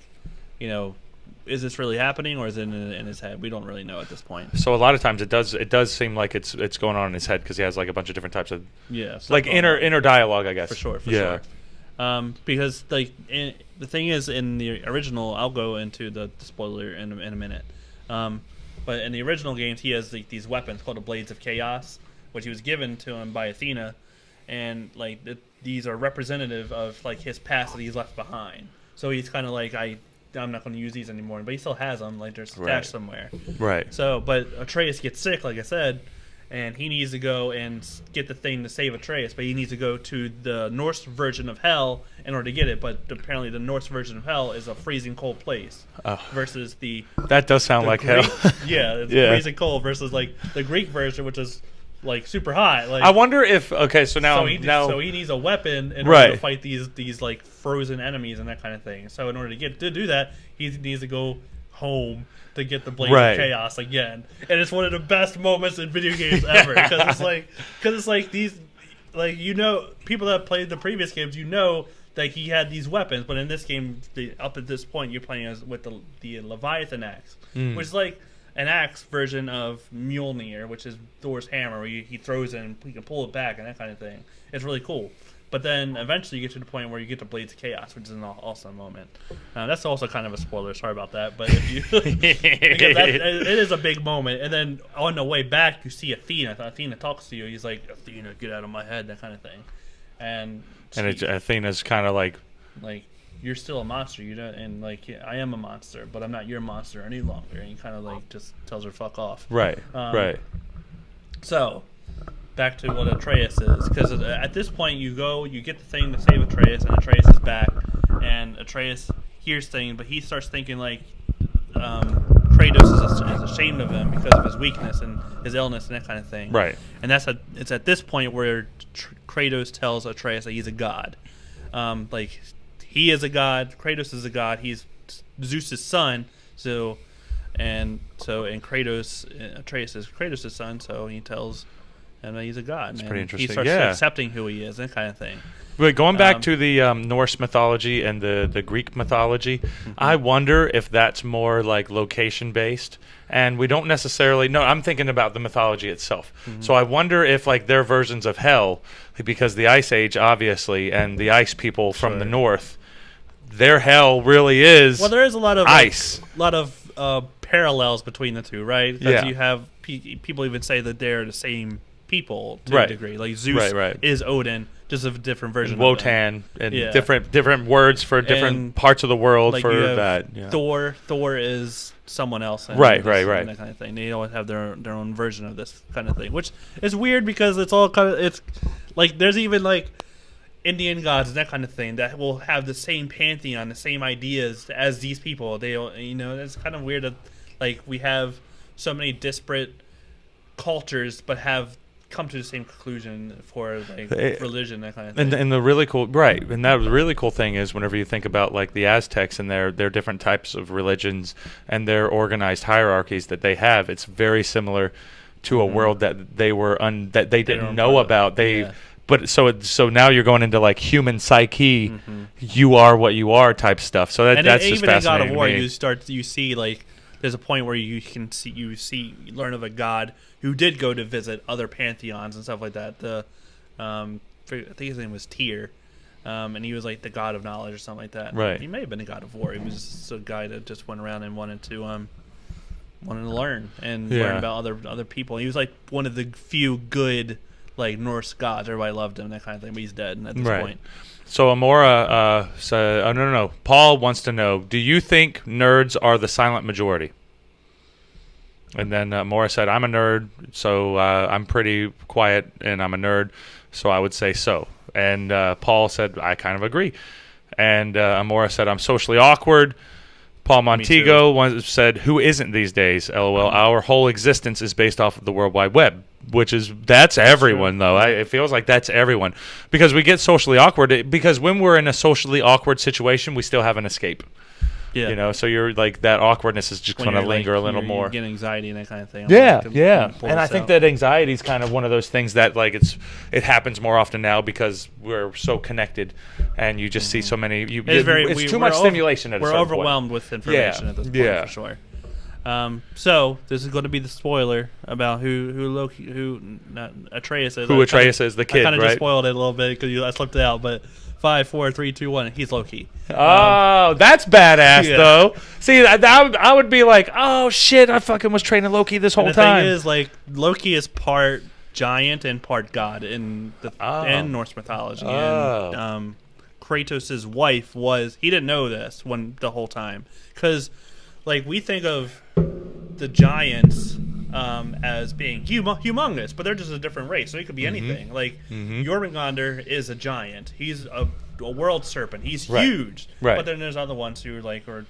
is this really happening or is it in his head? We don't really know at this point. So a lot of times it does seem like it's going on in his head because he has like a bunch of different types of like inner dialogue, I guess. For sure. Because like the thing is, in the original, I'll go into the spoiler in a minute. But in the original games, he has these weapons called the Blades of Chaos, which he was given to him by Athena, and like these are representative of like his past that he's left behind. So he's kind of like I'm not going to use these anymore, but he still has them, like they're stashed somewhere. Right. So, but Atreus gets sick, like I said, and he needs to go and get the thing to save Atreus, but he needs to go to the Norse version of Hell in order to get it. But apparently, the Norse version of Hell is a freezing cold place versus the. That does sound like Greek, hell. Yeah, it's freezing cold versus like the Greek version, which is like super hot. Like, I wonder if so he needs a weapon in order to fight these like frozen enemies and that kind of thing. So in order to do that, he needs to go home to get the Blades of Chaos again, and it's one of the best moments in video games ever because it's like these people that played the previous games, that he had these weapons, but in this game, up at this point, you're playing with the Leviathan axe, which is like an axe version of Mjolnir, which is Thor's hammer, where he throws it and he can pull it back and that kind of thing. It's really cool. But then eventually you get to the point where you get to Blades of Chaos, which is an awesome moment. That's also kind of a spoiler. Sorry about that. But if you, it is a big moment. And then on the way back, you see Athena. Athena talks to you. He's like, Athena, get out of my head, that kind of thing. And Athena's kind of like, you're still a monster, and like, yeah, I am a monster, but I'm not your monster any longer. And he kind of like just tells her fuck off. Right. So back to what Atreus is, because at this point you get the thing to save Atreus, and Atreus is back, and Atreus hears things, but he starts thinking like Kratos is ashamed of him because of his weakness and his illness and that kind of thing. Right. And it's at this point where Kratos tells Atreus that he's a god. Like, he is a god, Kratos is a god, he's Zeus' son, and Atreus is Kratos' son, so he tells him that he's a god. It's pretty interesting. He starts accepting who he is, that kind of thing. But going back to the Norse mythology and the Greek mythology, I wonder if that's more like location based, and we don't necessarily. No, I'm thinking about the mythology itself. So I wonder if like their versions of hell, because the Ice Age obviously, and the ice people from the north, their hell really is. Well, there is a lot of ice, parallels between the two, right? Because you have people even say that they're the same people to a degree. Like Zeus is Odin, just a different version. Wotan, and different words for different parts of the world for that. Yeah. Thor is someone else. And right. And that kind of thing. They always have their own version of this kind of thing, which is weird because it's all it's like there's even like Indian gods and that kind of thing that will have the same pantheon, the same ideas as these people. They, it's kind of weird that like we have so many disparate cultures, but have come to the same conclusion for like religion, that kind of thing. And the really cool, and that the really cool thing is whenever you think about like the Aztecs and their different types of religions and their organized hierarchies that they have, it's very similar to a world that they were that they didn't know about. But so now you're going into like human psyche, you are what you are type stuff. So that's just even fascinating. In God of War, you see like there's a point where you learn of a god who did go to visit other pantheons and stuff like that. I think his name was Tyr, and he was like the god of knowledge or something like that. Right. He may have been a god of war. He was just a guy that just went around and wanted to wanted to learn and learn about other people. He was like one of the few good like Norse gods. Everybody loved him, that kind of thing. But he's dead at this point. So Amora said, no. Paul wants to know: do you think nerds are the silent majority? And then Amora said, "I'm a nerd, so I'm pretty quiet, and I'm a nerd, so I would say so." And Paul said, "I kind of agree." And Amora said, "I'm socially awkward." Paul Montego said, "Who isn't these days? LOL. Our whole existence is based off of the World Wide Web," that's everyone, though. It feels like that's everyone. Because we get socially awkward. Because when we're in a socially awkward situation, we still have an escape. Yeah. You know, so you're like, that awkwardness is just going to linger a little more. You get anxiety and that kind of thing. And I think that anxiety is kind of one of those things that, like, it happens more often now because we're so connected and you just see so many. It's too much stimulation at a certain point. We're overwhelmed with information at this point, for sure. So this is going to be the spoiler about who Atreus is. Who Atreus is, the kid, right? I kind of just spoiled it a little bit because I slipped it out, but 5, 4, 3, 2, 1. He's Loki. That's badass, though. See, I would be like, oh shit, I fucking was training Loki this whole time. The thing is, like, Loki is part giant and part god in Norse mythology. And Kratos' wife he didn't know this the whole time, because like we think of the giants as being humongous, but they're just a different race, so it could be anything. Like Jormungandr is a giant. He's a world serpent. He's huge. Right. But then there's other ones who are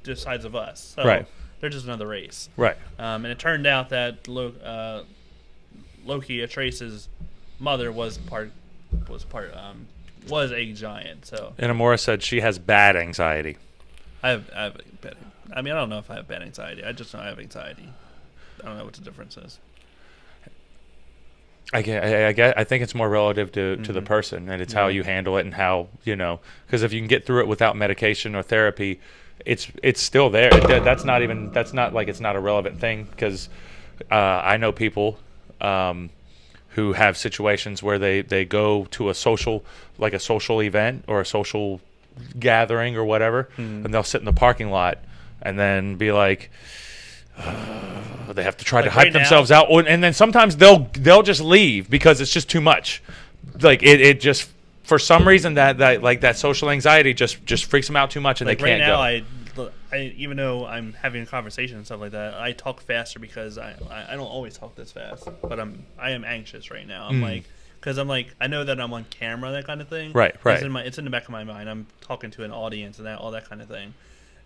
the size of us. So they're just another race. Right. And it turned out that Loki, Atreus' mother, was a giant. So. And Amora said she has bad anxiety. I have bad. I mean, I don't know if I have bad anxiety. I just know I have anxiety. I don't know what the difference is. I think it's more relative to the person, and it's how you handle it and how, because if you can get through it without medication or therapy, it's still there. That's not like it's not a relevant thing, because I know people who have situations where they go to a social event or a social gathering or whatever, and they'll sit in the parking lot and then be like, they have to try to hype themselves out, and then sometimes they'll just leave because it's just too much. Like it just, for some reason, that social anxiety just freaks them out too much, and they can't go. Right now, I even though I'm having a conversation and stuff like that, I talk faster because I don't always talk this fast, but I am anxious right now. I'm like, because I'm like, I know that I'm on camera, that kind of thing. Right. It's in the back of my mind. I'm talking to an audience and all that kind of thing.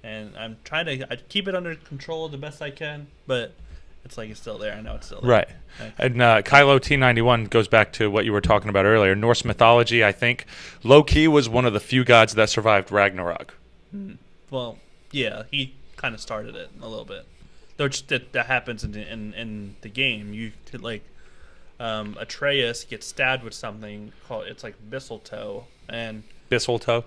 And I'm trying to keep it under control the best I can, but it's like it's still there. I know it's still there. Right. And Kylo T91 goes back to what you were talking about earlier. Norse mythology, I think Loki was one of the few gods that survived Ragnarok. Well, yeah, he kind of started it a little bit. Though that happens in the game. You could, like, Atreus gets stabbed with something called, it's like mistletoe. Mistletoe?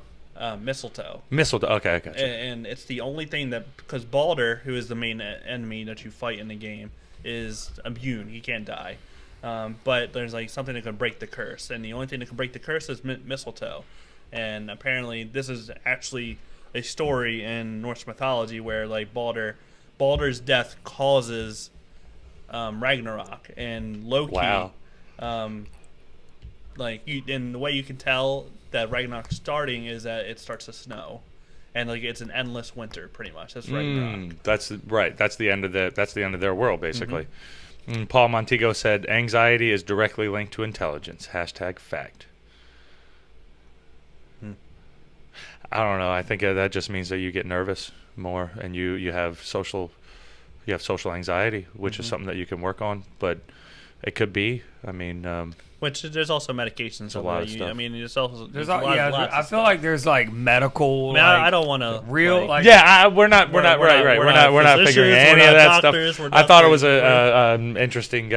Mistletoe. Okay, I got you. And it's the only thing that, because Balder, who is the main enemy that you fight in the game, is immune. He can't die. But there's like something that can break the curse, and the only thing that can break the curse is mistletoe. And apparently, this is actually a story in Norse mythology where, like, Balder's death causes Ragnarok, and Loki. Wow. And the way you can tell that Ragnarok's starting is that it starts to snow, and like it's an endless winter, pretty much. That's Ragnarok. That's right. That's the end of their world, basically. Paul Montego said, "Anxiety is directly linked to intelligence." #fact. I don't know. I think that just means that you get nervous more, and you have social anxiety, which is something that you can work on. But it could be. I mean. Which there's also medications. A lot of stuff. I mean, there's also I feel like there's like medical. I mean, I don't want to real. We're not figuring any of that stuff. I thought it was an interesting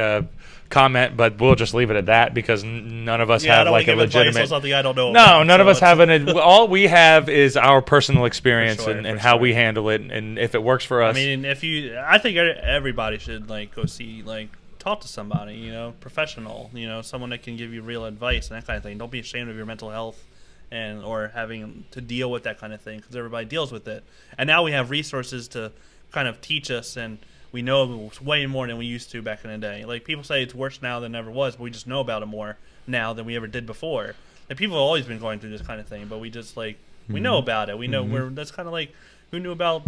comment, but we'll just leave it at that because none of us have like a legitimate. Something I don't know. No, none of us have all we have is our personal experience and how we handle it, and if it works for us. I mean, I think everybody should go see talk to somebody, professional, someone that can give you real advice and that kind of thing. Don't be ashamed of your mental health or having to deal with that kind of thing, because everybody deals with it. And now we have resources to kind of teach us, and we know way more than we used to back in the day. Like, people say it's worse now than it ever was, but we just know about it more now than we ever did before. Like, people have always been going through this kind of thing, but we just, like, we know about it. We know that's kind of like, who knew about,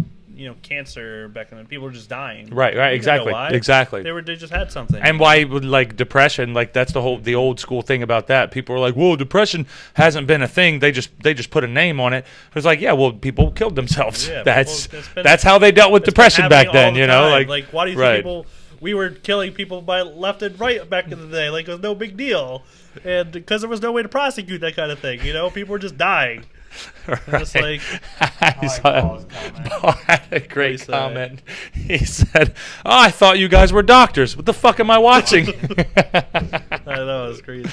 cancer back then? People were just dying. Right, exactly. Exactly. They just had something. And why would, like, depression, like, that's the old school thing about that. People are like, "Whoa, depression hasn't been a thing. They just put a name on it." It's like, yeah, well, people killed themselves. Yeah, that's how they dealt with depression back then, Like, why do you think people, we were killing people by left and right back in the day, like it was no big deal. And because there was no way to prosecute that kind of thing, people were just dying. Right. It's like, Paul had a great comment. He said, "Oh, I thought you guys were doctors. What the fuck am I watching?" I know, it's crazy.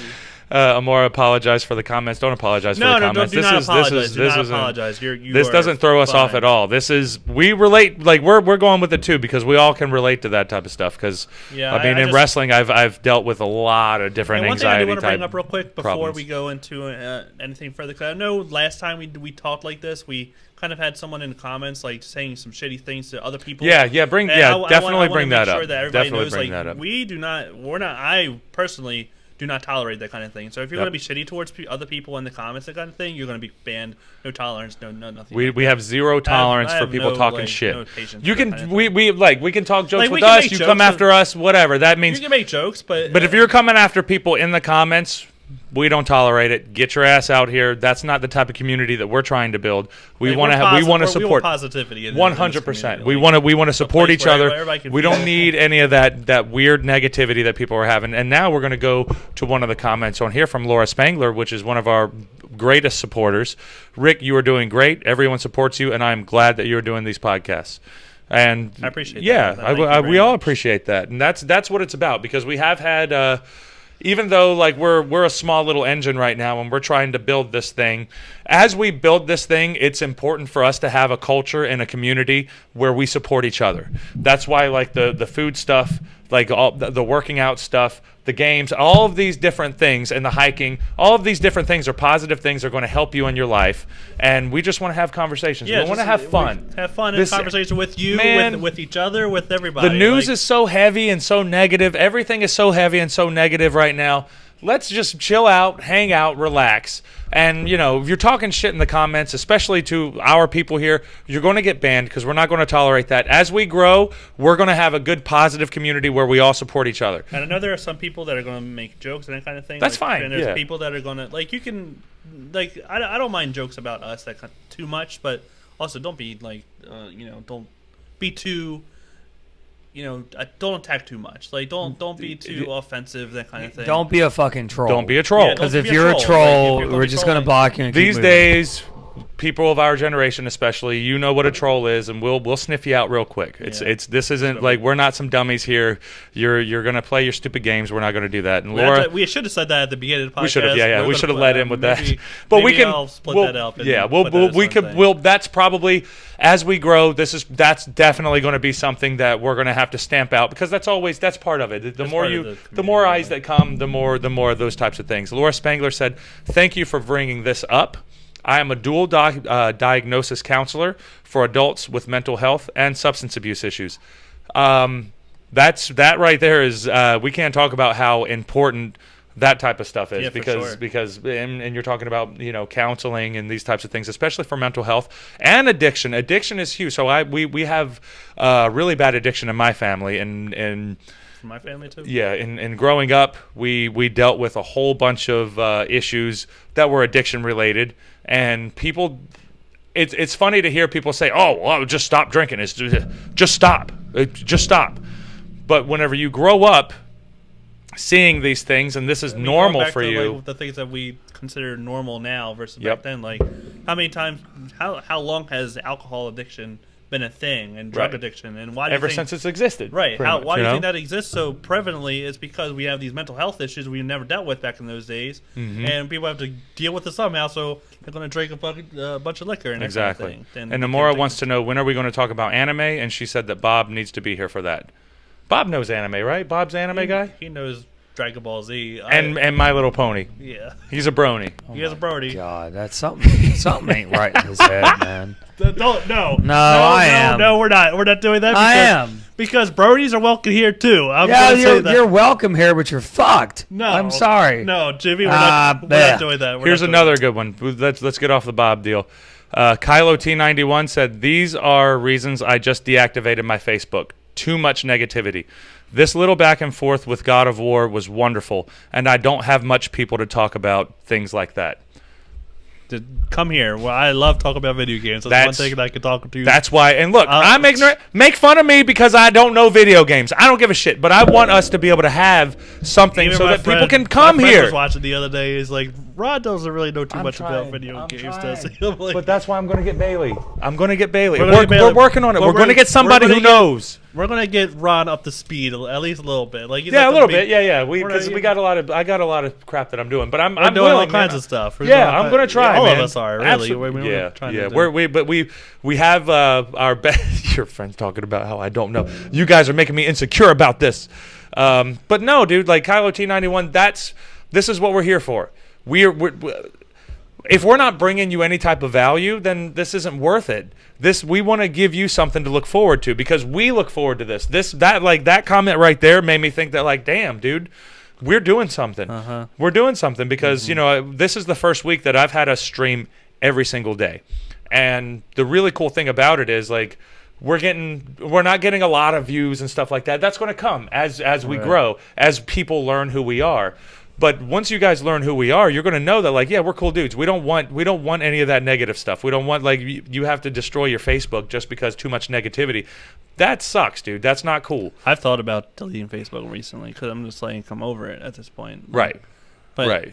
Amora, apologize for the comments. Don't apologize for the comments. Do not apologize. This doesn't throw us off at all. This is, we relate, like, we're going with it too, because we all can relate to that type of stuff. Because in wrestling, I've dealt with a lot of different anxiety type. One thing I do want to bring up real quick before problems. we go into anything further. Cause I know last time we talked like this, we kind of had someone in the comments like saying some shitty things to other people. Definitely bring that up. Definitely bring that up. I personally do not tolerate that kind of thing. So if you're going to be shitty towards other people in the comments, that kind of thing, you're going to be banned. No tolerance, no nothing. We have zero tolerance for people talking shit. No patience you can kind of we can talk jokes with us. You come after us, whatever. That means you can make jokes, but if you're coming after people in the comments, we don't tolerate it. Get your ass out here. That's not the type of community that we're trying to build. We want to support positivity. 100%. We want to support each other. We don't need any of that weird negativity that people are having. And now we're going to go to one of the comments on here from Laura Spangler, which is one of our greatest supporters. Rick, you are doing great. Everyone supports you, and I'm glad that you're doing these podcasts. And I appreciate that. Yeah, we all appreciate that. And that's what it's about, because we have had even though, like, we're a small little engine right now and we're trying to build this thing, as we build this thing, it's important for us to have a culture and a community where we support each other. That's why, like, the food stuff, like all the working out stuff, the games, all of these different things, and the hiking, all of these different things are positive things that are going to help you in your life. And we just want to have conversations. We want to have fun. Have fun in conversation with you, with each other, with everybody. The news is so heavy and so negative. Everything is so heavy and so negative right now. Let's just chill out, hang out, relax. And, if you're talking shit in the comments, especially to our people here, you're going to get banned, because we're not going to tolerate that. As we grow, we're going to have a good, positive community where we all support each other. And I know there are some people that are going to make jokes and that kind of thing. That's fine. And there's people that are going to, like, you can, like, I don't mind jokes about us that too much, but also don't be, like, don't be too... don't attack too much. Like, don't be too offensive, that kind of thing. Don't be a fucking troll. Don't be a troll. Because if you're a troll, we're just going to block you and These days, people of our generation especially, you know what a troll is, and we'll sniff you out real quick. This isn't like, we're not some dummies here. You're going to play your stupid games. We're not going to do that. And Laura, we should have said that at the beginning of the podcast. We should have, we should have led in with that. But we can I'll split that up. That's probably, as we grow, that's definitely going to be something that we're going to have to stamp out, because that's part of it. The more eyes that come, the more of those types of things. Laura Spangler said, "Thank you for bringing this up. I am a dual diagnosis counselor for adults with mental health and substance abuse issues." That right there is, we can't talk about how important that type of stuff is, because you're talking about counseling and these types of things, especially for mental health and addiction. Addiction is huge. So we have really bad addiction in my family, and from my family too. Yeah, and growing up, we dealt with a whole bunch of issues that were addiction related, and people. It's funny to hear people say, "Oh, well, just stop drinking. It's just stop. Just stop." But whenever you grow up seeing these things, and this is normal for you, like, the things that we consider normal now versus back then, like how long has alcohol addiction been a thing, and drug addiction, and why do ever since it's existed, right? Why do you think that exists so prevalently? It's because we have these mental health issues we never dealt with back in those days, and people have to deal with it somehow. So they're going to drink a bunch of liquor and exactly. That kind of thing. And Namora wants to know, when are we going to talk about anime? And she said that Bob needs to be here for that. Bob knows anime, right? Bob's anime guy. He knows Dragon Ball Z. And My Little Pony. Yeah. He's a brony. He is a brony. God, that's something. Something ain't right in his head, man. No, I am. No, we're not. We're not doing that. I am. Because bronies are welcome here too. You're welcome here, but you're fucked. No, I'm sorry. No, Jimmy, we're not doing that. Here's another good one. Let's get off the Bob deal. Kylo T91 said, "These are reasons I just deactivated my Facebook. Too much negativity. This little back and forth with God of War was wonderful, and I don't have much people to talk about things like that." Come here. Well, I love talking about video games. That's one thing that I can talk to you. That's why. And look, I'm ignorant. Make fun of me because I don't know video games. I don't give a shit. But I want us to be able to have something so that people can come here. I was watching the other day. He's like, Rod doesn't really know too much about video games, does he? Like, but that's why I'm going to get Bailey. We're working on it. We're going to get somebody who knows. We're going to get Ron up to speed at least a little bit. Like, a little bit. Yeah. Because I got a lot of crap that I'm doing. But I'm doing willing, all kinds of stuff. I'm going to try. All man. of us are really. Yeah. We have our best. Your friend's talking about how I don't know. You guys are making me insecure about this. But no, dude. Like Kylo T91. This is what we're here for. If we're not bringing you any type of value, then this isn't worth it. We want to give you something to look forward to because we look forward to this. That comment right there made me think that, like, damn, dude, we're doing something. We're doing something because this is the first week that I've had us stream every single day, and the really cool thing about it is like we're not getting a lot of views and stuff like that. That's going to come as we grow, as people learn who we are. But once you guys learn who we are, you're going to know that, like, yeah, we're cool dudes. We don't want any of that negative stuff. We don't want, like, you have to destroy your Facebook just because too much negativity. That sucks, dude. That's not cool. I've thought about deleting Facebook recently because I'm just like, I'm over it at this point. Right. But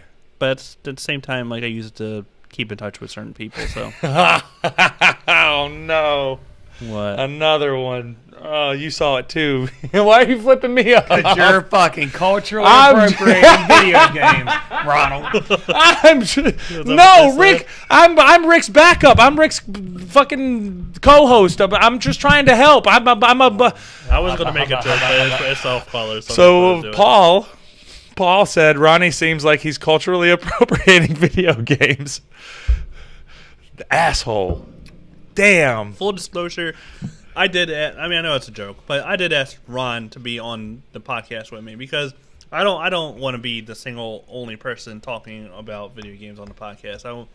at the same time, like, I use it to keep in touch with certain people. So. Oh no. What? Another one. Oh, you saw it too. Why are you flipping me off? Because you're fucking culturally appropriating video games, Ronald. Rick. I'm Rick's backup. I'm Rick's fucking co-host. I'm just trying to help. I was going to make a joke, but it's off-color. So Paul said Ronnie seems like he's culturally appropriating video games. The asshole. Damn. Full disclosure, I know it's a joke, but I did ask Ron to be on the podcast with me because I don't want to be the single only person talking about video games on the podcast.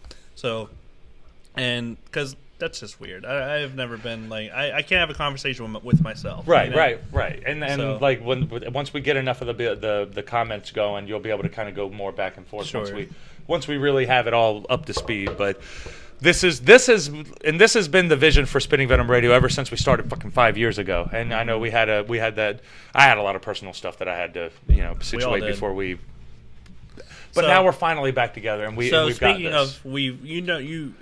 Because that's just weird. I've never been like I can't have a conversation with myself. Right. And like once we get enough of the comments going, you'll be able to kind of go more back and forth. Sure. Once we really have it all up to speed, but. This has been the vision for Spinning Venom Radio ever since we started fucking 5 years ago. And I know I had a lot of personal stuff that I had to situate before we. But now we're finally back together, and we've got this. So speaking of,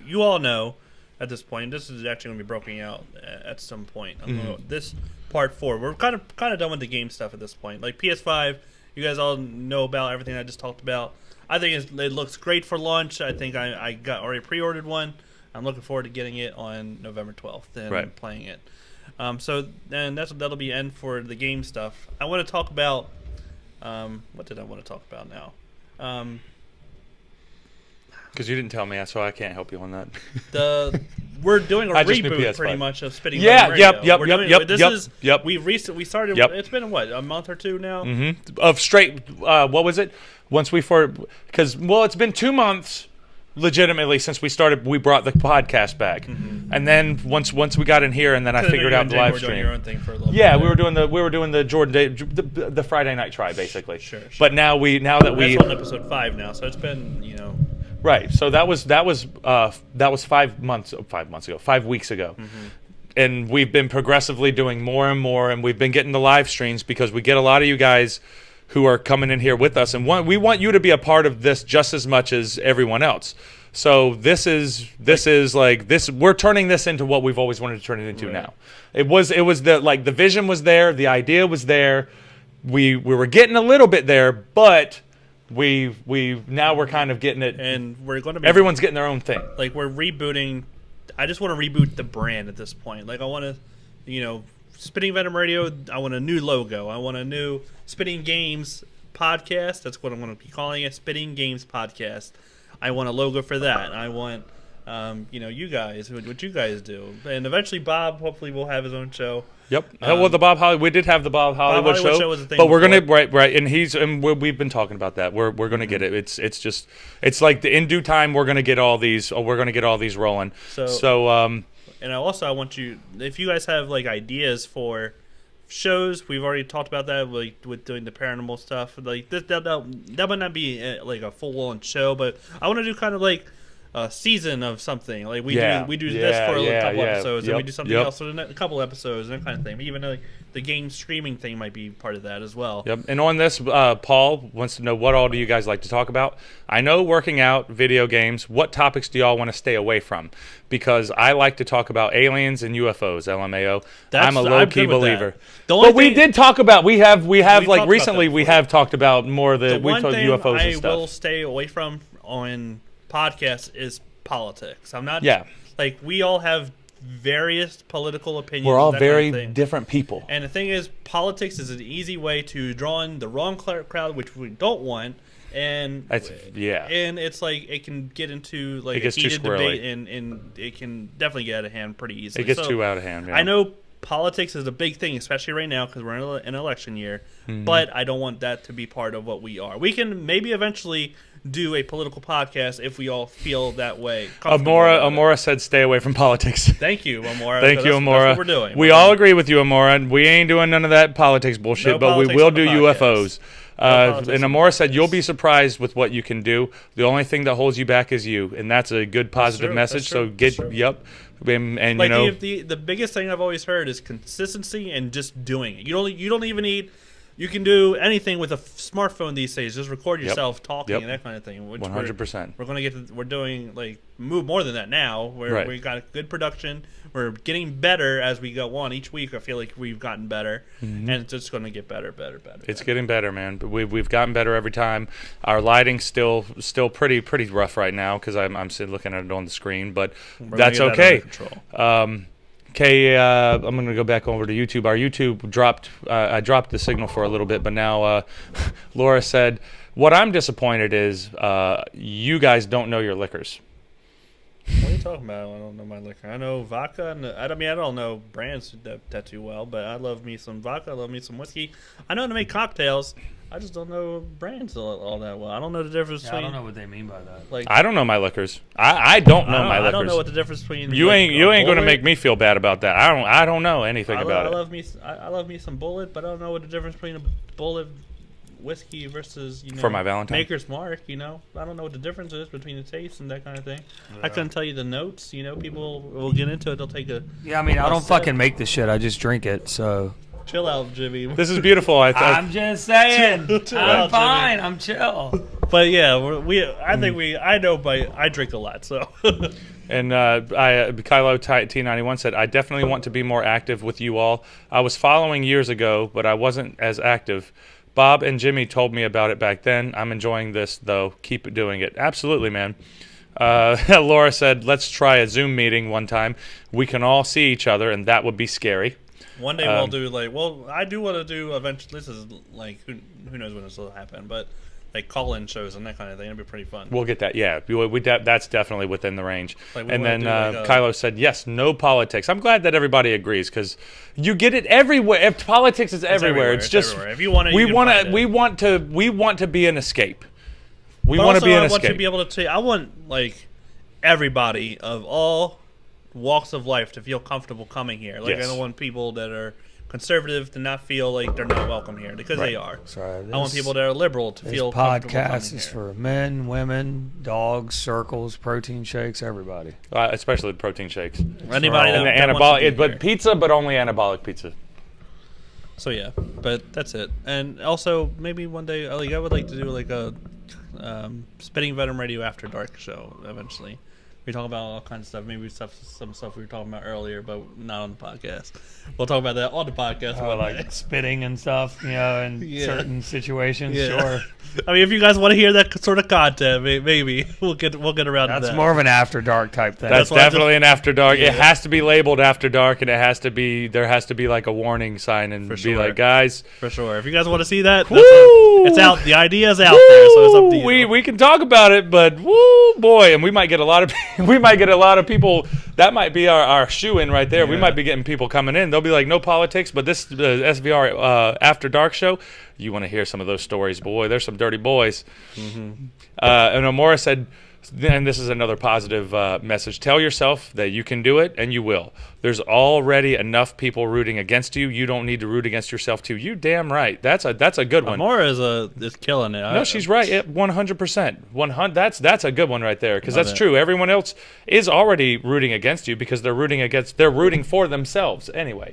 you all know at this point, this is actually going to be broken out at some point. This part 4, we're kind of done with the game stuff at this point. Like PS5, you guys all know about everything I just talked about. I think it looks great for launch. I think I already pre-ordered one. I'm looking forward to getting it on November 12th and playing it. So then that'll be end for the game stuff. I want to talk about what did I want to talk about now? Because you didn't tell me, so I can't help you on that. We're doing a reboot pretty much of Spitting Venom Radio. We started. It's been a month or two now. Mm-hmm. Of straight. What was it? Once because it's been 2 months, legitimately since we started. We brought the podcast back, and then once we got in here, and then I figured out the live stream. Doing your own thing for a little bit. Yeah, we were doing the Jordan Day, the Friday night try basically. Sure. But now that that's on episode 5 now, so it's been Right. So that was 5 months ago, 5 weeks ago. And we've been progressively doing more and more, and we've been getting the live streams because we get a lot of you guys who are coming in here with us, and we want you to be a part of this just as much as everyone else. So this is like this. We're turning this into what we've always wanted to turn it into now. It was the vision was there, the idea was there. We were getting a little bit there, but we now we're kind of getting it, and we're going to be everyone's getting their own thing. Like we're rebooting. I just want to reboot the brand at this point. Like I want to, Spitting Venom Radio. I want a new logo. I want a new Spitting Games podcast. That's what I'm going to be calling it, Spitting Games Podcast. I want a logo for that. I want, you guys, what you guys do. And eventually Bob hopefully will have his own show. Yep. The Bob Hollywood. We did have the Bob Hollywood show, was a thing but we're before. gonna right, and we've been talking about that. We're gonna get it. It's like in due time we're gonna get all these. We're gonna get all these rolling. So and I want you, if you guys have like ideas for shows, we've already talked about that, like with doing the paranormal stuff. Like that might not be like a full on show, but I want to do kind of like a season of something. Like we do this for a couple episodes, and we do something else for a couple episodes, and that kind of thing. But even like the game streaming thing might be part of that as well. Yep. And on this, Paul wants to know, what all do you guys like to talk about? I know working out, video games. What topics do y'all want to stay away from? Because I like to talk about aliens and UFOs. LMAO. I'm a low key believer. But we did talk about. We have like recently we have talked about more of the one thing UFOs and stuff. I will stay away from on podcasts is politics. I'm not. Yeah. Like we all have various political opinions. We're all that very kind of different people. And the thing is, politics is an easy way to draw in the wrong crowd, which we don't want. And and it's like it can get into like a heated debate, and it can definitely get out of hand pretty easily. It gets too out of hand. Yeah. I know politics is a big thing, especially right now because we're in an election year. But I don't want that to be part of what we are. We can maybe eventually do a political podcast if we all feel that way. Amora said stay away from politics. Thank you, Amora. Thank you, Amora. That's what we're doing. We all agree with you, Amora. We ain't doing none of that politics bullshit, but we will do UFOs. And Amora said you'll be surprised with what you can do. The only thing that holds you back is you, and that's a good positive message. So and like the biggest thing I've always heard is consistency and just doing it. You don't even need. You can do anything with a smartphone these days. Just record yourself talking and that kind of thing. 100%. We're going to get. We're doing like move more than that now. Where we got good production. We're getting better as we go on each week. I feel like we've gotten better, and it's just going to get better. It's getting better, man. But we've gotten better every time. Our lighting's still pretty rough right now because I'm sitting looking at it on the screen, but that's okay. Okay, I'm going to go back over to YouTube. Our YouTube dropped. I dropped the signal for a little bit, but now Laura said, "What I'm disappointed is you guys don't know your liquors." What are you talking about? I don't know my liquor. I know vodka. I don't know brands that too well, but I love me some vodka. I love me some whiskey. I know how to make cocktails. I just don't know brands all that well. I don't know the difference between. I don't know what they mean by that. Like, I don't know my liquors. I don't know my liquors. I don't know what the difference between. You ain't going to make me feel bad about that. I don't know anything about it. I love me some Bullet, but I don't know what the difference between a Bullet whiskey versus for my Valentine Maker's Mark. I don't know what the difference is between the taste and that kind of thing. Yeah. I couldn't tell you the notes. People will get into it. They'll take a. Yeah, I mean, I don't fucking make this shit. I just drink it. So. Chill out, Jimmy. This is beautiful. I'm just saying. Chill I'm out, fine. Jimmy. I'm chill. But yeah, I know, but I drink a lot, so. And Kylo T91 said, "I definitely want to be more active with you all. I was following years ago, but I wasn't as active. Bob and Jimmy told me about it back then. I'm enjoying this, though. Keep doing it." Absolutely, man. Laura said, "Let's try a Zoom meeting one time. We can all see each other, and that would be scary." One day we'll do I do want to do eventually. This is like who knows when this will happen, but like call-in shows and that kind of thing. It'd be pretty fun. We'll get that. Yeah, that's definitely within the range. And then Kylo said, "Yes, no politics." I'm glad that everybody agrees because you get it everywhere. If politics is everywhere, it's just everywhere. If you want it, we want to be an escape. We want to be an escape. I want to be able to. I want like everybody of all walks of life to feel comfortable coming here. Like I don't want people that are conservative to not feel like they're not welcome here because they are. Sorry, I want people that are liberal to feel comfortable coming here. This podcast is for men, women, dogs, circles, protein shakes, everybody. Especially protein shakes. Anybody that anabolic, but pizza, but only anabolic pizza. So yeah, but that's it. And also maybe one day, I would like to do like a Spitting Venom Radio After Dark show eventually. We talk about all kinds of stuff. Maybe some stuff we were talking about earlier, but not on the podcast. We'll talk about that on the podcast. Like spitting and stuff, in certain situations. Yeah. Sure. I mean, if you guys want to hear that sort of content, maybe we'll get around to that. That's more of an after dark type thing. That's definitely an after dark. Yeah. It has to be labeled after dark, and there has to be like a warning sign and be like, guys. For sure. If you guys want to see that, it's out. The idea is out there, so it's up to you. We can talk about it, but woo boy, and we might get a lot of people. That might be our shoe-in right there. Yeah. We might be getting people coming in. They'll be like, no politics, but this SVR After Dark show, you want to hear some of those stories, boy. There's some dirty boys. Mm-hmm. And Amora said, and this is another positive message, tell yourself that you can do it, and you will. There's already enough people rooting against you. You don't need to root against yourself, too. You damn right. That's a good one. Amora is killing it. No, she's right. 100%. That's a good one right there, because that's true. Everyone else is already rooting against you because they're rooting for themselves anyway,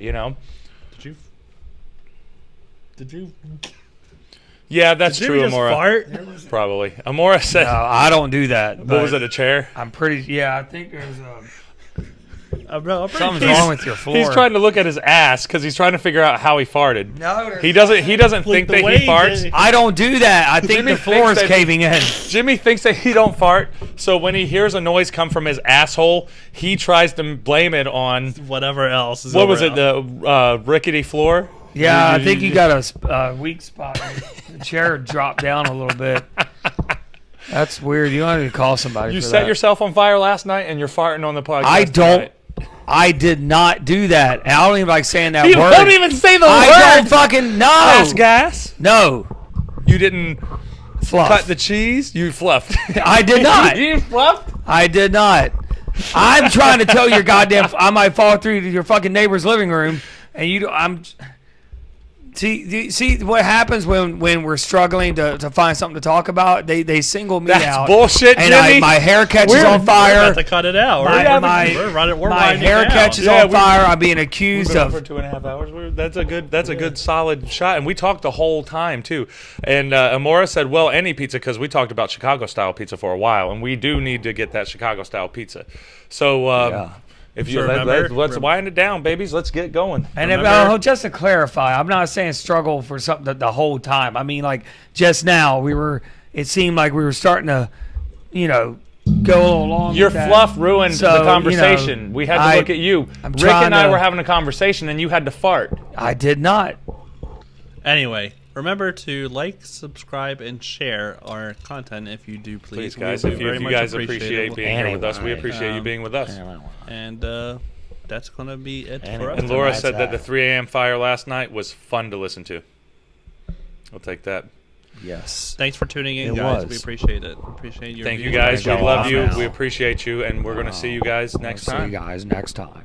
Did you? Yeah, that's Did true, Jimmy Amora. Just fart? Probably. Amora said. No, I don't do that. What was it? A chair? I'm pretty. Yeah, I think there's something's wrong with your floor. He's trying to look at his ass because he's trying to figure out how he farted. No, he doesn't think that he farts. I don't do that. I think the floor is caving in. Jimmy thinks that he don't fart, so when he hears a noise come from his asshole, he tries to blame it on whatever else. What was it? The rickety floor. Yeah, I think you got a weak spot. The chair dropped down a little bit. That's weird. You don't even call somebody. You set yourself on fire last night, and you're farting on the podcast. I did not do that. And I don't even like saying that you word. You don't even say the word. I don't fucking know. Ass gas. No. You didn't fluff. Cut the cheese. You fluffed. I did not. You fluffed. I did not. I'm trying to tell your goddamn. I might fall through to your fucking neighbor's living room, and you. See what happens when we're struggling to find something to talk about? They single me out. That's bullshit, and Jimmy. My hair catches on fire. We're about to cut it out. My hair catches on fire. I'm being accused of. For 2.5 hours. That's a good solid shot. And we talked the whole time too. And Amora said, "Well, any pizza," because we talked about Chicago style pizza for a while, and we do need to get that Chicago style pizza. So. If you let's wind it down, babies. Let's get going. And just to clarify, I'm not saying struggle for something the whole time. I mean, like just now, it seemed like we were starting to, go along. Your fluff ruined the conversation. We had to look at you. Rick and I were having a conversation, and you had to fart. I did not. Anyway, remember to like, subscribe, and share our content if you do, please. Guys. If you guys appreciate being here with us, we appreciate you being with us. And that's going to be it for us. And Laura said that the 3 a.m. fire last night was fun to listen to. I'll take that. Yes. Thanks for tuning in, guys. We appreciate it. Appreciate your Thank you, guys. We love you. We appreciate you. And we're going to see you guys next time. See you guys next time.